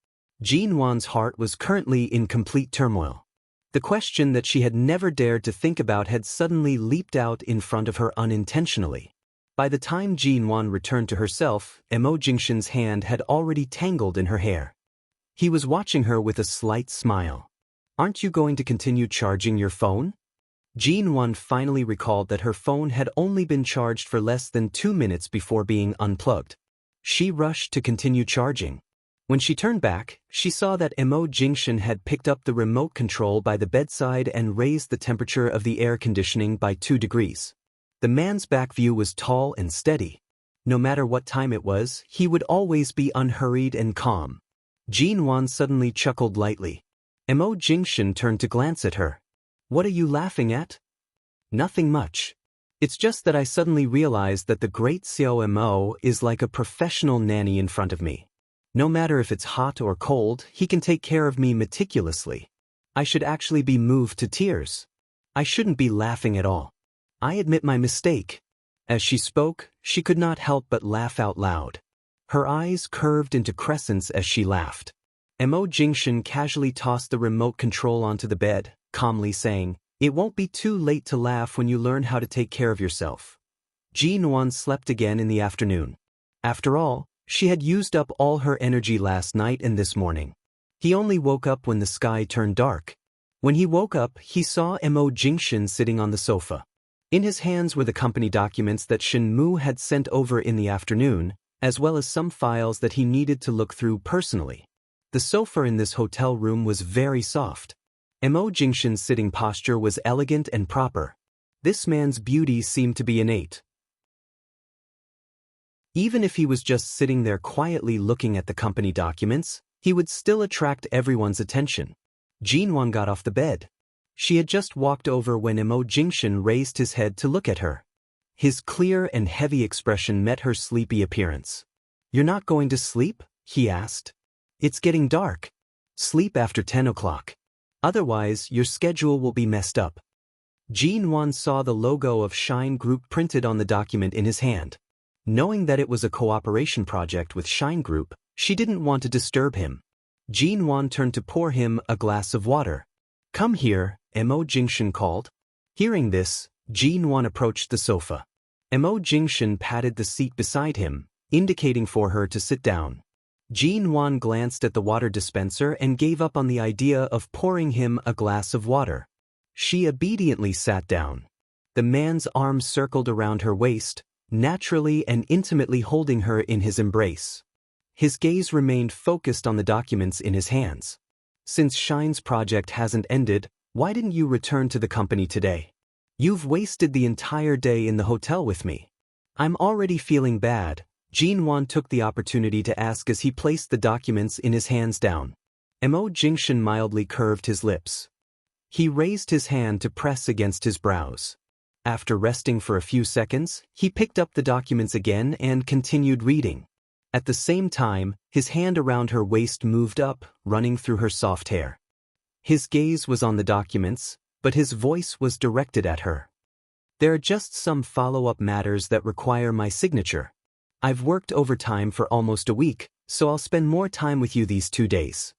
Jean-Wan's heart was currently in complete turmoil. The question that she had never dared to think about had suddenly leaped out in front of her unintentionally. By the time Jean-Wan returned to herself, Mo Jingshan's hand had already tangled in her hair. He was watching her with a slight smile. Aren't you going to continue charging your phone? Jean-Wan finally recalled that her phone had only been charged for less than 2 minutes before being unplugged. She rushed to continue charging. When she turned back, she saw that Mo Jingshan had picked up the remote control by the bedside and raised the temperature of the air conditioning by 2 degrees. The man's back view was tall and steady. No matter what time it was, he would always be unhurried and calm. Jean-Wan suddenly chuckled lightly. Mo Jingshan turned to glance at her. What are you laughing at? Nothing much. It's just that I suddenly realized that the great Xiao Mo is like a professional nanny in front of me. No matter if it's hot or cold, he can take care of me meticulously. I should actually be moved to tears. I shouldn't be laughing at all. I admit my mistake. As she spoke, she could not help but laugh out loud. Her eyes curved into crescents as she laughed. Mo Jingshan casually tossed the remote control onto the bed, calmly saying, It won't be too late to laugh when you learn how to take care of yourself. Jean-Wan slept again in the afternoon. After all, she had used up all her energy last night and this morning. He only woke up when the sky turned dark. When he woke up, he saw Mo Jingshan sitting on the sofa. In his hands were the company documents that Shen Mu had sent over in the afternoon, as well as some files that he needed to look through personally. The sofa in this hotel room was very soft. Mo Jingshan's sitting posture was elegant and proper. This man's beauty seemed to be innate. Even if he was just sitting there quietly looking at the company documents, he would still attract everyone's attention. Jean-Wan got off the bed. She had just walked over when Mo Jingshan raised his head to look at her. His clear and heavy expression met her sleepy appearance. You're not going to sleep? He asked. It's getting dark. Sleep after 10 o'clock. Otherwise, your schedule will be messed up. Jean-Wan saw the logo of Shine Group printed on the document in his hand. Knowing that it was a cooperation project with Shine Group, she didn't want to disturb him. Jean-Wan turned to pour him a glass of water. Come here, Mo Jingshan called. Hearing this, Jean-Wan approached the sofa. Mo Jingshan patted the seat beside him, indicating for her to sit down. Jean-Wan glanced at the water dispenser and gave up on the idea of pouring him a glass of water. She obediently sat down. The man's arms circled around her waist, naturally and intimately holding her in his embrace. His gaze remained focused on the documents in his hands. Since Shine's project hasn't ended, why didn't you return to the company today? You've wasted the entire day in the hotel with me. I'm already feeling bad. Jean-Wan took the opportunity to ask as he placed the documents in his hands down. Mo Jingshan mildly curved his lips. He raised his hand to press against his brows. After resting for a few seconds, he picked up the documents again and continued reading. At the same time, his hand around her waist moved up, running through her soft hair. His gaze was on the documents, but his voice was directed at her. There are just some follow-up matters that require my signature. I've worked overtime for almost a week, so I'll spend more time with you these 2 days.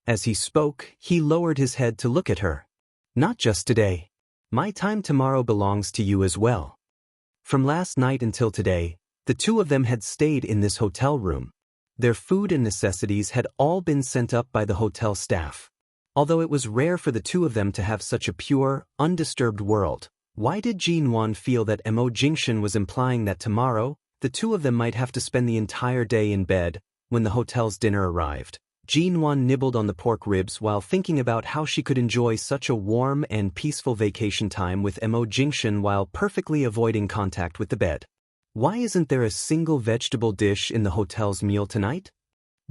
As he spoke, he lowered his head to look at her. Not just today. My time tomorrow belongs to you as well. From last night until today, the two of them had stayed in this hotel room. Their food and necessities had all been sent up by the hotel staff. Although it was rare for the two of them to have such a pure, undisturbed world, why did Jinwan feel that Mo Jingshan was implying that tomorrow, the two of them might have to spend the entire day in bed? When the hotel's dinner arrived, Jinwan nibbled on the pork ribs while thinking about how she could enjoy such a warm and peaceful vacation time with Mo Jingshan while perfectly avoiding contact with the bed. Why isn't there a single vegetable dish in the hotel's meal tonight?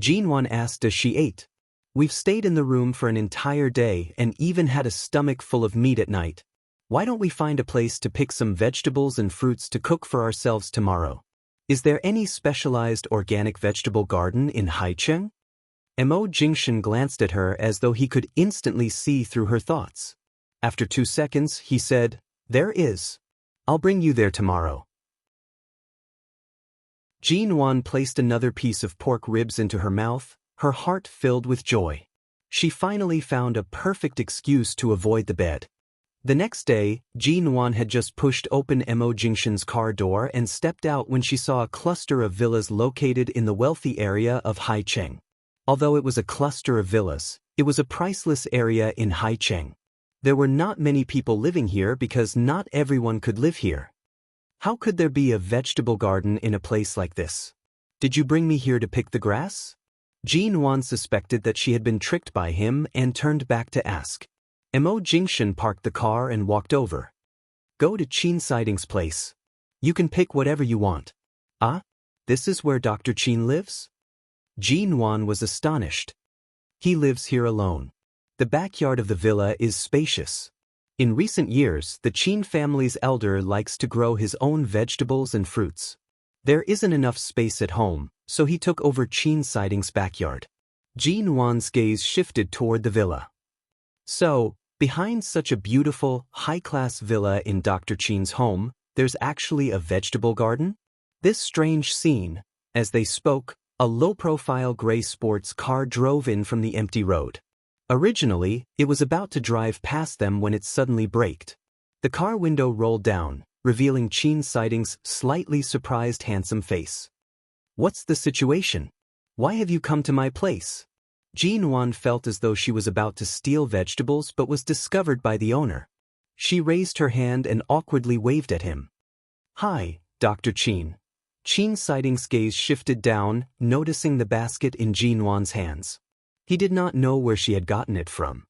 Jinwan asked as she ate. We've stayed in the room for an entire day and even had a stomach full of meat at night. Why don't we find a place to pick some vegetables and fruits to cook for ourselves tomorrow? Is there any specialized organic vegetable garden in Haicheng? Mo Jingshan glanced at her as though he could instantly see through her thoughts. After 2 seconds, he said, "There is. I'll bring you there tomorrow." Jinwan placed another piece of pork ribs into her mouth, her heart filled with joy. She finally found a perfect excuse to avoid the bed. The next day, Jinwan had just pushed open Mo Jingshan's car door and stepped out when she saw a cluster of villas located in the wealthy area of Haicheng. Although it was a cluster of villas, it was a priceless area in Haicheng. There were not many people living here because not everyone could live here. How could there be a vegetable garden in a place like this? Did you bring me here to pick the grass? Jinwan suspected that she had been tricked by him and turned back to ask. Mo Jingshan parked the car and walked over. Go to Qin Siding's place. You can pick whatever you want. Ah? This is where Dr. Qin lives? Jinwan was astonished. He lives here alone. The backyard of the villa is spacious. In recent years, the Qin family's elder likes to grow his own vegetables and fruits. There isn't enough space at home, so he took over Qin Siding's backyard. Jinwan's gaze shifted toward the villa. So, behind such a beautiful, high-class villa in Dr. Qin's home, there's actually a vegetable garden? This strange scene. As they spoke, a low-profile gray sports car drove in from the empty road. Originally, it was about to drive past them when it suddenly braked. The car window rolled down, revealing Qin Siding's slightly surprised handsome face. What's the situation? Why have you come to my place? Jinwan felt as though she was about to steal vegetables but was discovered by the owner. She raised her hand and awkwardly waved at him. Hi, Dr. Qin. Qin Siding's gaze shifted down, noticing the basket in Jinwan's hands. He did not know where she had gotten it from.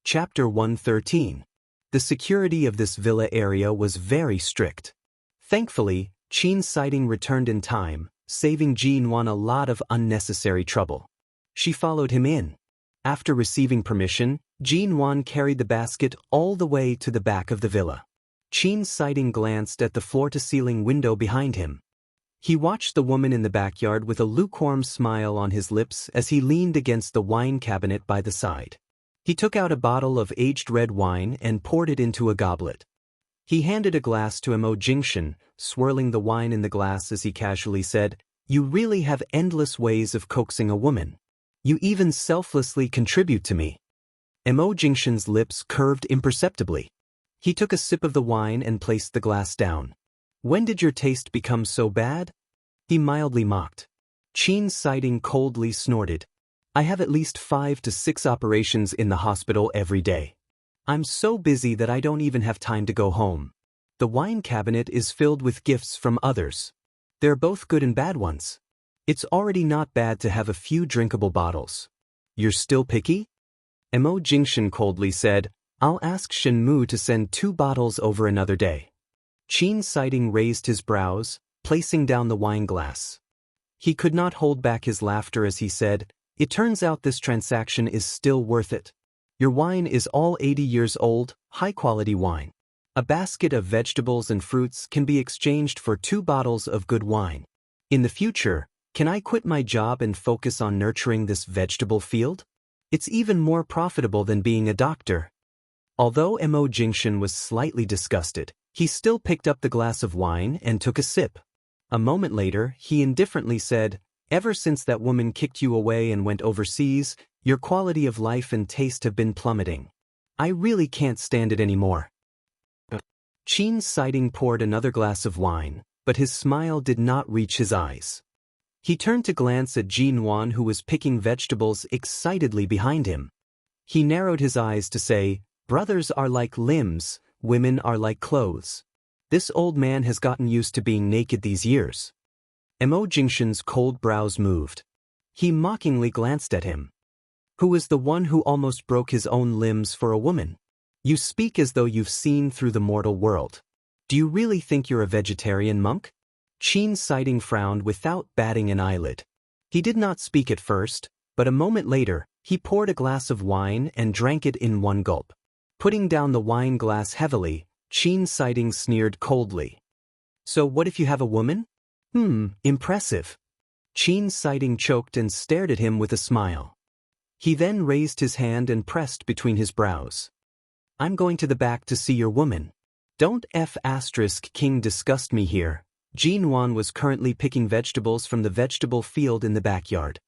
Chapter 113. The security of this villa area was very strict. Thankfully, Qin Siding returned in time, saving Jinwan a lot of unnecessary trouble. She followed him in. After receiving permission, Jinwan carried the basket all the way to the back of the villa. Qin Siding glanced at the floor-to-ceiling window behind him. He watched the woman in the backyard with a lukewarm smile on his lips as he leaned against the wine cabinet by the side. He took out a bottle of aged red wine and poured it into a goblet. He handed a glass to Mo Jingshan, swirling the wine in the glass as he casually said, "You really have endless ways of coaxing a woman. You even selflessly contribute to me." Mo Jingshan's lips curved imperceptibly. He took a sip of the wine and placed the glass down. "When did your taste become so bad?" He mildly mocked. Qin Siding coldly snorted. "I have at least 5 to 6 operations in the hospital every day. I'm so busy that I don't even have time to go home. The wine cabinet is filled with gifts from others. They're both good and bad ones. It's already not bad to have a few drinkable bottles. You're still picky?" Mo Jingshan coldly said, "I'll ask Shenmu to send 2 bottles over another day." Qin Siding raised his brows, placing down the wine glass. He could not hold back his laughter as he said, "It turns out this transaction is still worth it. Your wine is all 80 years old, high-quality wine. A basket of vegetables and fruits can be exchanged for 2 bottles of good wine. In the future, can I quit my job and focus on nurturing this vegetable field? It's even more profitable than being a doctor." Although Mo Jingshan was slightly disgusted, He still picked up the glass of wine and took a sip. A moment later, he indifferently said, "Ever since that woman kicked you away and went overseas, your quality of life and taste have been plummeting. I really can't stand it anymore." Qin Siding poured another glass of wine, but his smile did not reach his eyes. He turned to glance at Jin Wan, who was picking vegetables excitedly behind him. He narrowed his eyes to say, "Brothers are like limbs, women are like clothes. This old man has gotten used to being naked these years." Mo Jingshan's cold brows moved. He mockingly glanced at him. "Who is the one who almost broke his own limbs for a woman? You speak as though you've seen through the mortal world. Do you really think you're a vegetarian, monk?" Qin Siding frowned without batting an eyelid. He did not speak at first, but a moment later, he poured a glass of wine and drank it in one gulp. Putting down the wine glass heavily, Qin Siding sneered coldly. "So what if you have a woman?" Impressive." Qin Siding choked and stared at him with a smile. He then raised his hand and pressed between his brows. "I'm going to the back to see your woman. Don't King disgust me here." Jin Wan was currently picking vegetables from the vegetable field in the backyard.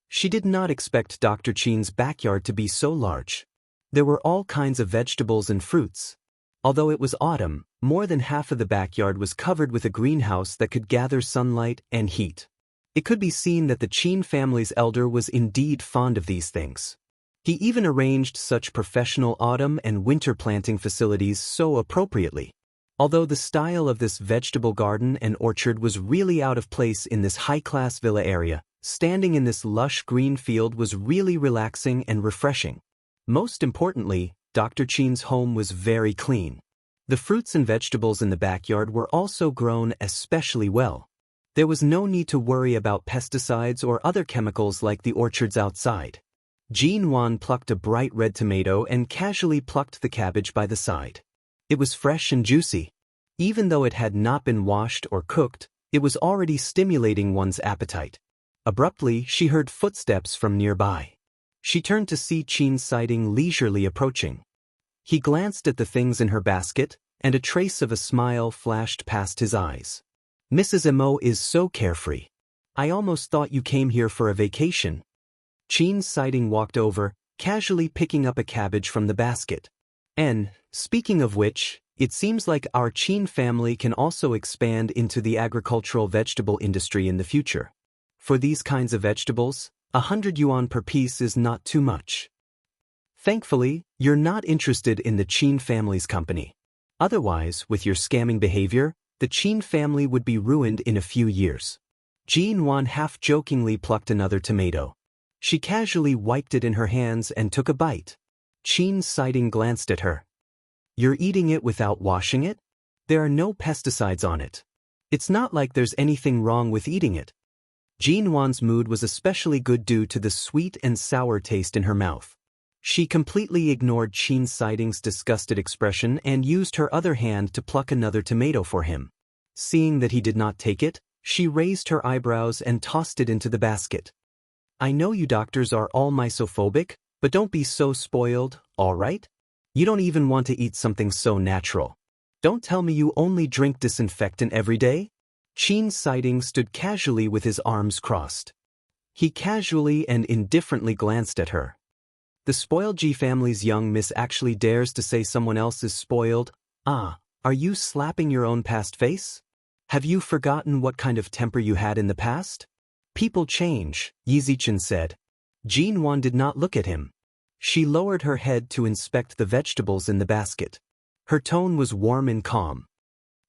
She did not expect Dr. Qin's backyard to be so large. There were all kinds of vegetables and fruits. Although it was autumn, more than half of the backyard was covered with a greenhouse that could gather sunlight and heat. It could be seen that the Qin family's elder was indeed fond of these things. He even arranged such professional autumn and winter planting facilities so appropriately. Although the style of this vegetable garden and orchard was really out of place in this high-class villa area, standing in this lush green field was really relaxing and refreshing. Most importantly, Dr. Qin's home was very clean. The fruits and vegetables in the backyard were also grown especially well. There was no need to worry about pesticides or other chemicals like the orchards outside. Jin Wan plucked a bright red tomato and casually plucked the cabbage by the side. It was fresh and juicy. Even though it had not been washed or cooked, it was already stimulating one's appetite. Abruptly, she heard footsteps from nearby. She turned to see Qin Siding leisurely approaching. He glanced at the things in her basket, and a trace of a smile flashed past his eyes. "Mrs. Mo is so carefree. I almost thought you came here for a vacation." Qin Siding walked over, casually picking up a cabbage from the basket. "And, speaking of which, it seems like our Qin family can also expand into the agricultural vegetable industry in the future. For these kinds of vegetables, 100 yuan per piece is not too much. Thankfully, you're not interested in the Qin family's company. Otherwise, with your scamming behavior, the Qin family would be ruined in a few years." Jin Wan half-jokingly plucked another tomato. She casually wiped it in her hands and took a bite. Qin Siding glanced at her. "You're eating it without washing it? There are no pesticides on it. It's not like there's anything wrong with eating it." Jin Wan's mood was especially good due to the sweet and sour taste in her mouth. She completely ignored Qin Siding's disgusted expression and used her other hand to pluck another tomato for him. Seeing that he did not take it, she raised her eyebrows and tossed it into the basket. "I know you doctors are all misophobic, but don't be so spoiled, all right? You don't even want to eat something so natural. Don't tell me you only drink disinfectant every day?" Qin Siding stood casually with his arms crossed. He casually and indifferently glanced at her. The spoiled G family's young miss actually dares to say someone else is spoiled? Are you slapping your own past face? Have you forgotten what kind of temper you had in the past? "People change," Yizichin said. Jin Wan did not look at him. She lowered her head to inspect the vegetables in the basket. Her tone was warm and calm.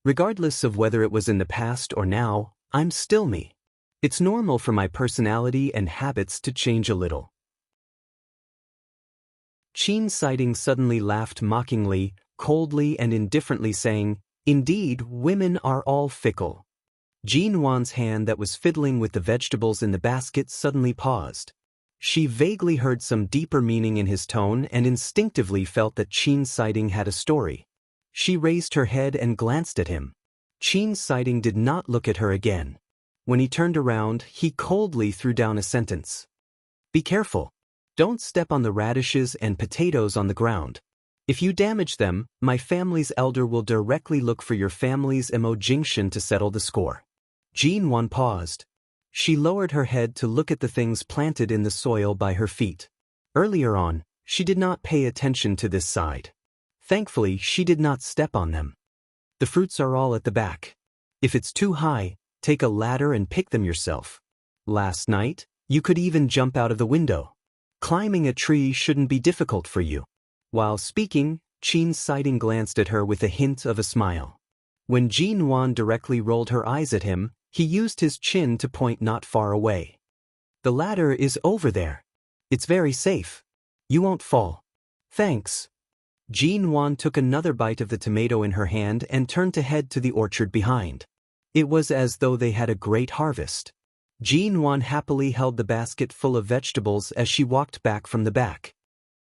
"Regardless of whether it was in the past or now, I'm still me. It's normal for my personality and habits to change a little." Qin Siding suddenly laughed mockingly, coldly and indifferently saying, "Indeed, women are all fickle." Jin Wan's hand that was fiddling with the vegetables in the basket suddenly paused. She vaguely heard some deeper meaning in his tone and instinctively felt that Qin Siding had a story. She raised her head and glanced at him. Qin Siding did not look at her again. When he turned around, he coldly threw down a sentence. "Be careful. Don't step on the radishes and potatoes on the ground. If you damage them, my family's elder will directly look for your family's Jinxian to settle the score. Jinwan paused. She lowered her head to look at the things planted in the soil by her feet. Earlier on, she did not pay attention to this side. Thankfully, she did not step on them. The fruits are all at the back. If it's too high, take a ladder and pick them yourself. Last night, you could even jump out of the window. Climbing a tree shouldn't be difficult for you. While speaking, Qin Siding glanced at her with a hint of a smile. When Jin Wan directly rolled her eyes at him, he used his chin to point not far away. The ladder is over there. It's very safe. You won't fall. Thanks. Jin Wan took another bite of the tomato in her hand and turned to head to the orchard behind. It was as though they had a great harvest. Jin Wan happily held the basket full of vegetables as she walked back from the back.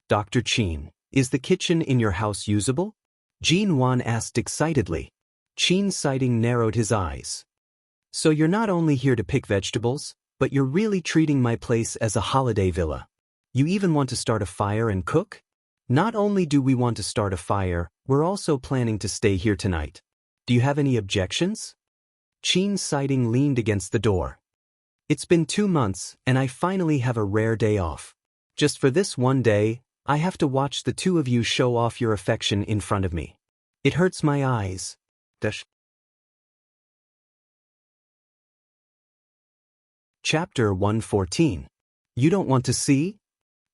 Dr. Qin, is the kitchen in your house usable? Jin Wan asked excitedly. Qin Siding narrowed his eyes. So you're not only here to pick vegetables, but you're really treating my place as a holiday villa. You even want to start a fire and cook? Not only do we want to start a fire, we're also planning to stay here tonight. Do you have any objections? Qin Siding leaned against the door. It's been 2 months, and I finally have a rare day off. Just for this one day, I have to watch the two of you show off your affection in front of me. It hurts my eyes. Chapter 114. You don't want to see?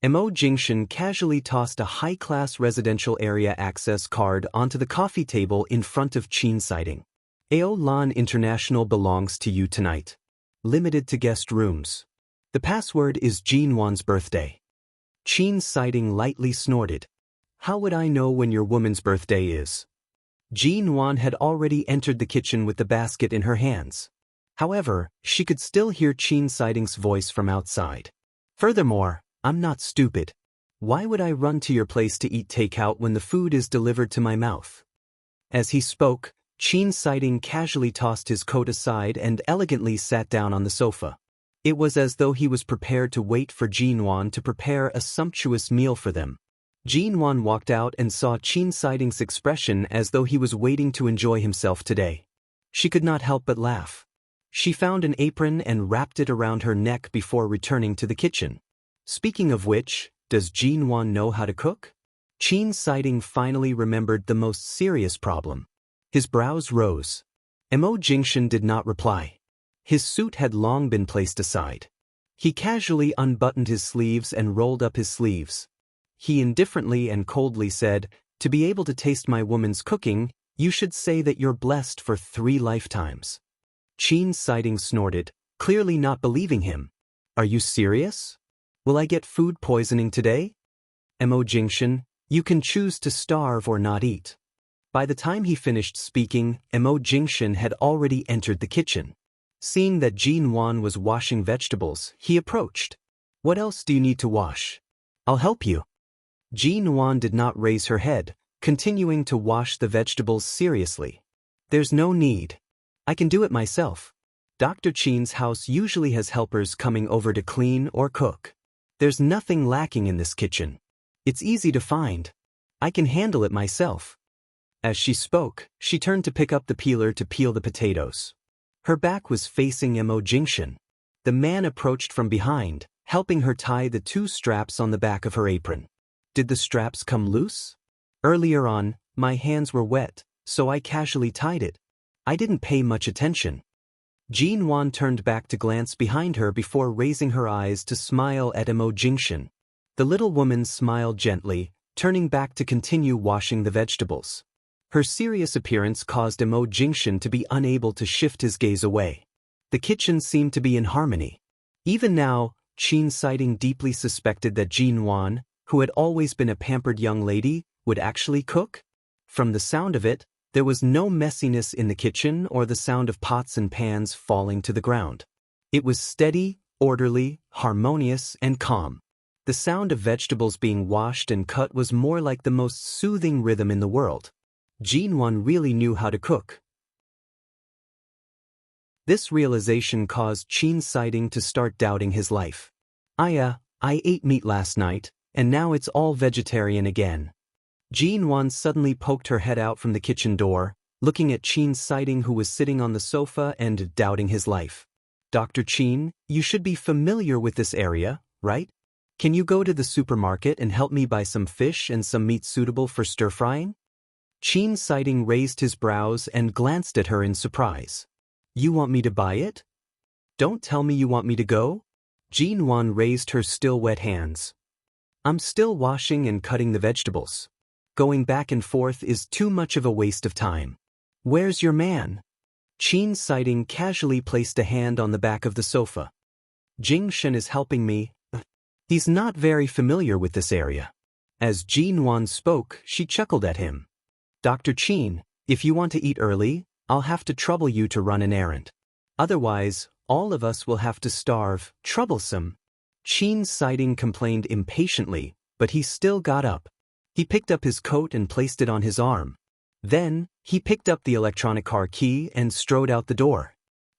Jinxian casually tossed a high-class residential area access card onto the coffee table in front of Qin Siding. Ao Lan International belongs to you tonight. Limited to guest rooms. The password is Jin Wan's birthday. Qin Siding lightly snorted. How would I know when your woman's birthday is? Jin Wan had already entered the kitchen with the basket in her hands. However, she could still hear Qin Siding's voice from outside. Furthermore, I'm not stupid. Why would I run to your place to eat takeout when the food is delivered to my mouth? As he spoke, Qin Siding casually tossed his coat aside and elegantly sat down on the sofa. It was as though he was prepared to wait for Jin Wan to prepare a sumptuous meal for them. Jin Wan walked out and saw Qin Siding's expression as though he was waiting to enjoy himself today. She could not help but laugh. She found an apron and wrapped it around her neck before returning to the kitchen. Speaking of which, does Jin Wan know how to cook? Qin Siding finally remembered the most serious problem. His brows rose. Jinxian did not reply. His suit had long been placed aside. He casually unbuttoned his sleeves and rolled up his sleeves. He indifferently and coldly said, "To be able to taste my woman's cooking, you should say that you're blessed for 3 lifetimes." Qin Siding snorted, clearly not believing him. Are you serious? Will I get food poisoning today? Jinxian, you can choose to starve or not eat. By the time he finished speaking, Jinxian had already entered the kitchen. Seeing that Jin Wan was washing vegetables, he approached. What else do you need to wash? I'll help you. Jin Wan did not raise her head, continuing to wash the vegetables seriously. There's no need. I can do it myself. Dr. Qin's house usually has helpers coming over to clean or cook. There's nothing lacking in this kitchen. It's easy to find. I can handle it myself. As she spoke, she turned to pick up the peeler to peel the potatoes. Her back was facing Jinxian. The man approached from behind, helping her tie the 2 straps on the back of her apron. Did the straps come loose? Earlier on, my hands were wet, so I casually tied it. I didn't pay much attention. Jin Wan turned back to glance behind her before raising her eyes to smile at Jinxian. The little woman smiled gently, turning back to continue washing the vegetables. Her serious appearance caused Jinxian to be unable to shift his gaze away. The kitchen seemed to be in harmony. Even now, Qin Siding deeply suspected that Jin Wan, who had always been a pampered young lady, would actually cook. From the sound of it, there was no messiness in the kitchen or the sound of pots and pans falling to the ground. It was steady, orderly, harmonious, and calm. The sound of vegetables being washed and cut was more like the most soothing rhythm in the world. Jin Wan really knew how to cook. This realization caused Qin Siding to start doubting his life. I ate meat last night, and now it's all vegetarian again. Jin-won suddenly poked her head out from the kitchen door, looking at Chin Siding, who was sitting on the sofa and doubting his life. Dr. Chin, you should be familiar with this area, right? Can you go to the supermarket and help me buy some fish and some meat suitable for stir-frying? Chin Siding raised his brows and glanced at her in surprise. You want me to buy it? Don't tell me you want me to go? Jin-won raised her still wet hands. I'm still washing and cutting the vegetables. Going back and forth is too much of a waste of time. Where's your man? Chin Siding casually placed a hand on the back of the sofa. Jing Shen is helping me. He's not very familiar with this area. As Jin-won spoke, she chuckled at him. Dr. Chin, if you want to eat early, I'll have to trouble you to run an errand. Otherwise, all of us will have to starve. Troublesome. Chin Siding complained impatiently, but he still got up. He picked up his coat and placed it on his arm. Then, he picked up the electronic car key and strode out the door.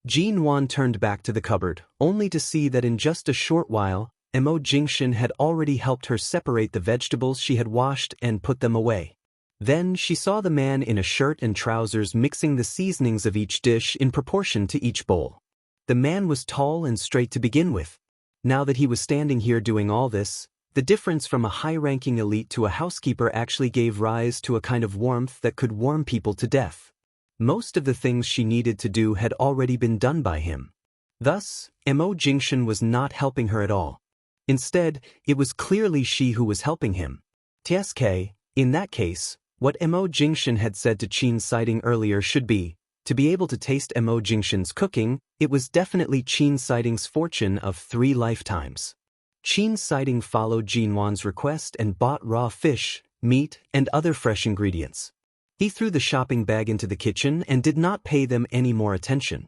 Jin-won turned back to the cupboard, only to see that in just a short while, Mo Jingshin had already helped her separate the vegetables she had washed and put them away. Then she saw the man in a shirt and trousers mixing the seasonings of each dish in proportion to each bowl. The man was tall and straight to begin with. Now that he was standing here doing all this, the difference from a high-ranking elite to a housekeeper actually gave rise to a kind of warmth that could warm people to death. Most of the things she needed to do had already been done by him. Thus, Mo Jingshin was not helping her at all. Instead, it was clearly she who was helping him. TSK, in that case, what Mo Jingshin had said to Chin Siding earlier should be, to be able to taste Mo Jingshin's cooking, it was definitely Chin Siding's fortune of 3 lifetimes. Chin Siding followed Jin-won's request and bought raw fish, meat, and other fresh ingredients. He threw the shopping bag into the kitchen and did not pay them any more attention.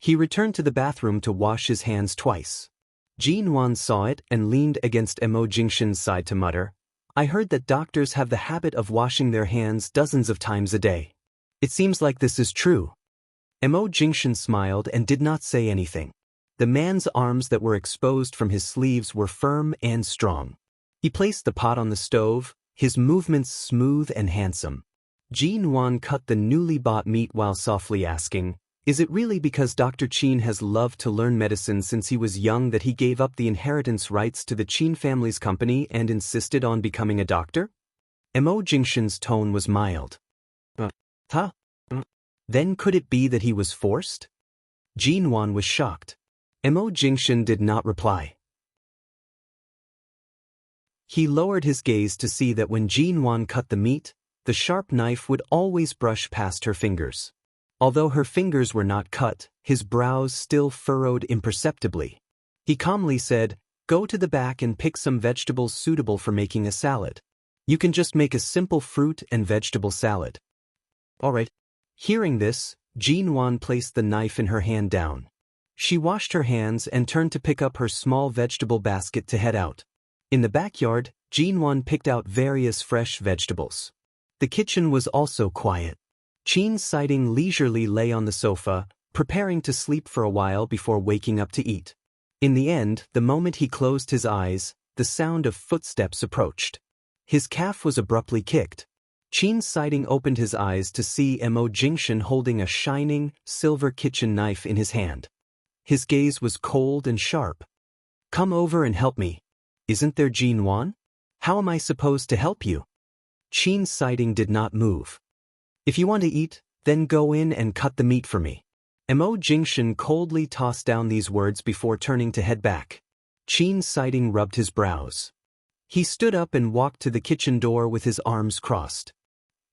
He returned to the bathroom to wash his hands twice. Jin-won saw it and leaned against Mo Jingshin's side to mutter, I heard that doctors have the habit of washing their hands dozens of times a day. It seems like this is true. Mo Jingshin smiled and did not say anything. The man's arms that were exposed from his sleeves were firm and strong. He placed the pot on the stove, his movements smooth and handsome. Jin-won cut the newly bought meat while softly asking, Is it really because Dr. Chin has loved to learn medicine since he was young that he gave up the inheritance rights to the Chin family's company and insisted on becoming a doctor? Mo Jingshin's tone was mild. Then could it be that he was forced? Jin-won was shocked. Mo Jingshin did not reply. He lowered his gaze to see that when Jin-won cut the meat, the sharp knife would always brush past her fingers. Although her fingers were not cut, his brows still furrowed imperceptibly. He calmly said, Go to the back and pick some vegetables suitable for making a salad. You can just make a simple fruit and vegetable salad. All right. Hearing this, Jin-won placed the knife in her hand down. She washed her hands and turned to pick up her small vegetable basket to head out. In the backyard, Jin-won picked out various fresh vegetables. The kitchen was also quiet. Chin Siding leisurely lay on the sofa, preparing to sleep for a while before waking up to eat. In the end, the moment he closed his eyes, the sound of footsteps approached. His calf was abruptly kicked. Chin Siding opened his eyes to see Mo Jingshin holding a shining, silver kitchen knife in his hand. His gaze was cold and sharp. Come over and help me. Isn't there Jin-won? How am I supposed to help you? Chin Siding did not move. If you want to eat, then go in and cut the meat for me. Mo Jingshin coldly tossed down these words before turning to head back. Chin Siding rubbed his brows. He stood up and walked to the kitchen door with his arms crossed.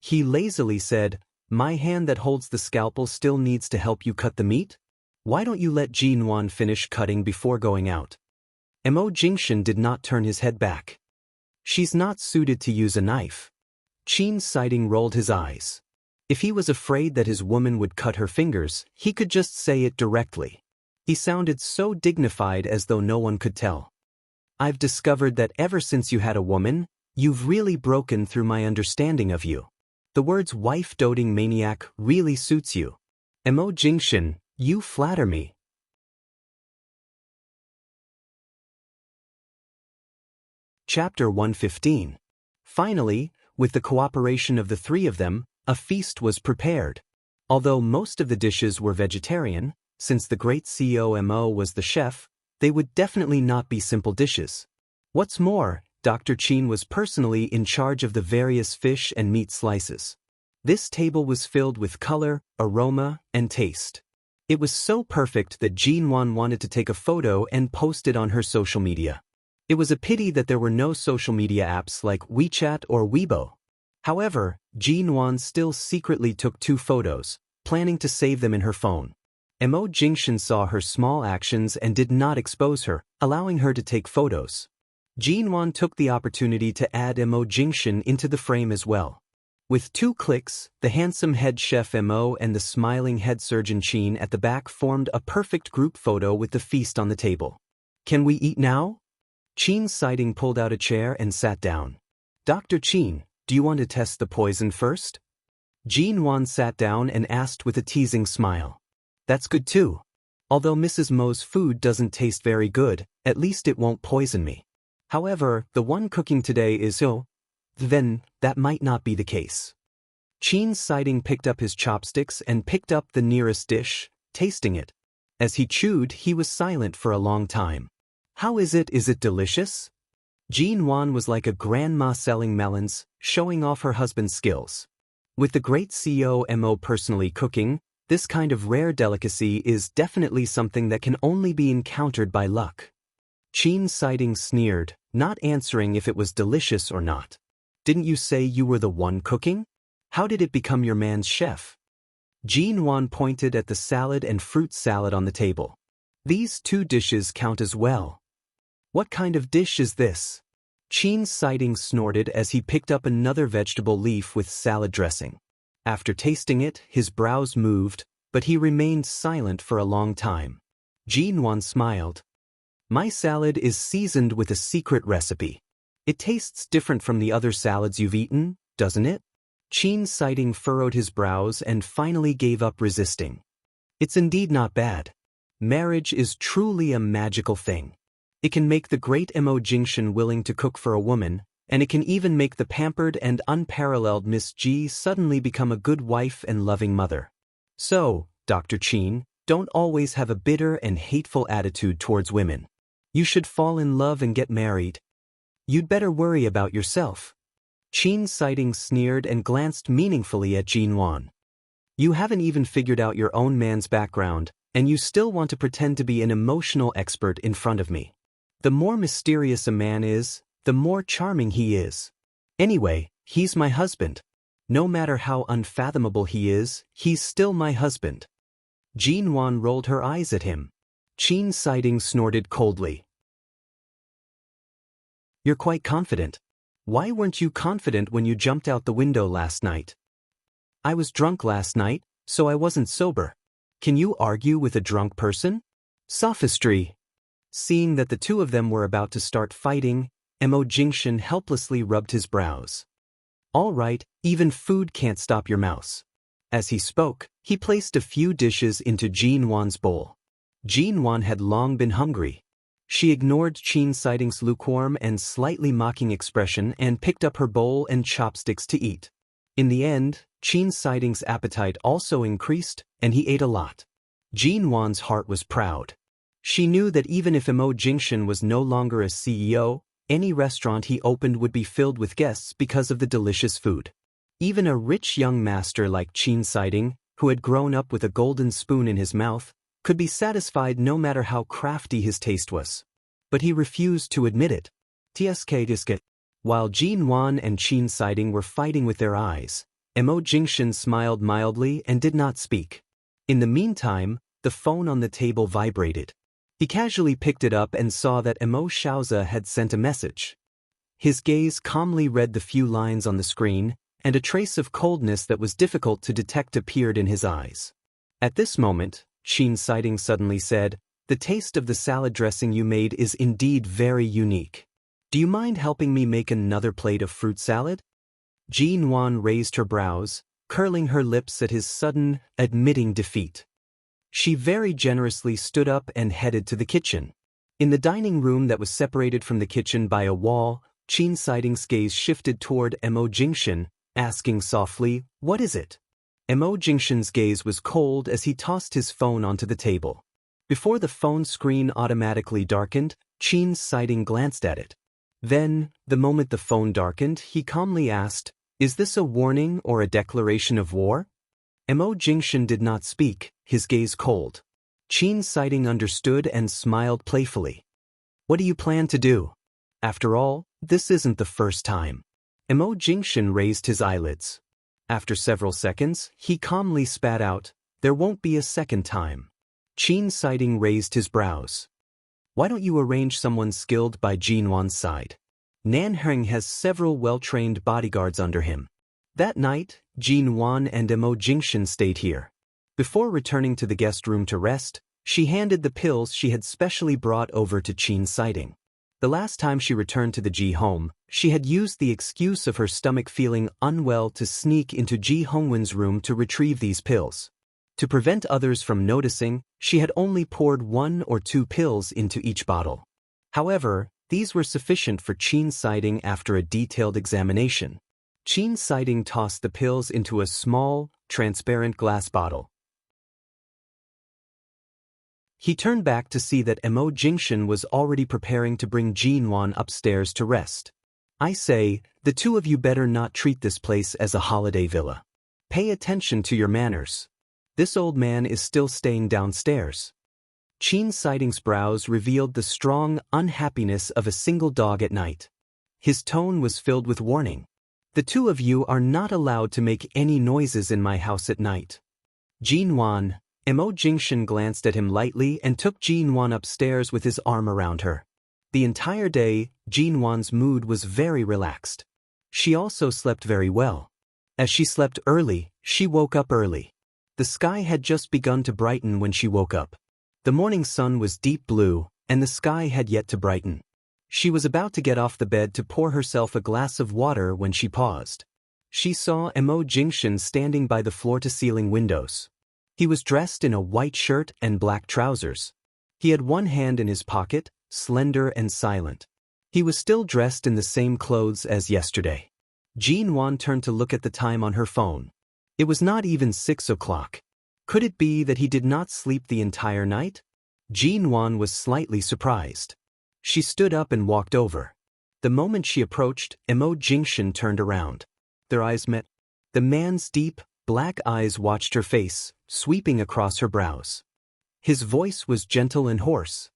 He lazily said, My hand that holds the scalpel still needs to help you cut the meat? Why don't you let Jin-won finish cutting before going out? Mo Jingshin did not turn his head back. She's not suited to use a knife. Chin Siding rolled his eyes. If he was afraid that his woman would cut her fingers, he could just say it directly. He sounded so dignified as though no one could tell. I've discovered that ever since you had a woman, you've really broken through my understanding of you. The words wife-doting maniac really suits you. Mo Jingshin, you flatter me. Chapter 115. Finally, With the cooperation of the three of them, a feast was prepared. Although most of the dishes were vegetarian, since the great COMO was the chef, they would definitely not be simple dishes. What's more, Dr. Chin was personally in charge of the various fish and meat slices. This table was filled with color, aroma, and taste. It was so perfect that Jinwan wanted to take a photo and post it on her social media. It was a pity that there were no social media apps like WeChat or Weibo. However, Jinwan still secretly took 2 photos, planning to save them in her phone. Mo Jingshan saw her small actions and did not expose her, allowing her to take photos. Jinwan took the opportunity to add Mo Jingshan into the frame as well. With 2 clicks, the handsome head chef Mo and the smiling head surgeon Chin at the back formed a perfect group photo with the feast on the table. "Can we eat now?" Chin Siding pulled out a chair and sat down. "Dr. Chin, do you want to test the poison first?" Jinwan sat down and asked with a teasing smile. "That's good too. Although Mrs. Mo's food doesn't taste very good, at least it won't poison me. However, the one cooking today is then that might not be the case." Chin Siding picked up his chopsticks and picked up the nearest dish, tasting it. As he chewed, he was silent for a long time. "How is it? Is it delicious?" Jinwan was like a grandma selling melons, showing off her husband's skills. With the great COMO personally cooking, this kind of rare delicacy is definitely something that can only be encountered by luck. Chin Siding sneered, not answering if it was delicious or not. "Didn't you say you were the one cooking? How did it become your man's chef?" Jinwan pointed at the salad and fruit salad on the table. "These 2 dishes count as well." "What kind of dish is this?" Chin Siding snorted as he picked up another vegetable leaf with salad dressing. After tasting it, his brows moved, but he remained silent for a long time. Jinwan smiled. "My salad is seasoned with a secret recipe. It tastes different from the other salads you've eaten, doesn't it?" Chin Siding furrowed his brows and finally gave up resisting. "It's indeed not bad. Marriage is truly a magical thing. It can make the great Mo Jingshan willing to cook for a woman, and it can even make the pampered and unparalleled Miss Ji suddenly become a good wife and loving mother. So, Dr. Chin, don't always have a bitter and hateful attitude towards women. You should fall in love and get married. You'd better worry about yourself." Chin Siding sneered and glanced meaningfully at Jinwan. "You haven't even figured out your own man's background, and you still want to pretend to be an emotional expert in front of me. The more mysterious a man is, the more charming he is. Anyway, he's my husband. No matter how unfathomable he is, he's still my husband." Jinwan rolled her eyes at him. Chin Siding snorted coldly. "You're quite confident. Why weren't you confident when you jumped out the window last night?" "I was drunk last night, so I wasn't sober. Can you argue with a drunk person?" "Sophistry." Seeing that the 2 of them were about to start fighting, Mo Jingshan helplessly rubbed his brows. "All right, even food can't stop your mouse." As he spoke, he placed a few dishes into Jinwan's bowl. Jinwan had long been hungry. She ignored Chin Siding's lukewarm and slightly mocking expression and picked up her bowl and chopsticks to eat. In the end, Chin Siding's appetite also increased, and he ate a lot. Jinwan's heart was proud. She knew that even if Mo Jingshan was no longer a CEO, any restaurant he opened would be filled with guests because of the delicious food. Even a rich young master like Chin Siding, who had grown up with a golden spoon in his mouth, could be satisfied no matter how crafty his taste was. But he refused to admit it. Tsk. While Jinwan and Chin Siding were fighting with their eyes, Mo Jingshan smiled mildly and did not speak. In the meantime, the phone on the table vibrated. He casually picked it up and saw that Mo Xiaoza had sent a message. His gaze calmly read the few lines on the screen, and a trace of coldness that was difficult to detect appeared in his eyes. At this moment, Chin Siding suddenly said, "The taste of the salad dressing you made is indeed very unique. Do you mind helping me make another plate of fruit salad?" Jinwan raised her brows, curling her lips at his sudden, admitting defeat. She very generously stood up and headed to the kitchen. In the dining room that was separated from the kitchen by a wall, Qin Siding's gaze shifted toward Mo Jingshan, asking softly, "What is it?" Mo Jingshan's gaze was cold as he tossed his phone onto the table. Before the phone screen automatically darkened, Qin Siding glanced at it. Then, the moment the phone darkened, he calmly asked, "Is this a warning or a declaration of war?" Mo Jingshan did not speak, his gaze cold. Qin Siding understood and smiled playfully. "What do you plan to do? After all, this isn't the first time." Mo Jingshan raised his eyelids. After several seconds, he calmly spat out, "There won't be a second time." Qin Siding raised his brows. "Why don't you arrange someone skilled by Jinwan's side? Nanheng has several well-trained bodyguards under him." That night, Jinwan and Mo Jingshan stayed here. Before returning to the guest room to rest, she handed the pills she had specially brought over to Qin Siding. The last time she returned to the Ji home, she had used the excuse of her stomach feeling unwell to sneak into Ji Hongwen's room to retrieve these pills. To prevent others from noticing, she had only poured 1 or 2 pills into each bottle. However, these were sufficient for Qin Siding after a detailed examination. Qin Siding tossed the pills into a small, transparent glass bottle. He turned back to see that Mo Jingshan was already preparing to bring Jinwan upstairs to rest. "I say, the two of you better not treat this place as a holiday villa. Pay attention to your manners. This old man is still staying downstairs." Qin Siding's brows revealed the strong unhappiness of a single dog at night. His tone was filled with warning. "The two of you are not allowed to make any noises in my house at night." "Jinwan." Mo Jingshan glanced at him lightly and took Jinwan upstairs with his arm around her. The entire day, Jinwan's mood was very relaxed. She also slept very well. As she slept early, she woke up early. The sky had just begun to brighten when she woke up. The morning sun was deep blue, and the sky had yet to brighten. She was about to get off the bed to pour herself a glass of water when she paused. She saw Mo Jingshan standing by the floor-to-ceiling windows. He was dressed in a white shirt and black trousers. He had one hand in his pocket, slender and silent. He was still dressed in the same clothes as yesterday. Jinwan turned to look at the time on her phone. It was not even 6 o'clock. Could it be that he did not sleep the entire night? Jinwan was slightly surprised. She stood up and walked over. The moment she approached, Mo Jingshan turned around. Their eyes met. The man's deep, black eyes watched her face, sweeping across her brows. His voice was gentle and hoarse.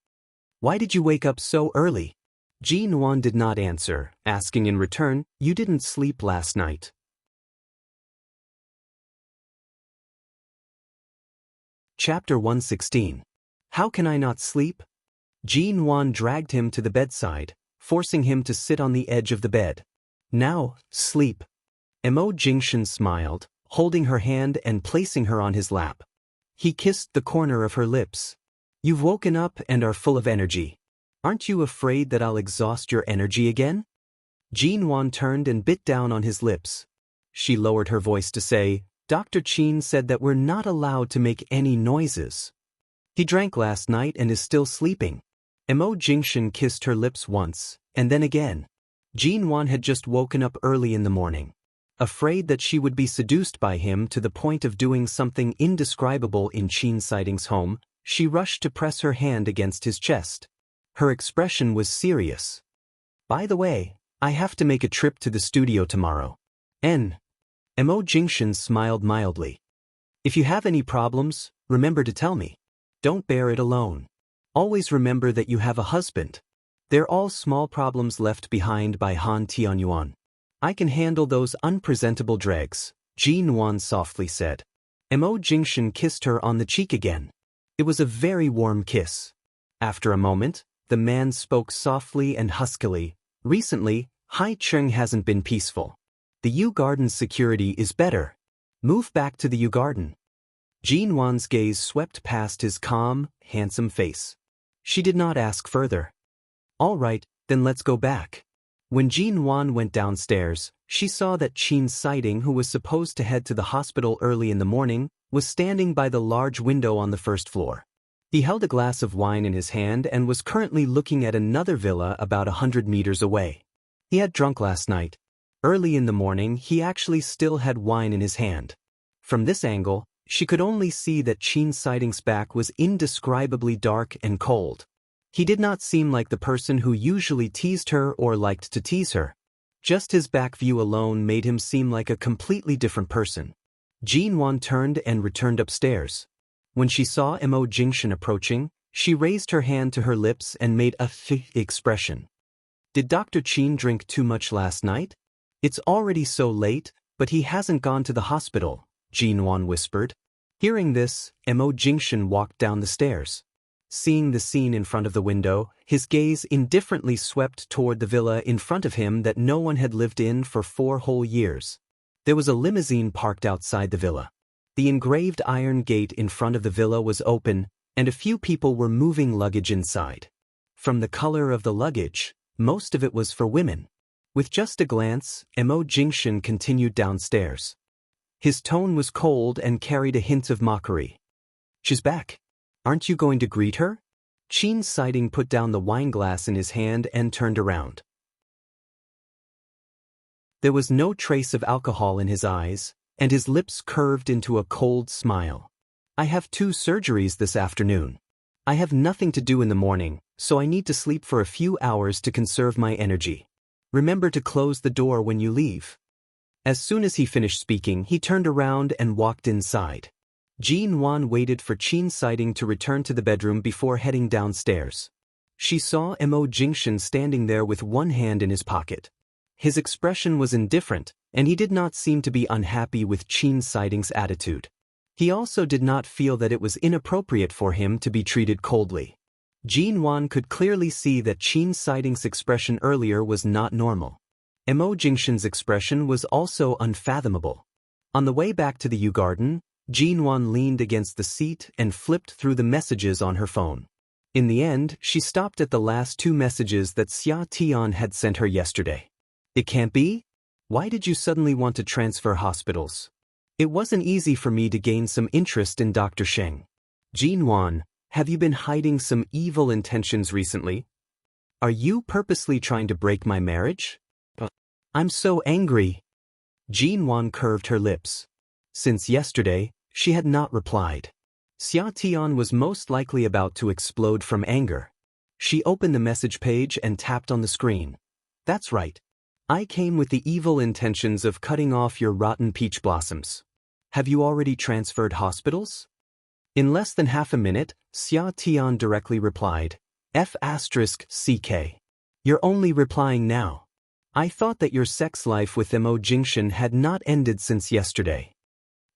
"Why did you wake up so early?" Jinwan did not answer, asking in return, "You didn't sleep last night?" Chapter 116. How can I not sleep? Jinwan dragged him to the bedside, forcing him to sit on the edge of the bed. "Now, sleep." Mo Jingshan smiled, holding her hand and placing her on his lap. He kissed the corner of her lips. "You've woken up and are full of energy. Aren't you afraid that I'll exhaust your energy again?" Jinwan turned and bit down on his lips. She lowered her voice to say, "Dr. Qin said that we're not allowed to make any noises. He drank last night and is still sleeping." Mo Jingshan kissed her lips once, and then again. Jinwan had just woken up early in the morning. Afraid that she would be seduced by him to the point of doing something indescribable in Qin Siding's home, she rushed to press her hand against his chest. Her expression was serious. "By the way, I have to make a trip to the studio tomorrow." Mo Jingshan smiled mildly. "If you have any problems, remember to tell me. Don't bear it alone. Always remember that you have a husband. They're all small problems left behind by Han Tianyuan. I can handle those unpresentable dregs," Jinwan softly said. Mo Jingshan kissed her on the cheek again. It was a very warm kiss. After a moment, the man spoke softly and huskily. "Recently, Haicheng hasn't been peaceful. The Yu Garden's security is better. Move back to the Yu Garden." Jinwan's gaze swept past his calm, handsome face. She did not ask further. "All right, then let's go back." When Jinwan went downstairs, she saw that Qin Siding, who was supposed to head to the hospital early in the morning, was standing by the large window on the first floor. He held a glass of wine in his hand and was currently looking at another villa about 100 meters away. He had drunk last night. Early in the morning, he actually still had wine in his hand. From this angle, she could only see that Qin Siding's back was indescribably dark and cold. He did not seem like the person who usually teased her or liked to tease her. Just his back view alone made him seem like a completely different person. Jinwan turned and returned upstairs. When she saw Mo Jingshan approaching, she raised her hand to her lips and made a expression. Did Dr. Qin drink too much last night? It's already so late, but he hasn't gone to the hospital, Jinwan whispered. Hearing this, Mo Jingshan walked down the stairs. Seeing the scene in front of the window, his gaze indifferently swept toward the villa in front of him that no one had lived in for 4 whole years. There was a limousine parked outside the villa. The engraved iron gate in front of the villa was open, and a few people were moving luggage inside. From the color of the luggage, most of it was for women. With just a glance, Mo Jingshan continued downstairs. His tone was cold and carried a hint of mockery. She's back. Aren't you going to greet her? Qin Siding put down the wine glass in his hand and turned around. There was no trace of alcohol in his eyes, and his lips curved into a cold smile. I have 2 surgeries this afternoon. I have nothing to do in the morning, so I need to sleep for a few hours to conserve my energy. Remember to close the door when you leave. As soon as he finished speaking, he turned around and walked inside. Jinwan waited for Qin Siding to return to the bedroom before heading downstairs. She saw Mo Jingshan standing there with one hand in his pocket. His expression was indifferent, and he did not seem to be unhappy with Qin Siding's attitude. He also did not feel that it was inappropriate for him to be treated coldly. Jinwan could clearly see that Qin Siding's expression earlier was not normal. Mo Jingshan's expression was also unfathomable. On the way back to the Yew Garden, Jinwan leaned against the seat and flipped through the messages on her phone. In the end, she stopped at the last 2 messages that Xia Tian had sent her yesterday. It can't be? Why did you suddenly want to transfer hospitals? It wasn't easy for me to gain some interest in Dr. Sheng. Jinwan, have you been hiding some evil intentions recently? Are you purposely trying to break my marriage? I'm so angry. Jinwan curved her lips. Since yesterday, she had not replied. Xia Tian was most likely about to explode from anger. She opened the message page and tapped on the screen. That's right. I came with the evil intentions of cutting off your rotten peach blossoms. Have you already transferred hospitals? In less than half a minute, Xia Tian directly replied, F***CK. You're only replying now. I thought that your sex life with Mo Jingshan had not ended since yesterday.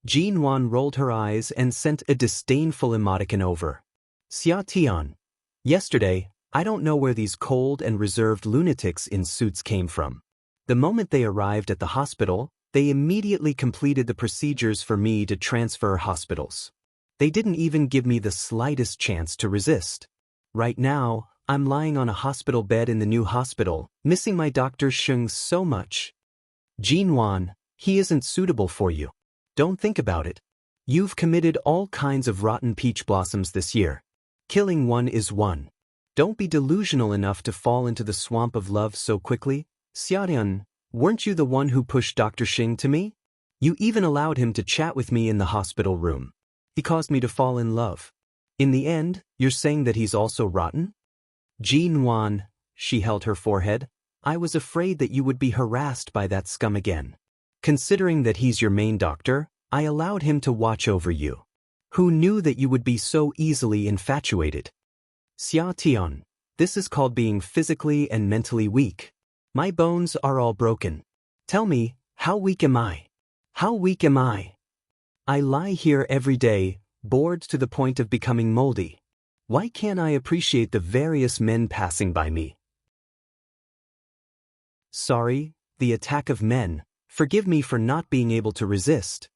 Jinwan rolled her eyes and sent a disdainful emoticon over. Xia Tian. Yesterday, I don't know where these cold and reserved lunatics in suits came from. The moment they arrived at the hospital, they immediately completed the procedures for me to transfer hospitals. They didn't even give me the slightest chance to resist. Right now, I'm lying on a hospital bed in the new hospital, missing my Dr. Sheng so much. Jinwan, he isn't suitable for you. Don't think about it. You've committed all kinds of rotten peach blossoms this year. Killing one is one. Don't be delusional enough to fall into the swamp of love so quickly. Xiaotian, weren't you the one who pushed Dr. Xing to me? You even allowed him to chat with me in the hospital room. He caused me to fall in love. In the end, you're saying that he's also rotten? Jinwan, she held her forehead. I was afraid that you would be harassed by that scum again. Considering that he's your main doctor, I allowed him to watch over you. Who knew that you would be so easily infatuated? Xia Tian, this is called being physically and mentally weak. My bones are all broken. Tell me, how weak am I? How weak am I? I lie here every day, bored to the point of becoming moldy. Why can't I appreciate the various men passing by me? Sorry, the attack of men. Forgive me for not being able to resist.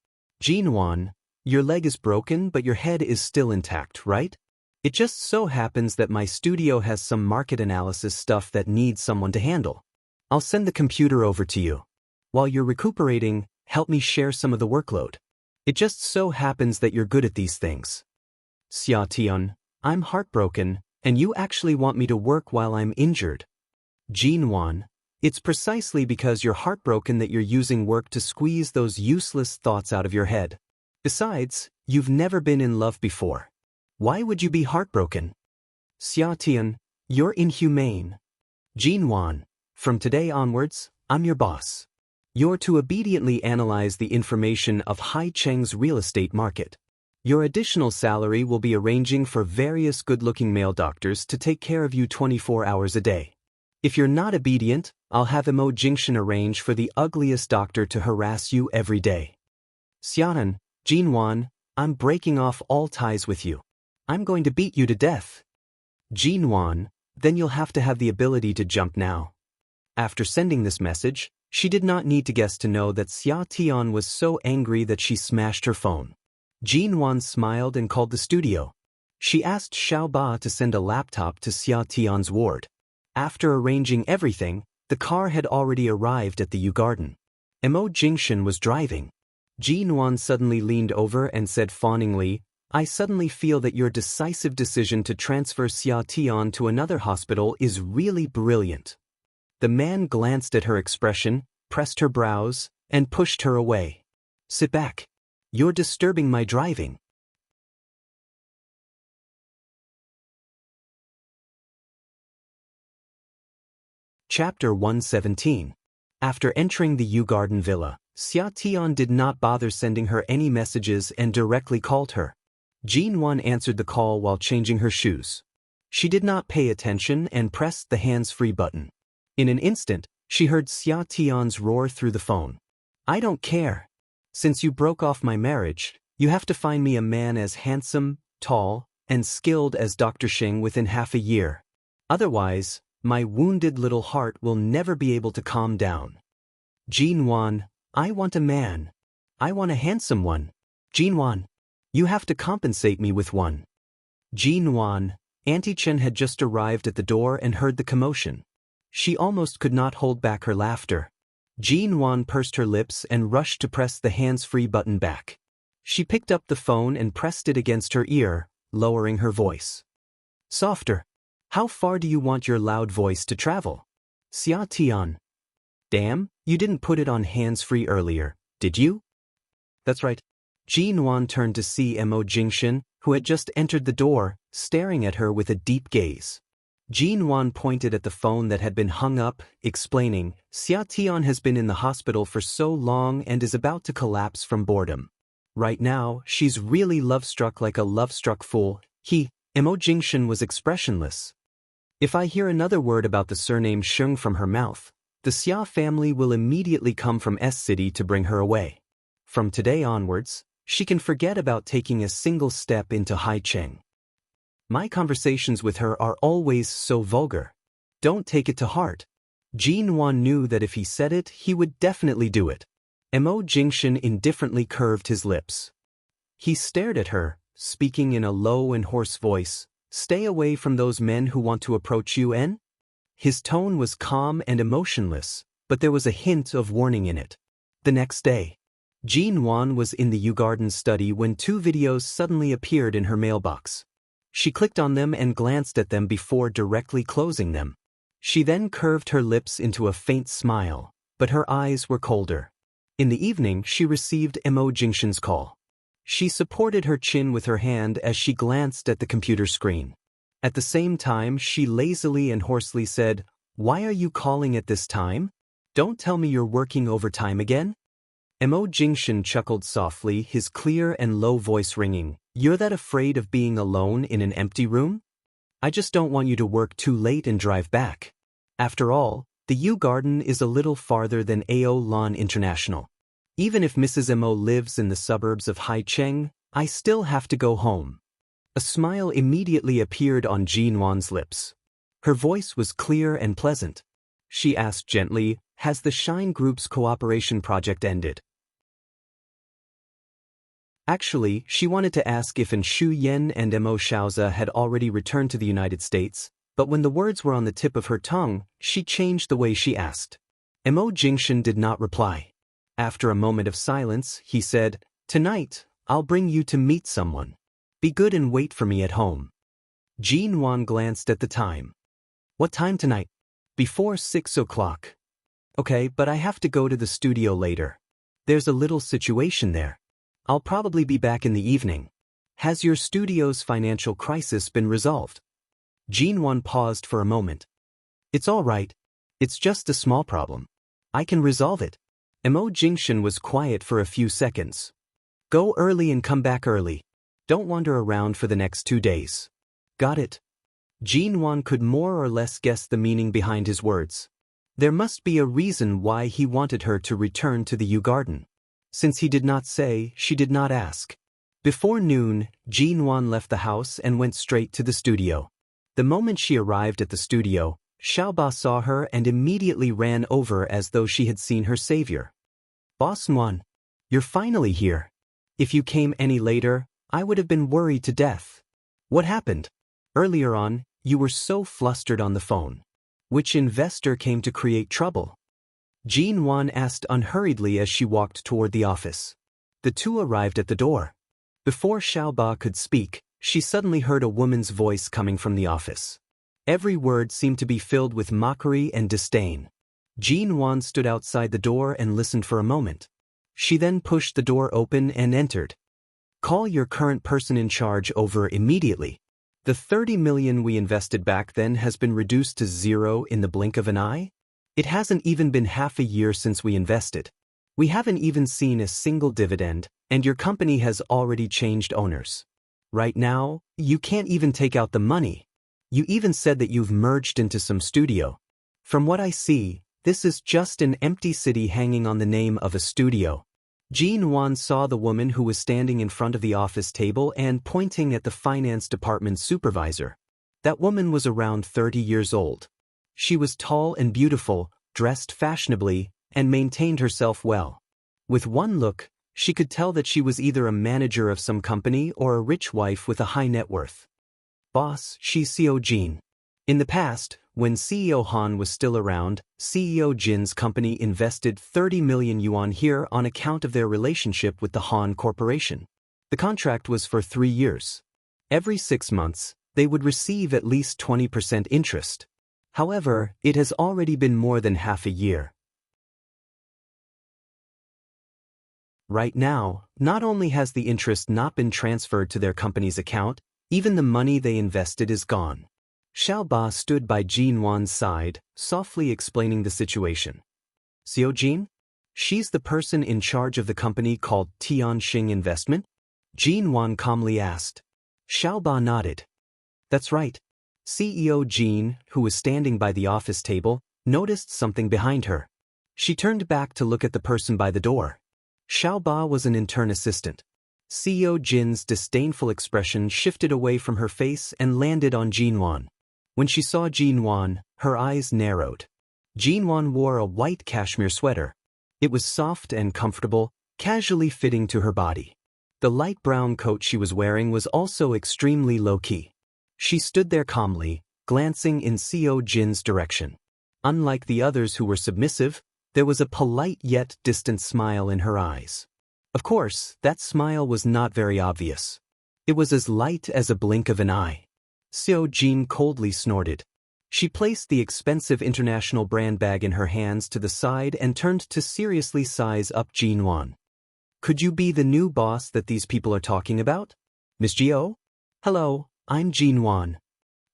Jinwan, your leg is broken but your head is still intact, right? It just so happens that my studio has some market analysis stuff that needs someone to handle. I'll send the computer over to you. While you're recuperating, help me share some of the workload. It just so happens that you're good at these things. Xia Tian, I'm heartbroken, and you actually want me to work while I'm injured. Jinwan, It's precisely because you're heartbroken that you're using work to squeeze those useless thoughts out of your head. Besides, you've never been in love before. Why would you be heartbroken? Xia Tian, you're inhumane. Jinwan, from today onwards, I'm your boss. You're to obediently analyze the information of Haicheng's real estate market. Your additional salary will be arranging for various good-looking male doctors to take care of you 24 hours a day. If you're not obedient, I'll have Emo Jingshan arrange for the ugliest doctor to harass you every day. Xianan, Jinwan, I'm breaking off all ties with you. I'm going to beat you to death. Jinwan, then you'll have to have the ability to jump now. After sending this message, she did not need to guess to know that Xia Tian was so angry that she smashed her phone. Jinwan smiled and called the studio. She asked Xiao Ba to send a laptop to Xia Tian's ward. After arranging everything, the car had already arrived at the U Garden. Emo Jingshan was driving. Jinwan suddenly leaned over and said fawningly, I suddenly feel that your decisive decision to transfer Xia Tian to another hospital is really brilliant. The man glanced at her expression, pressed her brows, and pushed her away. Sit back. You're disturbing my driving. Chapter 117. After entering the U Garden villa, Xia Tian did not bother sending her any messages and directly called her. Jinwan answered the call while changing her shoes. She did not pay attention and pressed the hands-free button. In an instant, she heard Xia Tian's roar through the phone. I don't care. Since you broke off my marriage, you have to find me a man as handsome, tall, and skilled as Dr. Xing within half a year. Otherwise, my wounded little heart will never be able to calm down. Jinwan, I want a man. I want a handsome one. Jinwan, you have to compensate me with one. Jinwan, Auntie Chen had just arrived at the door and heard the commotion. She almost could not hold back her laughter. Jinwan pursed her lips and rushed to press the hands-free button back. She picked up the phone and pressed it against her ear, lowering her voice. Softer. How far do you want your loud voice to travel? Xia Tian. Damn, you didn't put it on hands-free earlier, did you? That's right. Jinwan turned to see Emo Jingshan, who had just entered the door, staring at her with a deep gaze. Jinwan pointed at the phone that had been hung up, explaining, Xia Tian has been in the hospital for so long and is about to collapse from boredom. Right now, she's really love-struck like a love-struck fool. Emo Jingshan was expressionless. If I hear another word about the surname Sheng from her mouth, the Xia family will immediately come from S-City to bring her away. From today onwards, she can forget about taking a single step into Haicheng. My conversations with her are always so vulgar. Don't take it to heart. Jinwan knew that if he said it, he would definitely do it. Emo Jingshan indifferently curved his lips. He stared at her, speaking in a low and hoarse voice. Stay away from those men who want to approach you, En? His tone was calm and emotionless, but there was a hint of warning in it. The next day, Jinwan was in the U Garden study when 2 videos suddenly appeared in her mailbox. She clicked on them and glanced at them before directly closing them. She then curved her lips into a faint smile, but her eyes were colder. In the evening, she received Emo Jingshan's call. She supported her chin with her hand as she glanced at the computer screen. At the same time, she lazily and hoarsely said, Why are you calling at this time? Don't tell me you're working overtime again? Emo Jingshan chuckled softly, his clear and low voice ringing. You're that afraid of being alone in an empty room? I just don't want you to work too late and drive back. After all, the U Garden is a little farther than Ao Lan International. Even if Mrs. Emo lives in the suburbs of Haicheng, I still have to go home. A smile immediately appeared on Jinwan's lips. Her voice was clear and pleasant. She asked gently, Has the Shine Group's cooperation project ended? Actually, she wanted to ask if Shu Yen and Emo Shaoza had already returned to the United States, but when the words were on the tip of her tongue, she changed the way she asked. Emo Jingshan did not reply. After a moment of silence, he said, Tonight, I'll bring you to meet someone. Be good and wait for me at home. Jinwan glanced at the time. What time tonight? Before 6 o'clock. Okay, but I have to go to the studio later. There's a little situation there. I'll probably be back in the evening. Has your studio's financial crisis been resolved? Jinwon paused for a moment. It's all right. It's just a small problem. I can resolve it. Mo Jingshan was quiet for a few seconds. Go early and come back early. Don't wander around for the next 2 days. Got it? Jinwon could more or less guess the meaning behind his words. There must be a reason why he wanted her to return to the Yew Garden. Since he did not say, she did not ask. Before noon, Jinwon left the house and went straight to the studio. The moment she arrived at the studio, Xiaoba saw her and immediately ran over as though she had seen her savior. Boss Nguyen, you're finally here. If you came any later, I would have been worried to death. What happened? Earlier on, you were so flustered on the phone. Which investor came to create trouble? Jinwon asked unhurriedly as she walked toward the office. The two arrived at the door. Before Xiaoba could speak, she suddenly heard a woman's voice coming from the office. Every word seemed to be filled with mockery and disdain. Jinwon stood outside the door and listened for a moment. She then pushed the door open and entered. Call your current person in charge over immediately. The 30 million we invested back then has been reduced to zero in the blink of an eye? It hasn't even been half a year since we invested. We haven't even seen a single dividend, and your company has already changed owners. Right now, you can't even take out the money. You even said that you've merged into some studio. From what I see, this is just an empty city hanging on the name of a studio. Jinwon saw the woman who was standing in front of the office table and pointing at the finance department supervisor. That woman was around 30 years old. She was tall and beautiful, dressed fashionably, and maintained herself well. With one look, she could tell that she was either a manager of some company or a rich wife with a high net worth. Boss, she's CEO Jin. In the past, when CEO Han was still around, CEO Jin's company invested 30 million yuan here on account of their relationship with the Han Corporation. The contract was for 3 years. Every 6 months, they would receive at least 20% interest. However, it has already been more than half a year. Right now, not only has the interest not been transferred to their company's account, even the money they invested is gone. Xiaoba stood by Jinwon's side, softly explaining the situation. CEO Jin? She's the person in charge of the company called Tianxing Investment? Jinwon calmly asked. Xiaoba nodded. That's right. CEO Jin, who was standing by the office table, noticed something behind her. She turned back to look at the person by the door. Xiaoba was an intern assistant. CEO Jin's disdainful expression shifted away from her face and landed on Jinwon. When she saw Jinwon, her eyes narrowed. Jinwon wore a white cashmere sweater. It was soft and comfortable, casually fitting to her body. The light brown coat she was wearing was also extremely low-key. She stood there calmly, glancing in CEO Jin's direction. Unlike the others who were submissive, there was a polite yet distant smile in her eyes. Of course, that smile was not very obvious. It was as light as a blink of an eye. CEO Jin coldly snorted. She placed the expensive international brand bag in her hands to the side and turned to seriously size up Jinwon. Could you be the new boss that these people are talking about? Miss Gio? Hello, I'm Jinwon.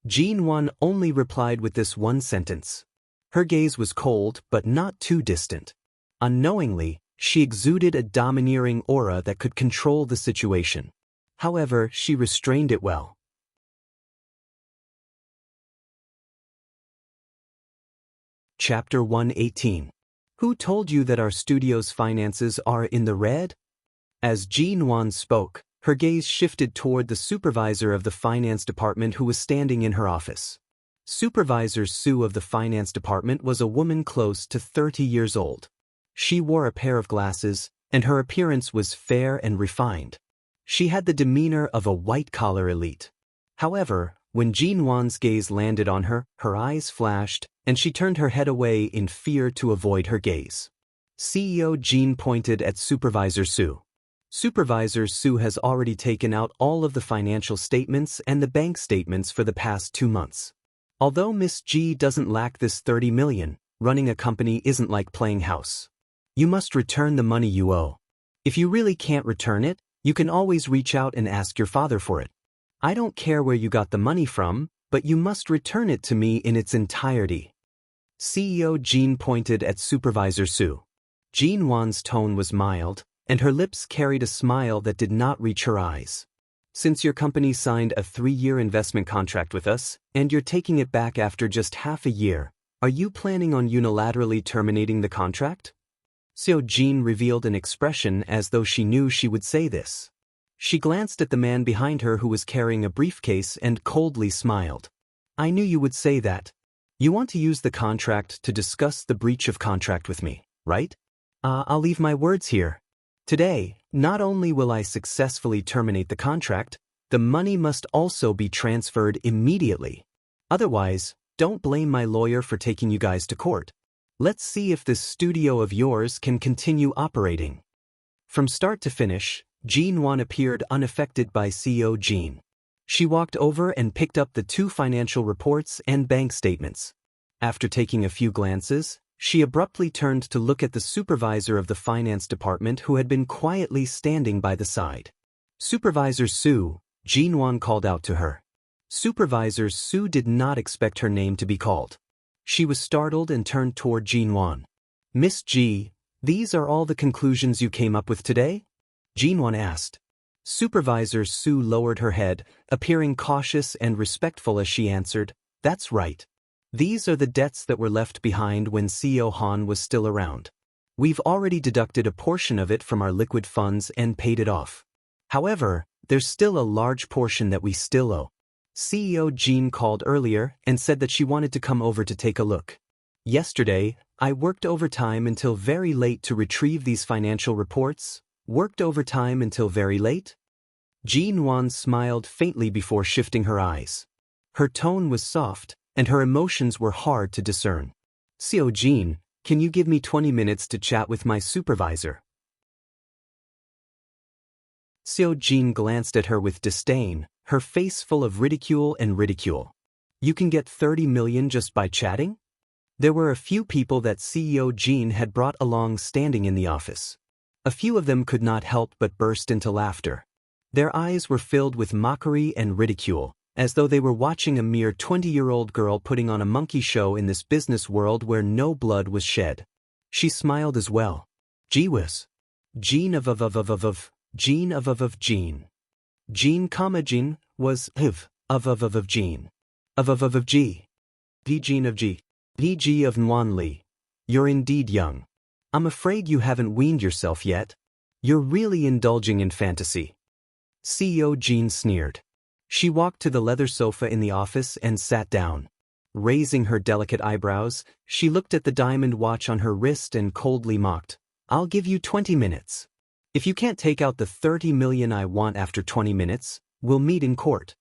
Jinwon only replied with this one sentence. Her gaze was cold but not too distant. Unknowingly, she exuded a domineering aura that could control the situation. However, she restrained it well. Chapter 118. Who told you that our studio's finances are in the red? As Jinwon spoke, her gaze shifted toward the supervisor of the finance department who was standing in her office. Supervisor Su of the finance department was a woman close to 30 years old. She wore a pair of glasses, and her appearance was fair and refined. She had the demeanor of a white-collar elite. However, when Jinwon's gaze landed on her, her eyes flashed, and she turned her head away in fear to avoid her gaze. CEO Jin pointed at Supervisor Su. Supervisor Su has already taken out all of the financial statements and the bank statements for the past 2 months. Although Miss G doesn't lack this 30 million, running a company isn't like playing house. You must return the money you owe. If you really can't return it, you can always reach out and ask your father for it. I don't care where you got the money from, but you must return it to me in its entirety. CEO Jean pointed at Supervisor Sue. Jean Wan's tone was mild, and her lips carried a smile that did not reach her eyes. Since your company signed a 3-year investment contract with us, and you're taking it back after just half a year, are you planning on unilaterally terminating the contract? Seo Jean revealed an expression as though she knew she would say this. She glanced at the man behind her who was carrying a briefcase and coldly smiled. I knew you would say that. You want to use the contract to discuss the breach of contract with me, right? I'll leave my words here. Today, not only will I successfully terminate the contract, the money must also be transferred immediately. Otherwise, don't blame my lawyer for taking you guys to court. Let's see if this studio of yours can continue operating. From start to finish, Jean Wan appeared unaffected by CEO Jean. She walked over and picked up the 2 financial reports and bank statements. After taking a few glances, she abruptly turned to look at the supervisor of the finance department who had been quietly standing by the side. Supervisor Sue, Jean Wan called out to her. Supervisor Sue did not expect her name to be called. She was startled and turned toward Jean Wan. Miss G, these are all the conclusions you came up with today? Jean Wan asked. Supervisor Sue lowered her head, appearing cautious and respectful as she answered, That's right. These are the debts that were left behind when CEO Han was still around. We've already deducted a portion of it from our liquid funds and paid it off. However, there's still a large portion that we still owe. CEO Jean called earlier and said that she wanted to come over to take a look. Yesterday, I worked overtime until very late to retrieve these financial reports. Worked overtime until very late? Jean Wan smiled faintly before shifting her eyes. Her tone was soft, and her emotions were hard to discern. CEO Jean, can you give me 20 minutes to chat with my supervisor? CEO Jean glanced at her with disdain, her face full of ridicule and ridicule. You can get 30 million just by chatting? There were a few people that CEO Jean had brought along standing in the office. A few of them could not help but burst into laughter. Their eyes were filled with mockery and ridicule, as though they were watching a mere 20-year-old girl putting on a monkey show in this business world where no blood was shed. She smiled as well. Gee whiz. Jean Jean Jean. Jean, Jean was of Jean. Of G. D Jean of G. DG of Nguyen Li. You're indeed young. I'm afraid you haven't weaned yourself yet. You're really indulging in fantasy. CEO Jean sneered. She walked to the leather sofa in the office and sat down. Raising her delicate eyebrows, she looked at the diamond watch on her wrist and coldly mocked. I'll give you 20 minutes. If you can't take out the 30 million I want after 20 minutes, we'll meet in court.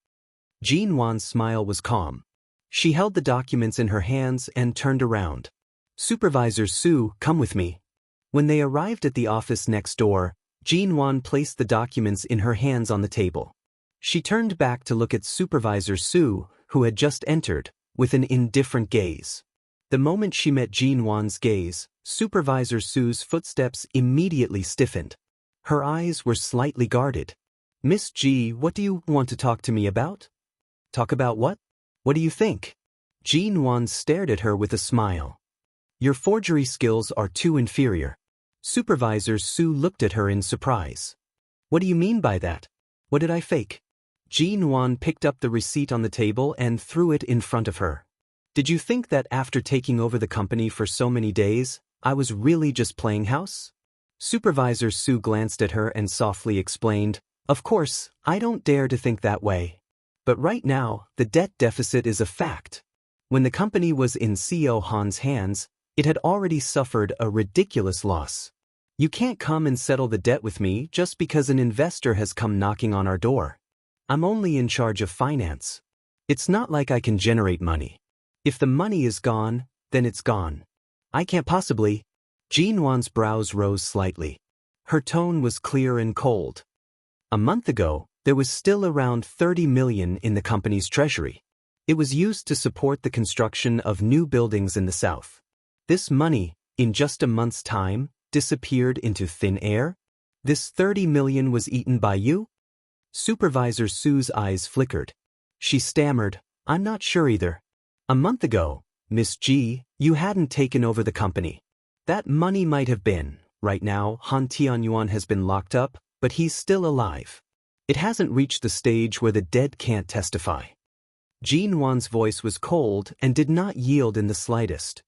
Jean Wan's smile was calm. She held the documents in her hands and turned around. Supervisor Sue, come with me. When they arrived at the office next door, Jean Wan placed the documents in her hands on the table. She turned back to look at Supervisor Sue, who had just entered, with an indifferent gaze. The moment she met Jean Wan's gaze, Supervisor Sue's footsteps immediately stiffened. Her eyes were slightly guarded. Miss G, what do you want to talk to me about? Talk about what? What do you think? Jean Wan stared at her with a smile. Your forgery skills are too inferior. Supervisor Sue looked at her in surprise. What do you mean by that? What did I fake? Jean Wan picked up the receipt on the table and threw it in front of her. Did you think that after taking over the company for so many days, I was really just playing house? Supervisor Sue glanced at her and softly explained, Of course, I don't dare to think that way. But right now, the debt deficit is a fact. When the company was in CEO Han's hands, it had already suffered a ridiculous loss. You can't come and settle the debt with me just because an investor has come knocking on our door. I'm only in charge of finance. It's not like I can generate money. If the money is gone, then it's gone. I can't possibly. Jean Wan's brows rose slightly. Her tone was clear and cold. A month ago, there was still around 30 million in the company's treasury. It was used to support the construction of new buildings in the south. This money, in just a month's time, disappeared into thin air? This 30 million was eaten by you? Supervisor Sue's eyes flickered. She stammered, I'm not sure either. A month ago, Miss G, you hadn't taken over the company. That money might have been. Right now, Han Tianyuan has been locked up, but he's still alive. It hasn't reached the stage where the dead can't testify. Jin Wan's voice was cold and did not yield in the slightest.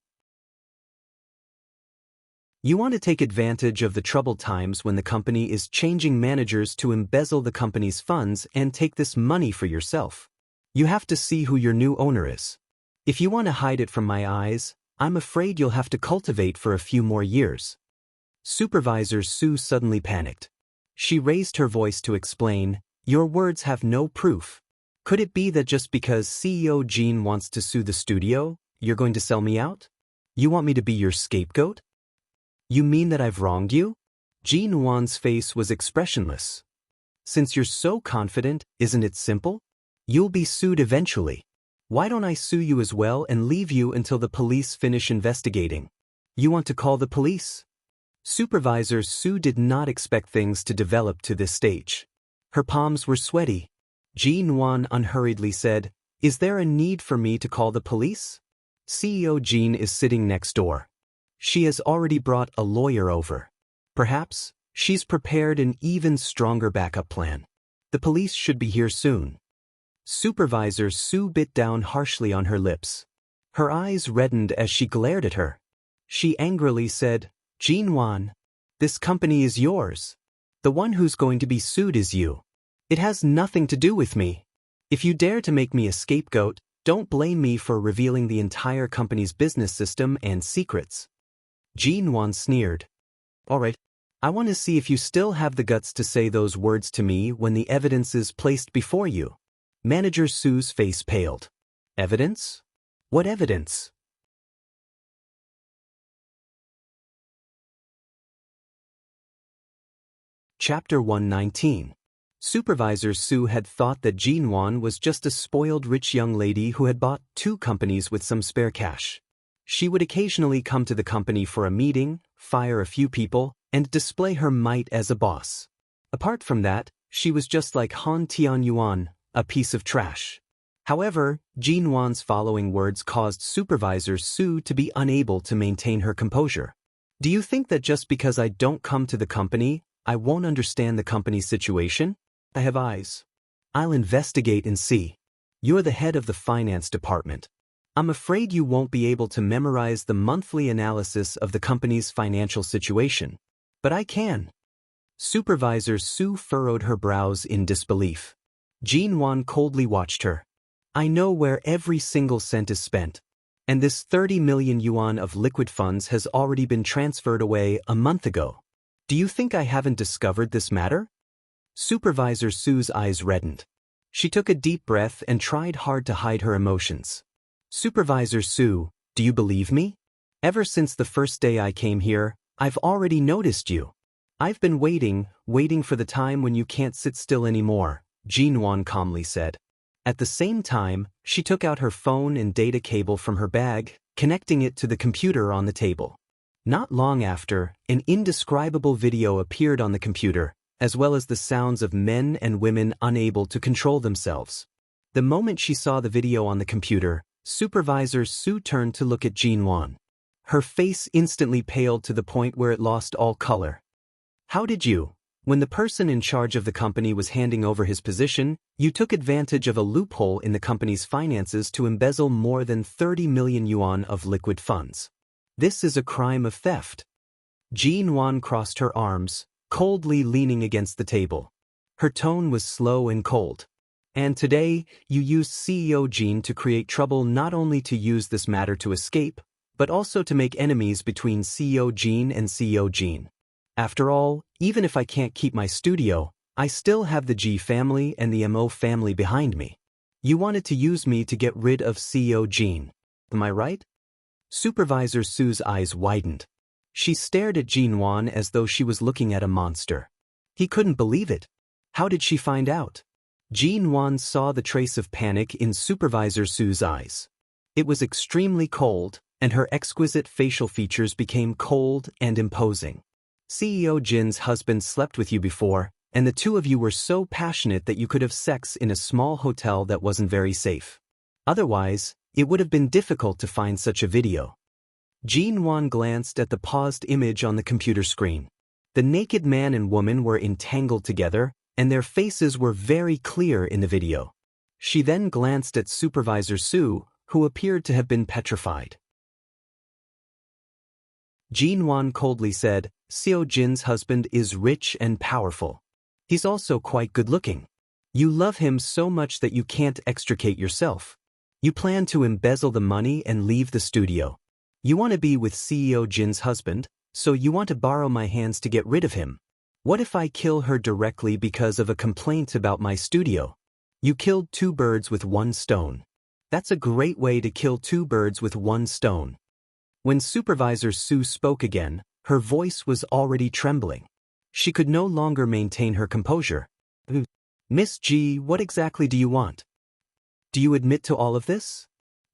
You want to take advantage of the troubled times when the company is changing managers to embezzle the company's funds and take this money for yourself. You have to see who your new owner is. If you want to hide it from my eyes, I'm afraid you'll have to cultivate for a few more years. Supervisor Sue suddenly panicked. She raised her voice to explain, your words have no proof. Could it be that just because CEO Jean wants to sue the studio, you're going to sell me out? You want me to be your scapegoat? You mean that I've wronged you? Jean Wan's face was expressionless. Since you're so confident, isn't it simple? You'll be sued eventually. Why don't I sue you as well and leave you until the police finish investigating? You want to call the police? Supervisor Sue did not expect things to develop to this stage. Her palms were sweaty. Jean Wan unhurriedly said, Is there a need for me to call the police? CEO Jean is sitting next door. She has already brought a lawyer over. Perhaps, she's prepared an even stronger backup plan. The police should be here soon. Supervisor Sue bit down harshly on her lips. Her eyes reddened as she glared at her. She angrily said, Jean Wan, this company is yours. The one who's going to be sued is you. It has nothing to do with me. If you dare to make me a scapegoat, don't blame me for revealing the entire company's business system and secrets. Jean Wan sneered. All right, I want to see if you still have the guts to say those words to me when the evidence is placed before you. Manager Sue's face paled. Evidence? What evidence? Chapter 119. Supervisor Sue had thought that Jean Wan was just a spoiled rich young lady who had bought 2 companies with some spare cash. She would occasionally come to the company for a meeting, fire a few people, and display her might as a boss. Apart from that, she was just like Han Tianyuan, a piece of trash. However, Jean Wan's following words caused Supervisor Sue to be unable to maintain her composure. Do you think that just because I don't come to the company, I won't understand the company's situation? I have eyes. I'll investigate and see. You're the head of the finance department. I'm afraid you won't be able to memorize the monthly analysis of the company's financial situation. But I can. Supervisor Sue furrowed her brows in disbelief. Jean Wan coldly watched her. I know where every single cent is spent. And this 30 million yuan of liquid funds has already been transferred away a month ago. Do you think I haven't discovered this matter? Supervisor Sue's eyes reddened. She took a deep breath and tried hard to hide her emotions. Supervisor Sue, do you believe me? Ever since the first day I came here, I've already noticed you. I've been waiting for the time when you can't sit still anymore, Jean Wan calmly said. At the same time, she took out her phone and data cable from her bag, connecting it to the computer on the table. Not long after, an indescribable video appeared on the computer, as well as the sounds of men and women unable to control themselves. The moment she saw the video on the computer, Supervisor Sue turned to look at Jean Wan. Her face instantly paled to the point where it lost all color. How did you? When the person in charge of the company was handing over his position, you took advantage of a loophole in the company's finances to embezzle more than 30 million yuan of liquid funds. This is a crime of theft. Jean Wan crossed her arms, coldly leaning against the table. Her tone was slow and cold. And today, you used CEO Jean to create trouble, not only to use this matter to escape, but also to make enemies between CEO Jean and CEO Jean. After all, even if I can't keep my studio, I still have the G family and the MO family behind me. You wanted to use me to get rid of CEO Jean. Am I right? Supervisor Sue's eyes widened. She stared at Jean Wan as though she was looking at a monster. He couldn't believe it. How did she find out? Jean Wan saw the trace of panic in Supervisor Sue's eyes. It was extremely cold, and her exquisite facial features became cold and imposing. CEO Jin's husband slept with you before, and the two of you were so passionate that you could have sex in a small hotel that wasn't very safe. Otherwise, it would have been difficult to find such a video. Jin Wan glanced at the paused image on the computer screen. The naked man and woman were entangled together, and their faces were very clear in the video. She then glanced at Supervisor Su, who appeared to have been petrified. Jin Wan coldly said, Seo Jin's husband is rich and powerful. He's also quite good-looking. You love him so much that you can't extricate yourself. You plan to embezzle the money and leave the studio. You want to be with CEO Jin's husband, so you want to borrow my hands to get rid of him. What if I kill her directly because of a complaint about my studio? You killed two birds with one stone. That's a great way to kill two birds with one stone. When Supervisor Su spoke again, her voice was already trembling. She could no longer maintain her composure. Miss Ji, what exactly do you want? Do you admit to all of this?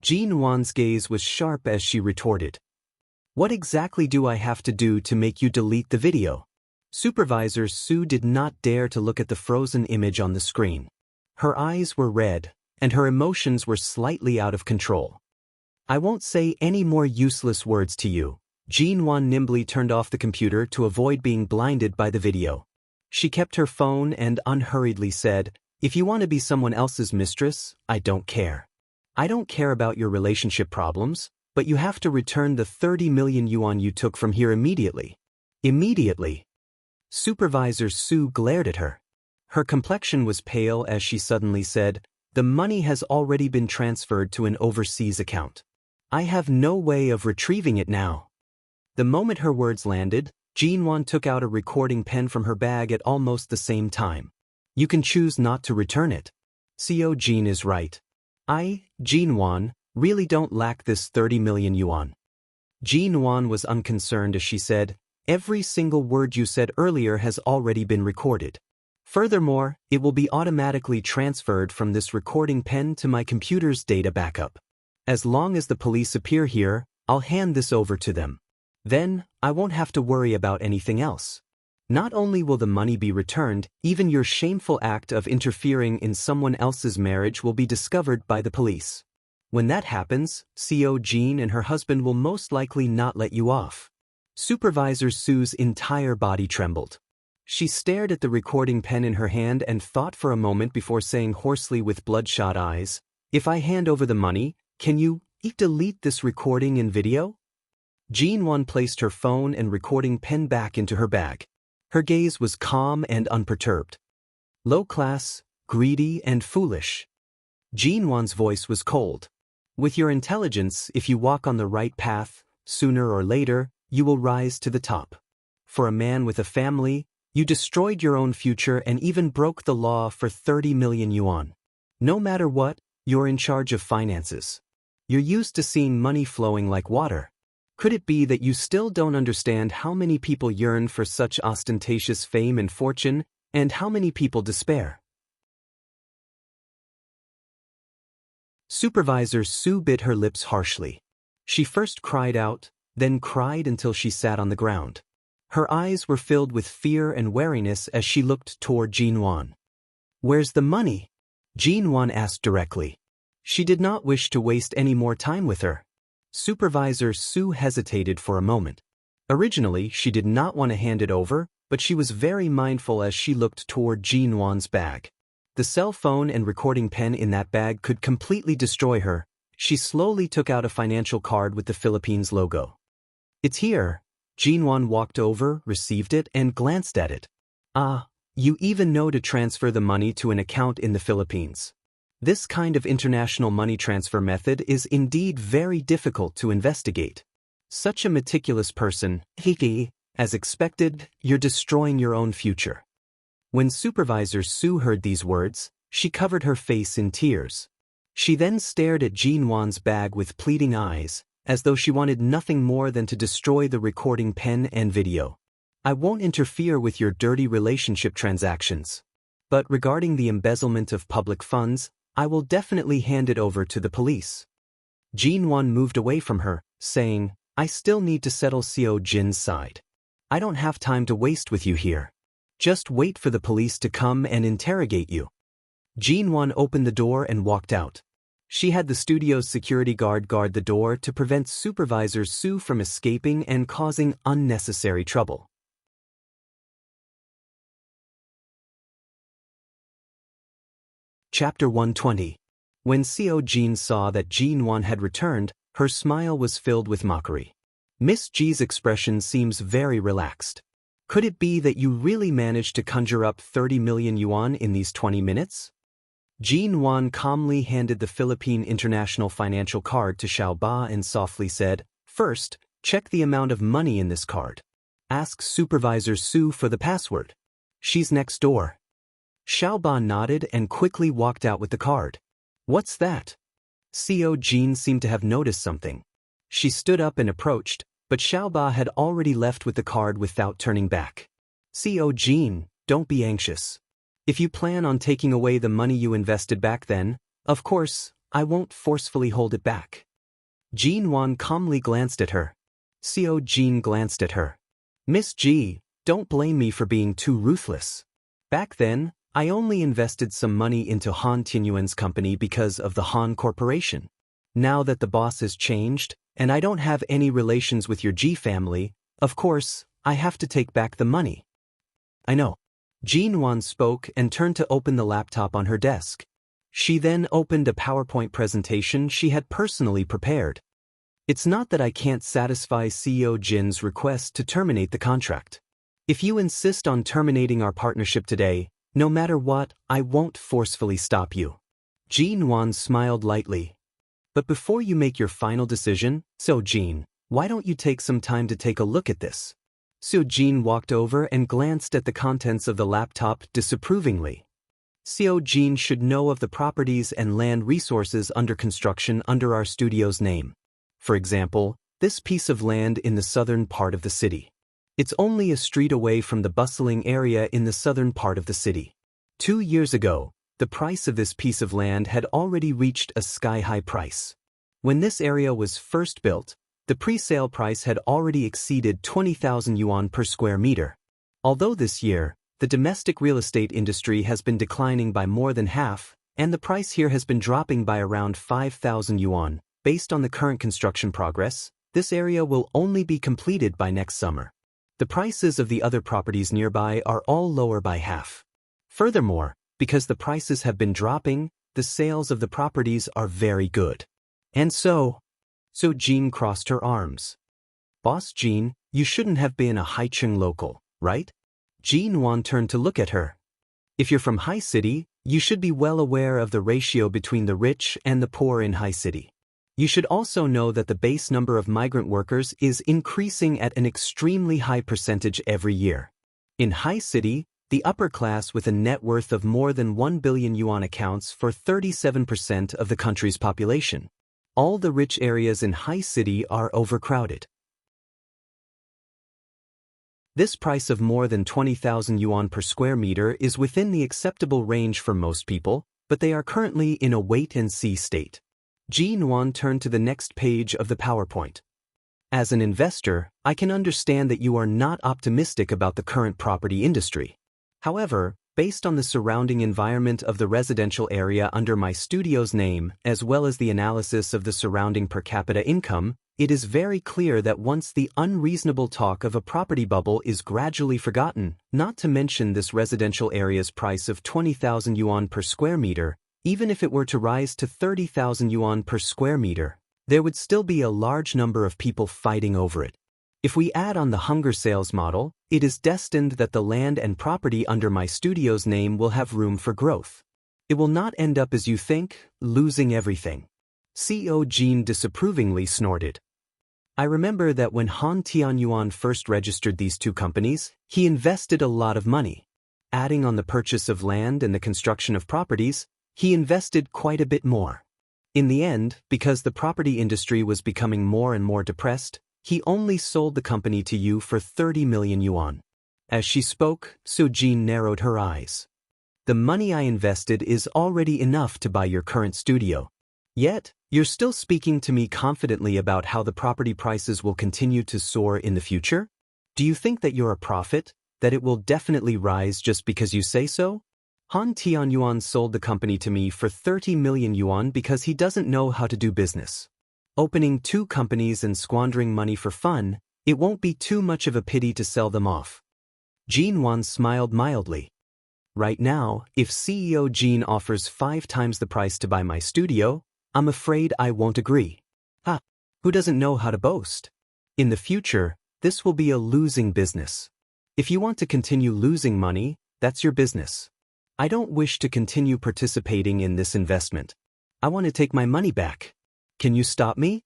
Jin Wan's gaze was sharp as she retorted. What exactly do I have to do to make you delete the video? Supervisor Su did not dare to look at the frozen image on the screen. Her eyes were red, and her emotions were slightly out of control. I won't say any more useless words to you. Jin Wan nimbly turned off the computer to avoid being blinded by the video. She kept her phone and unhurriedly said, If you want to be someone else's mistress, I don't care. I don't care about your relationship problems, but you have to return the 30 million yuan you took from here immediately. Immediately. Supervisor Su glared at her. Her complexion was pale as she suddenly said, The money has already been transferred to an overseas account. I have no way of retrieving it now. The moment her words landed, Jin Wan took out a recording pen from her bag at almost the same time. You can choose not to return it. CEO Jin is right. I, Jin Wan, really don't lack this 30 million yuan. Jin Wan was unconcerned as she said, Every single word you said earlier has already been recorded. Furthermore, it will be automatically transferred from this recording pen to my computer's data backup. As long as the police appear here, I'll hand this over to them. Then, I won't have to worry about anything else. Not only will the money be returned, even your shameful act of interfering in someone else's marriage will be discovered by the police. When that happens, CEO Jean and her husband will most likely not let you off. Supervisor Su's entire body trembled. She stared at the recording pen in her hand and thought for a moment before saying hoarsely with bloodshot eyes, If I hand over the money, can you delete this recording and video? Jin Wan placed her phone and recording pen back into her bag. Her gaze was calm and unperturbed. Low class, greedy, and foolish. Jin Wan's voice was cold. With your intelligence, if you walk on the right path, sooner or later, you will rise to the top. For a man with a family, you destroyed your own future and even broke the law for 30 million yuan. No matter what, you're in charge of finances. You're used to seeing money flowing like water. Could it be that you still don't understand how many people yearn for such ostentatious fame and fortune, and how many people despair? Supervisor Su bit her lips harshly. She first cried out, then cried until she sat on the ground. Her eyes were filled with fear and wariness as she looked toward Jin Wan. Where's the money? Jin Wan asked directly. She did not wish to waste any more time with her. Supervisor Su hesitated for a moment. Originally, she did not want to hand it over, but she was very mindful as she looked toward Jin Wan's bag. The cell phone and recording pen in that bag could completely destroy her. She slowly took out a financial card with the Philippines logo. It's here. Jin Wan walked over, received it, and glanced at it. Ah, you even know to transfer the money to an account in the Philippines. This kind of international money transfer method is indeed very difficult to investigate. Such a meticulous person, as expected, you're destroying your own future. When Supervisor Su heard these words, she covered her face in tears. She then stared at Jin Wan's bag with pleading eyes, as though she wanted nothing more than to destroy the recording pen and video. I won't interfere with your dirty relationship transactions. But regarding the embezzlement of public funds, I will definitely hand it over to the police. Jin Wan moved away from her, saying, I still need to settle Seo Jin's side. I don't have time to waste with you here. Just wait for the police to come and interrogate you. Jin Won opened the door and walked out. She had the studio's security guard the door to prevent Supervisor Su from escaping and causing unnecessary trouble. Chapter 120. When Seo Jin saw that Jin Won had returned, her smile was filled with mockery. Miss Ji's expression seems very relaxed. Could it be that you really managed to conjure up 30 million yuan in these 20 minutes? Jin Won calmly handed the Philippine International Financial Card to Xiao Ba and softly said, First, check the amount of money in this card. Ask Supervisor Su for the password. She's next door. Xiao Ba nodded and quickly walked out with the card. What's that? Seo Jin seemed to have noticed something. She stood up and approached, but Xiao Ba had already left with the card without turning back. Seo Jin, don't be anxious. If you plan on taking away the money you invested back then, of course, I won't forcefully hold it back. Jin Won calmly glanced at her. Seo Jin glanced at her. Miss Ji, don't blame me for being too ruthless. Back then, I only invested some money into Han Tianyuan's company because of the Han Corporation. Now that the boss has changed, and I don't have any relations with your Ji family, of course, I have to take back the money. I know. Jin Won spoke and turned to open the laptop on her desk. She then opened a PowerPoint presentation she had personally prepared. It's not that I can't satisfy Seo Jin's request to terminate the contract. If you insist on terminating our partnership today, no matter what, I won't forcefully stop you. Jin Won smiled lightly. But before you make your final decision, Seo Jin, why don't you take some time to take a look at this? Seo Jin walked over and glanced at the contents of the laptop disapprovingly. Seo Jin should know of the properties and land resources under construction under our studio's name. For example, this piece of land in the southern part of the city. It's only a street away from the bustling area in the southern part of the city. 2 years ago, the price of this piece of land had already reached a sky-high price. When this area was first built, the pre-sale price had already exceeded 20,000 yuan per square meter. Although this year, the domestic real estate industry has been declining by more than half, and the price here has been dropping by around 5,000 yuan, based on the current construction progress, this area will only be completed by next summer. The prices of the other properties nearby are all lower by half. Furthermore, because the prices have been dropping, the sales of the properties are very good. And so Jin crossed her arms. Boss Jin, you shouldn't have been a Haicheng local, right? Jin Won turned to look at her. If you're from High City, you should be well aware of the ratio between the rich and the poor in High City. You should also know that the base number of migrant workers is increasing at an extremely high percentage every year. In High City, the upper class with a net worth of more than 1 billion yuan accounts for 37% of the country's population. All the rich areas in High City are overcrowded. This price of more than 20,000 yuan per square meter is within the acceptable range for most people, but they are currently in a wait-and-see state. Jin Won turned to the next page of the PowerPoint. As an investor, I can understand that you are not optimistic about the current property industry. However, based on the surrounding environment of the residential area under my studio's name, as well as the analysis of the surrounding per capita income, it is very clear that once the unreasonable talk of a property bubble is gradually forgotten, not to mention this residential area's price of 20,000 yuan per square meter, even if it were to rise to 30,000 yuan per square meter, there would still be a large number of people fighting over it. If we add on the hunger sales model, it is destined that the land and property under my studio's name will have room for growth. It will not end up as you think, losing everything. Seo Jin disapprovingly snorted. I remember that when Han Tianyuan first registered these two companies, he invested a lot of money. Adding on the purchase of land and the construction of properties, he invested quite a bit more. In the end, because the property industry was becoming more and more depressed, he only sold the company to you for 30 million yuan. As she spoke, Seo Jin narrowed her eyes. The money I invested is already enough to buy your current studio. Yet, You're still speaking to me confidently about how the property prices will continue to soar in the future? Do you think that you're a prophet, that it will definitely rise just because you say so? Han Tianyuan sold the company to me for 30 million yuan because he doesn't know how to do business. Opening 2 companies and squandering money for fun, it won't be too much of a pity to sell them off. Jin Wan smiled mildly. Right now, if CEO Jin offers 5 times the price to buy my studio, I'm afraid I won't agree. Who doesn't know how to boast? In the future, this will be a losing business. If you want to continue losing money, that's your business. I don't wish to continue participating in this investment. I want to take my money back. Can you stop me?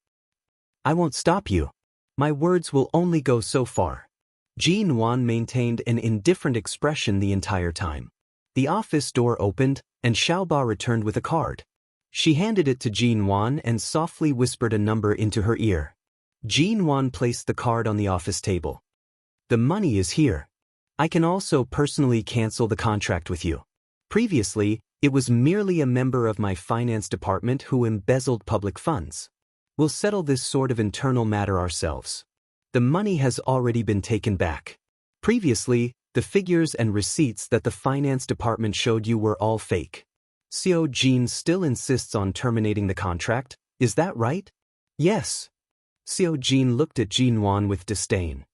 I won't stop you. My words will only go so far. Jin Wan maintained an indifferent expression the entire time. The office door opened, and Xiaoba returned with a card. She handed it to Jin Wan and softly whispered a number into her ear. Jin Wan placed the card on the office table. The money is here. I can also personally cancel the contract with you. Previously, it was merely a member of my finance department who embezzled public funds. We'll settle this sort of internal matter ourselves. The money has already been taken back. Previously, the figures and receipts that the finance department showed you were all fake. CEO Jin still insists on terminating the contract, is that right? Yes. CEO Jin looked at Jin Wan with disdain.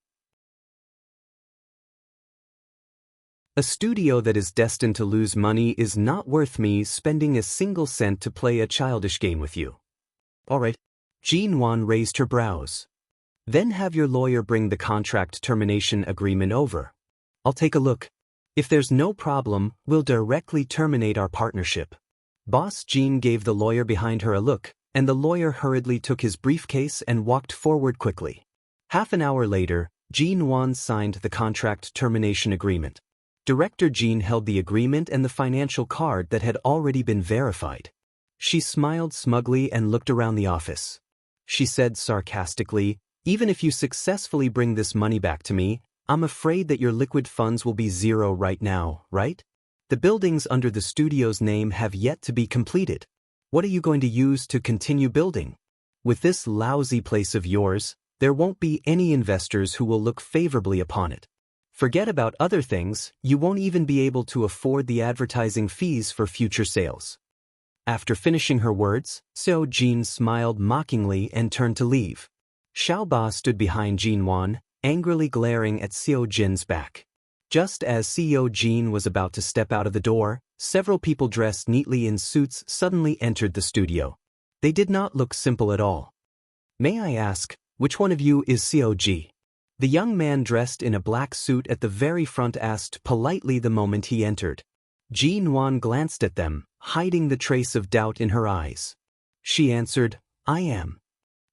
A studio that is destined to lose money is not worth me spending a single cent to play a childish game with you. All right. Jin Wan raised her brows. Then have your lawyer bring the contract termination agreement over. I'll take a look. If there's no problem, we'll directly terminate our partnership. Boss Jin gave the lawyer behind her a look, and the lawyer hurriedly took his briefcase and walked forward quickly. Half an hour later, Jin Wan signed the contract termination agreement. Director Jin held the agreement and the financial card that had already been verified. She smiled smugly and looked around the office. She said sarcastically, "Even if you successfully bring this money back to me, I'm afraid that your liquid funds will be zero right now, right? The buildings under the studio's name have yet to be completed. What are you going to use to continue building? With this lousy place of yours, there won't be any investors who will look favorably upon it. Forget about other things, you won't even be able to afford the advertising fees for future sales." After finishing her words, Seo Jin smiled mockingly and turned to leave. Xiaoba stood behind Jin Wan, angrily glaring at Seo Jin's back. Just as Seo Jin was about to step out of the door, several people dressed neatly in suits suddenly entered the studio. They did not look simple at all. "May I ask, which one of you is Seo Ji?" The young man dressed in a black suit at the very front asked politely the moment he entered. Jin Wan glanced at them, hiding the trace of doubt in her eyes. She answered, "I am."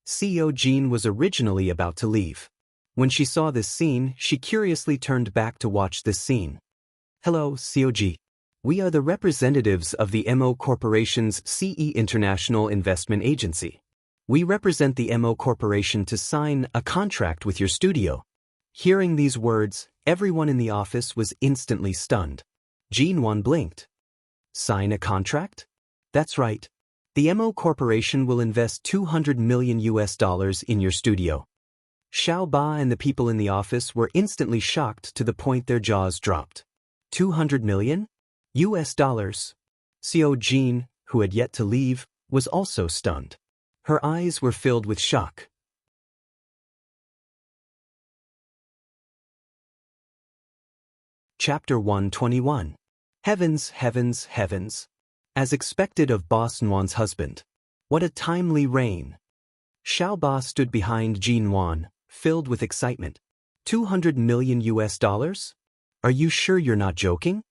Seo Jin was originally about to leave. When she saw this scene, she curiously turned back to watch this scene. "Hello, Seo Ji. We are the representatives of the MO Corporation's CE International Investment Agency. We represent the MO Corporation to sign a contract with your studio." Hearing these words, everyone in the office was instantly stunned. Jin Wan blinked. "Sign a contract?" "That's right. The MO Corporation will invest $200 million in your studio." Xiaoba and the people in the office were instantly shocked to the point their jaws dropped. $200 million? Seo Jin, who had yet to leave, was also stunned. Her eyes were filled with shock. Chapter 121. Heavens, heavens, heavens. As expected of Boss Nwan's husband. What a timely rain. Xiaoba stood behind Jin Wan, filled with excitement. $200 million? Are you sure you're not joking?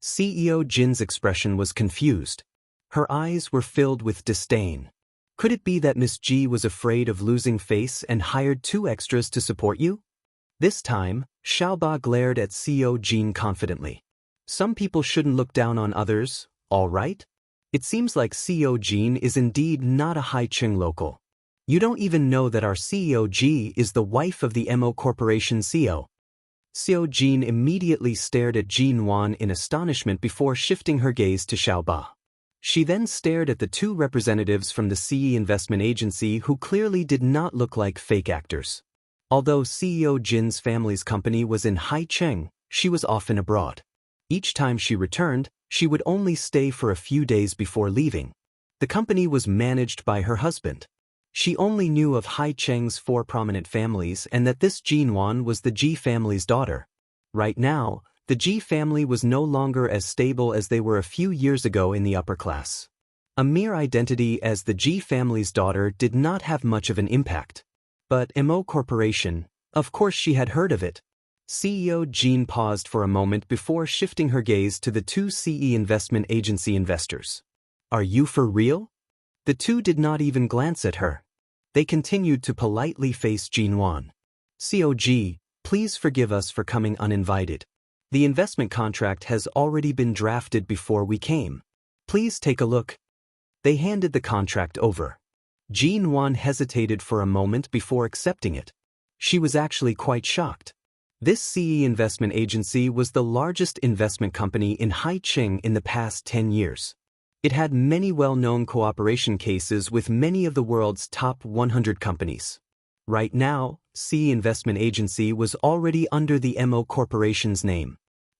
CEO Jin's expression was confused. Her eyes were filled with disdain. Could it be that Miss Ji was afraid of losing face and hired 2 extras to support you? This time, Xiaoba glared at CEO Jin confidently. Some people shouldn't look down on others, all right? It seems like CEO Jin is indeed not a Haicheng local. You don't even know that our CEO Ji is the wife of the MO Corporation CEO. Seo Jin immediately stared at Jin Wan in astonishment before shifting her gaze to Xiaoba. She then stared at the two representatives from the CE investment agency who clearly did not look like fake actors. Although CEO Jin's family's company was in Haicheng, she was often abroad. Each time she returned, she would only stay for a few days before leaving. The company was managed by her husband. She only knew of Haicheng's four prominent families and that this Jinwan was the Ji family's daughter. Right now, the Ji family was no longer as stable as they were a few years ago in the upper class. A mere identity as the Ji family's daughter did not have much of an impact. But MO Corporation, of course she had heard of it. CEO Jin paused for a moment before shifting her gaze to the two CE investment agency investors. Are you for real? The two did not even glance at her. They continued to politely face Jinwan. COG, please forgive us for coming uninvited. The investment contract has already been drafted before we came. Please take a look. They handed the contract over. Jinwan hesitated for a moment before accepting it. She was actually quite shocked. This CE investment agency was the largest investment company in Haicheng in the past 10 years. It had many well-known cooperation cases with many of the world's top 100 companies. Right now, CE Investment Agency was already under the MO Corporation's name.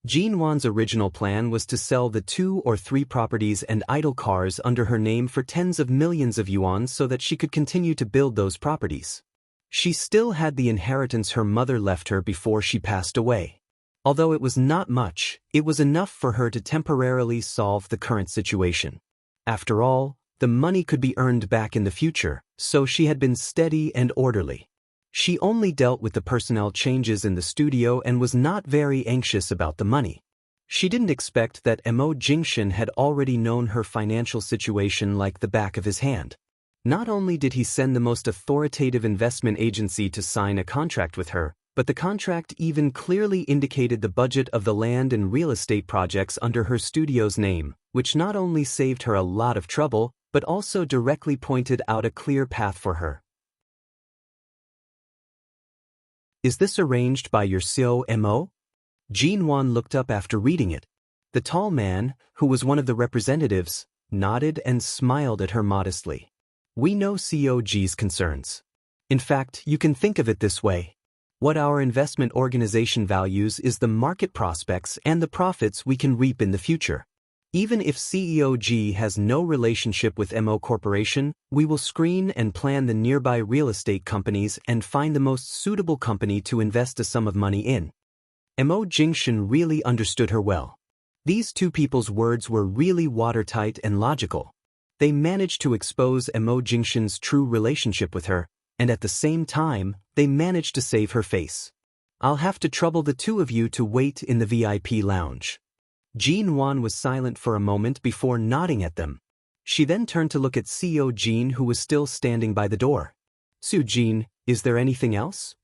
Jinwan's original plan was to sell the 2 or 3 properties and idle cars under her name for tens of millions of yuan so that she could continue to build those properties. She still had the inheritance her mother left her before she passed away. Although it was not much, it was enough for her to temporarily solve the current situation. After all, the money could be earned back in the future, so she had been steady and orderly. She only dealt with the personnel changes in the studio and was not very anxious about the money. She didn't expect that Mo Jingshan had already known her financial situation like the back of his hand. Not only did he send the most authoritative investment agency to sign a contract with her, but the contract even clearly indicated the budget of the land and real estate projects under her studio's name, which not only saved her a lot of trouble, but also directly pointed out a clear path for her. Is this arranged by your COMO? Jinwan looked up after reading it. The tall man, who was one of the representatives, nodded and smiled at her modestly. We know COG's concerns. In fact, you can think of it this way. What our investment organization values is the market prospects and the profits we can reap in the future. Even if CEOG has no relationship with MO Corporation, we will screen and plan the nearby real estate companies and find the most suitable company to invest a sum of money in. Mo Jingshan really understood her well. These two people's words were really watertight and logical. They managed to expose Mo Jingshan's true relationship with her, and at the same time, they managed to save her face. I'll have to trouble the two of you to wait in the VIP lounge. Jinwan was silent for a moment before nodding at them. She then turned to look at CEO Jin, who was still standing by the door. CEO Jin, is there anything else?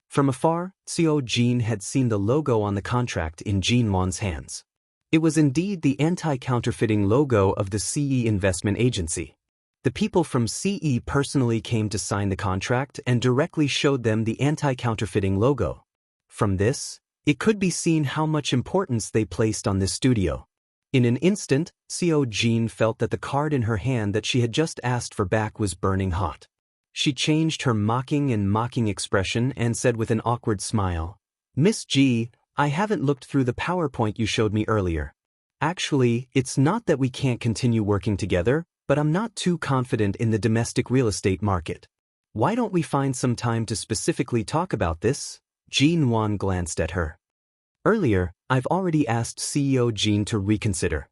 From afar, CEO Jin had seen the logo on the contract in Jinwan's hands. It was indeed the anti-counterfeiting logo of the CE investment agency. The people from CE personally came to sign the contract and directly showed them the anti-counterfeiting logo. From this, it could be seen how much importance they placed on this studio. In an instant, CEO Jean felt that the card in her hand that she had just asked for back was burning hot. She changed her mocking expression and said with an awkward smile, Miss G, I haven't looked through the PowerPoint you showed me earlier. Actually, it's not that we can't continue working together, but I'm not too confident in the domestic real estate market. Why don't we find some time to specifically talk about this? Jean Wan glanced at her. Earlier, I've already asked CEO Jean to reconsider.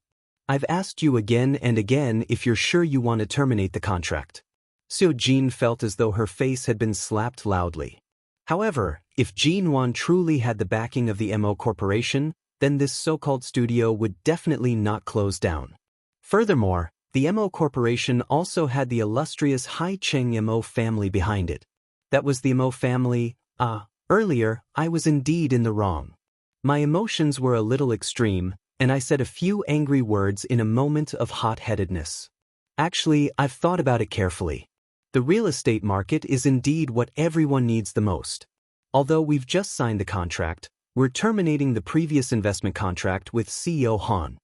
I've asked you again and again if you're sure you want to terminate the contract. CEO Jean felt as though her face had been slapped loudly. However, if Jean Wan truly had the backing of the MO Corporation, then this so-called studio would definitely not close down. Furthermore, the MO Corporation also had the illustrious Haicheng MO family behind it. That was the MO family. Earlier, I was indeed in the wrong. My emotions were a little extreme, and I said a few angry words in a moment of hot-headedness. Actually, I've thought about it carefully. The real estate market is indeed what everyone needs the most. Although we've just signed the contract, we're terminating the previous investment contract with CEO Han.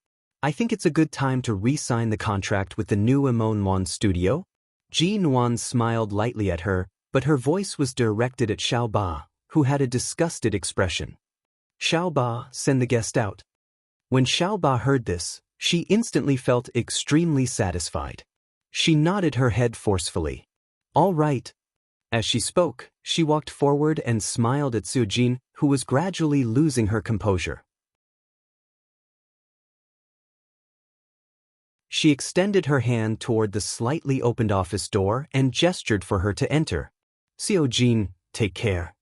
I think it's a good time to re-sign the contract with the new Emon studio. Jin Wan smiled lightly at her, but her voice was directed at Xiao Ba, who had a disgusted expression. Xiao Ba, send the guest out. When Xiao Ba heard this, she instantly felt extremely satisfied. She nodded her head forcefully. All right. As she spoke, she walked forward and smiled at Xiao Jin, who was gradually losing her composure. She extended her hand toward the slightly opened office door and gestured for her to enter. Xiao Jin, take care.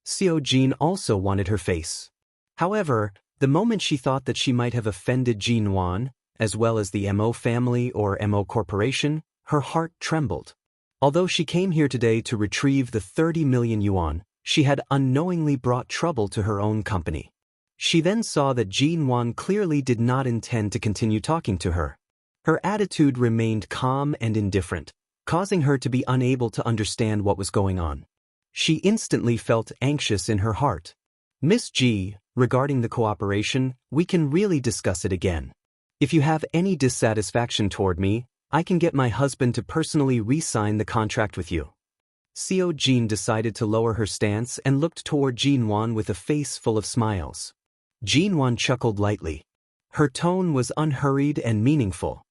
Xiao Jin also wanted her face. However, the moment she thought that she might have offended Jin Wan, as well as the Mo family or Mo Corporation, her heart trembled. Although she came here today to retrieve the 30 million yuan, she had unknowingly brought trouble to her own company. She then saw that Jin Wan clearly did not intend to continue talking to her. Her attitude remained calm and indifferent, causing her to be unable to understand what was going on. She instantly felt anxious in her heart. Miss Ji, regarding the cooperation, we can really discuss it again. If you have any dissatisfaction toward me, I can get my husband to personally re-sign the contract with you. Xiao Jin decided to lower her stance and looked toward Jin Wan with a face full of smiles. Jin Wan chuckled lightly. Her tone was unhurried and meaningful.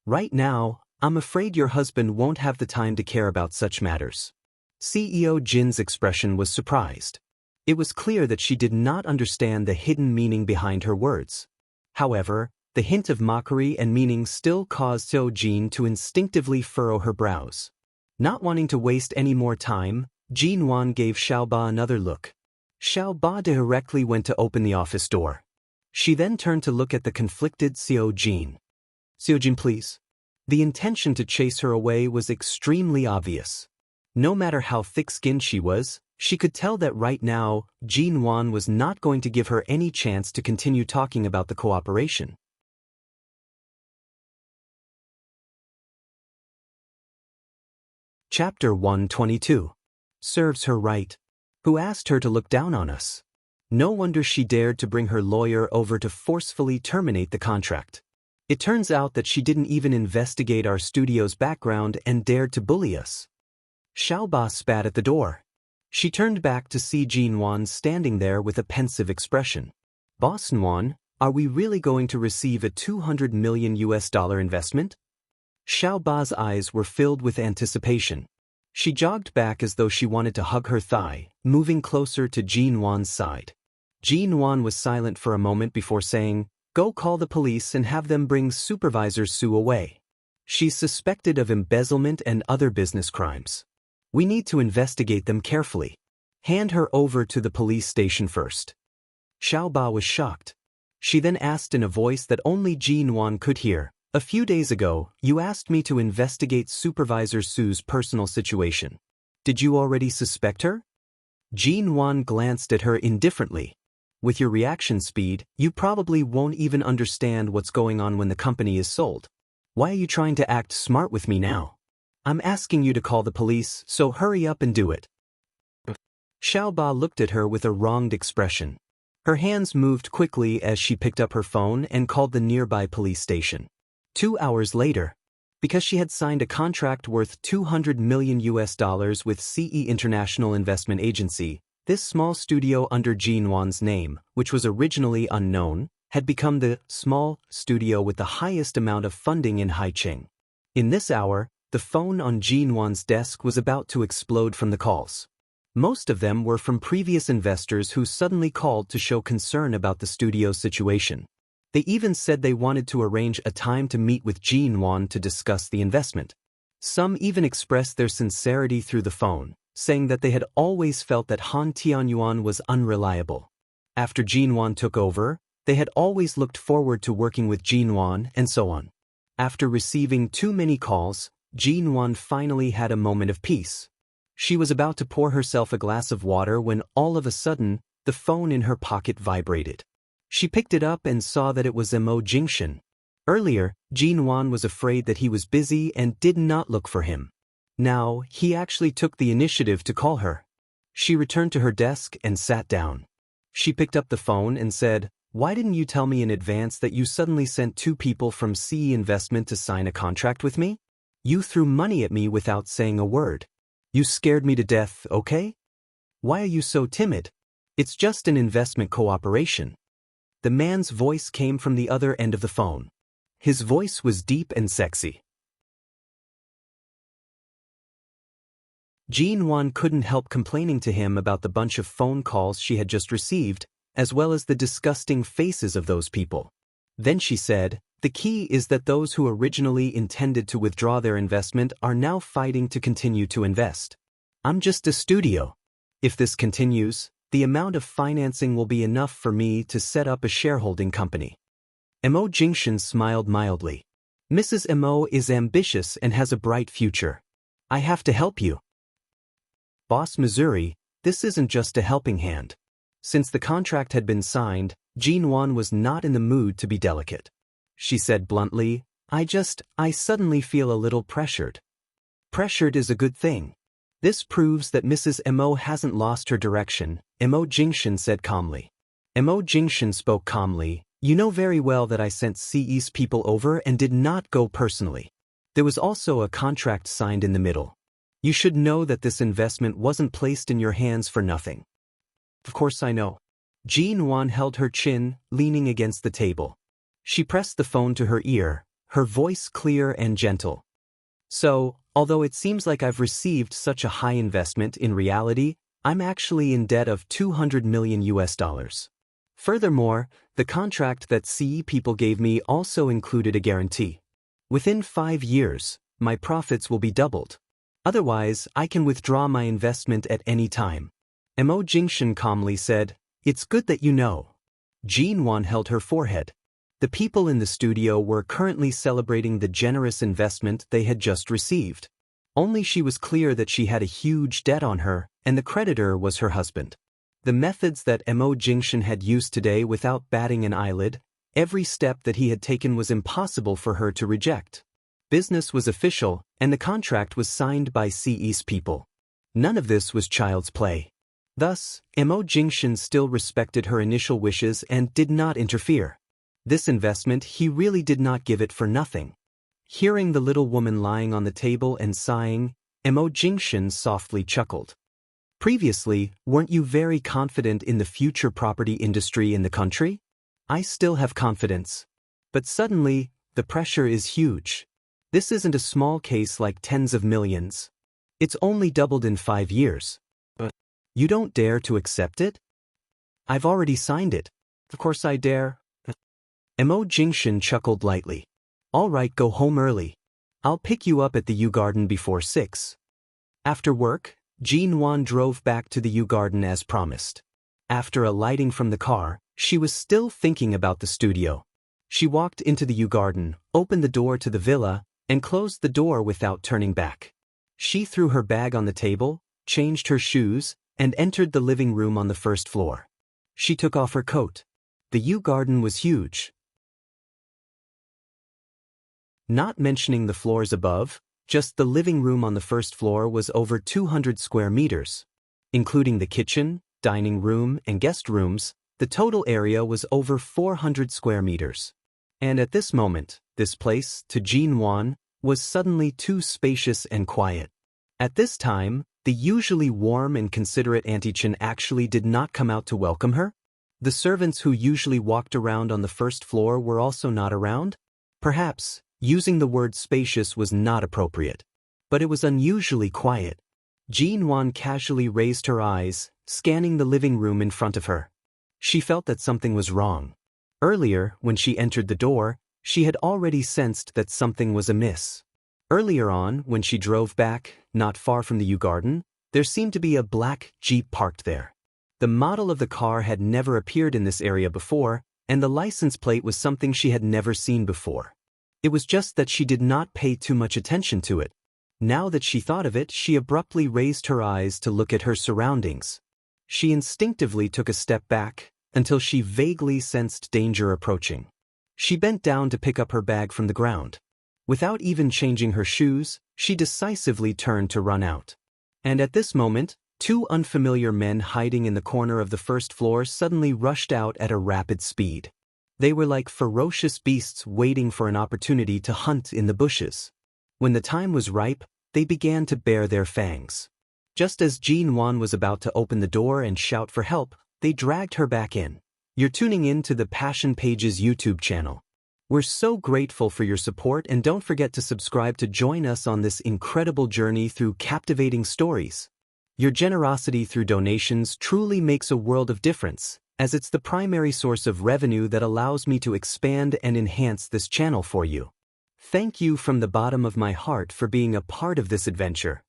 Right now, I'm afraid your husband won't have the time to care about such matters. CEO Jin's expression was surprised. It was clear that she did not understand the hidden meaning behind her words. However, the hint of mockery and meaning still caused Xiao Jin to instinctively furrow her brows. Not wanting to waste any more time, Jin Wan gave Xiao Ba another look. Xiao Ba directly went to open the office door. She then turned to look at the conflicted Xiao Jin. Xiao Jin, please. The intention to chase her away was extremely obvious. No matter how thick-skinned she was, she could tell that right now, Jin Wan was not going to give her any chance to continue talking about the cooperation. Chapter 122. Serves her right. Who asked her to look down on us? No wonder she dared to bring her lawyer over to forcefully terminate the contract. It turns out that she didn't even investigate our studio's background and dared to bully us. Xiao Ba spat at the door. She turned back to see Jin Wan standing there with a pensive expression. Boss Wan, are we really going to receive a $200 million investment? Xiao Ba's eyes were filled with anticipation. She jogged back as though she wanted to hug her thigh, moving closer to Jin Wan's side. Jin Wan was silent for a moment before saying, "Go call the police and have them bring Supervisor Su away. She's suspected of embezzlement and other business crimes. We need to investigate them carefully. Hand her over to the police station first." Xiao Ba was shocked. She then asked in a voice that only Jin Wan could hear, "A few days ago, you asked me to investigate Supervisor Su's personal situation. Did you already suspect her?" Jin Wan glanced at her indifferently. With your reaction speed, you probably won't even understand what's going on when the company is sold. Why are you trying to act smart with me now? I'm asking you to call the police, so hurry up and do it. Xiao Ba looked at her with a wronged expression. Her hands moved quickly as she picked up her phone and called the nearby police station. 2 hours later, because she had signed a contract worth $200 million with CE International Investment Agency, this small studio under Jin Wan's name, which was originally unknown, had become the small studio with the highest amount of funding in Haicheng. In this hour, the phone on Jin Wan's desk was about to explode from the calls. Most of them were from previous investors who suddenly called to show concern about the studio's situation. They even said they wanted to arrange a time to meet with Jin Wan to discuss the investment. Some even expressed their sincerity through the phone, saying that they had always felt that Han Tianyuan was unreliable. After Jin Wan took over, they had always looked forward to working with Jin Wan and so on. After receiving too many calls, Jin Wan finally had a moment of peace. She was about to pour herself a glass of water when all of a sudden, the phone in her pocket vibrated. She picked it up and saw that it was Mo Jingshan. Earlier, Jin Wan was afraid that he was busy and did not look for him. Now, he actually took the initiative to call her. She returned to her desk and sat down. She picked up the phone and said, Why didn't you tell me in advance that you suddenly sent 2 people from CE Investment to sign a contract with me? You threw money at me without saying a word. You scared me to death, okay? Why are you so timid? It's just an investment cooperation. The man's voice came from the other end of the phone. His voice was deep and sexy. Jean-Wan couldn't help complaining to him about the bunch of phone calls she had just received, as well as the disgusting faces of those people. Then she said, "The key is that those who originally intended to withdraw their investment are now fighting to continue to invest. I'm just a studio. If this continues, the amount of financing will be enough for me to set up a shareholding company." Mo Jingshan smiled mildly. "Mrs. Mo is ambitious and has a bright future. I have to help you." Boss Missouri, this isn't just a helping hand. Since the contract had been signed, Jean-Wan was not in the mood to be delicate. She said bluntly, I suddenly feel a little pressured." "Pressured is a good thing. This proves that Mrs. Mo hasn't lost her direction," Mo Jingshan said calmly. Mo Jingshan spoke calmly, "You know very well that I sent CE's people over and did not go personally. There was also a contract signed in the middle. You should know that this investment wasn't placed in your hands for nothing." "Of course I know." Jean-Wan held her chin, leaning against the table. She pressed the phone to her ear, her voice clear and gentle. "So, although it seems like I've received such a high investment, in reality, I'm actually in debt of $200 million. Furthermore, the contract that CE people gave me also included a guarantee. Within 5 years, my profits will be doubled. Otherwise, I can withdraw my investment at any time." Mo Jingshan calmly said, "It's good that you know." Jean-Wan held her forehead. The people in the studio were currently celebrating the generous investment they had just received. Only she was clear that she had a huge debt on her, and the creditor was her husband. The methods that Mo Jingshan had used today without batting an eyelid, every step that he had taken was impossible for her to reject. Business was official, and the contract was signed by CE's people. None of this was child's play. Thus, Mo Jingshan still respected her initial wishes and did not interfere. This investment he really did not give it for nothing. Hearing the little woman lying on the table and sighing, Mo Jingshan softly chuckled. "Previously, weren't you very confident in the future property industry in the country? I still have confidence. But suddenly, the pressure is huge. This isn't a small case like tens of millions. It's only doubled in 5 years. But you don't dare to accept it?" "I've already signed it. Of course I dare." Mo Jingshan chuckled lightly. "All right, go home early. I'll pick you up at the U Garden before 6. After work, Jean-Wan drove back to the U Garden as promised. After alighting from the car, she was still thinking about the studio. She walked into the U Garden, opened the door to the villa, and closed the door without turning back. She threw her bag on the table, changed her shoes, and entered the living room on the first floor. She took off her coat. The U Garden was huge. Not mentioning the floors above, just the living room on the first floor was over 200 square meters. Including the kitchen, dining room, and guest rooms, the total area was over 400 square meters. And at this moment, this place, to Jean-Wan, was suddenly too spacious and quiet. At this time, the usually warm and considerate Auntie Chen actually did not come out to welcome her. The servants who usually walked around on the first floor were also not around. Perhaps, using the word spacious was not appropriate. But it was unusually quiet. Jean-Wan casually raised her eyes, scanning the living room in front of her. She felt that something was wrong. Earlier, when she entered the door, she had already sensed that something was amiss. Earlier on, when she drove back, not far from the U Garden, there seemed to be a black Jeep parked there. The model of the car had never appeared in this area before, and the license plate was something she had never seen before. It was just that she did not pay too much attention to it. Now that she thought of it, she abruptly raised her eyes to look at her surroundings. She instinctively took a step back, until she vaguely sensed danger approaching. She bent down to pick up her bag from the ground. Without even changing her shoes, she decisively turned to run out. And at this moment, Two unfamiliar men hiding in the corner of the first floor suddenly rushed out at a rapid speed. They were like ferocious beasts waiting for an opportunity to hunt in the bushes. When the time was ripe, they began to bare their fangs. Just as Jean Wan was about to open the door and shout for help, they dragged her back in. You're tuning in to the Passion Pages YouTube channel. We're so grateful for your support, and don't forget to subscribe to join us on this incredible journey through captivating stories. Your generosity through donations truly makes a world of difference, as it's the primary source of revenue that allows me to expand and enhance this channel for you. Thank you from the bottom of my heart for being a part of this adventure.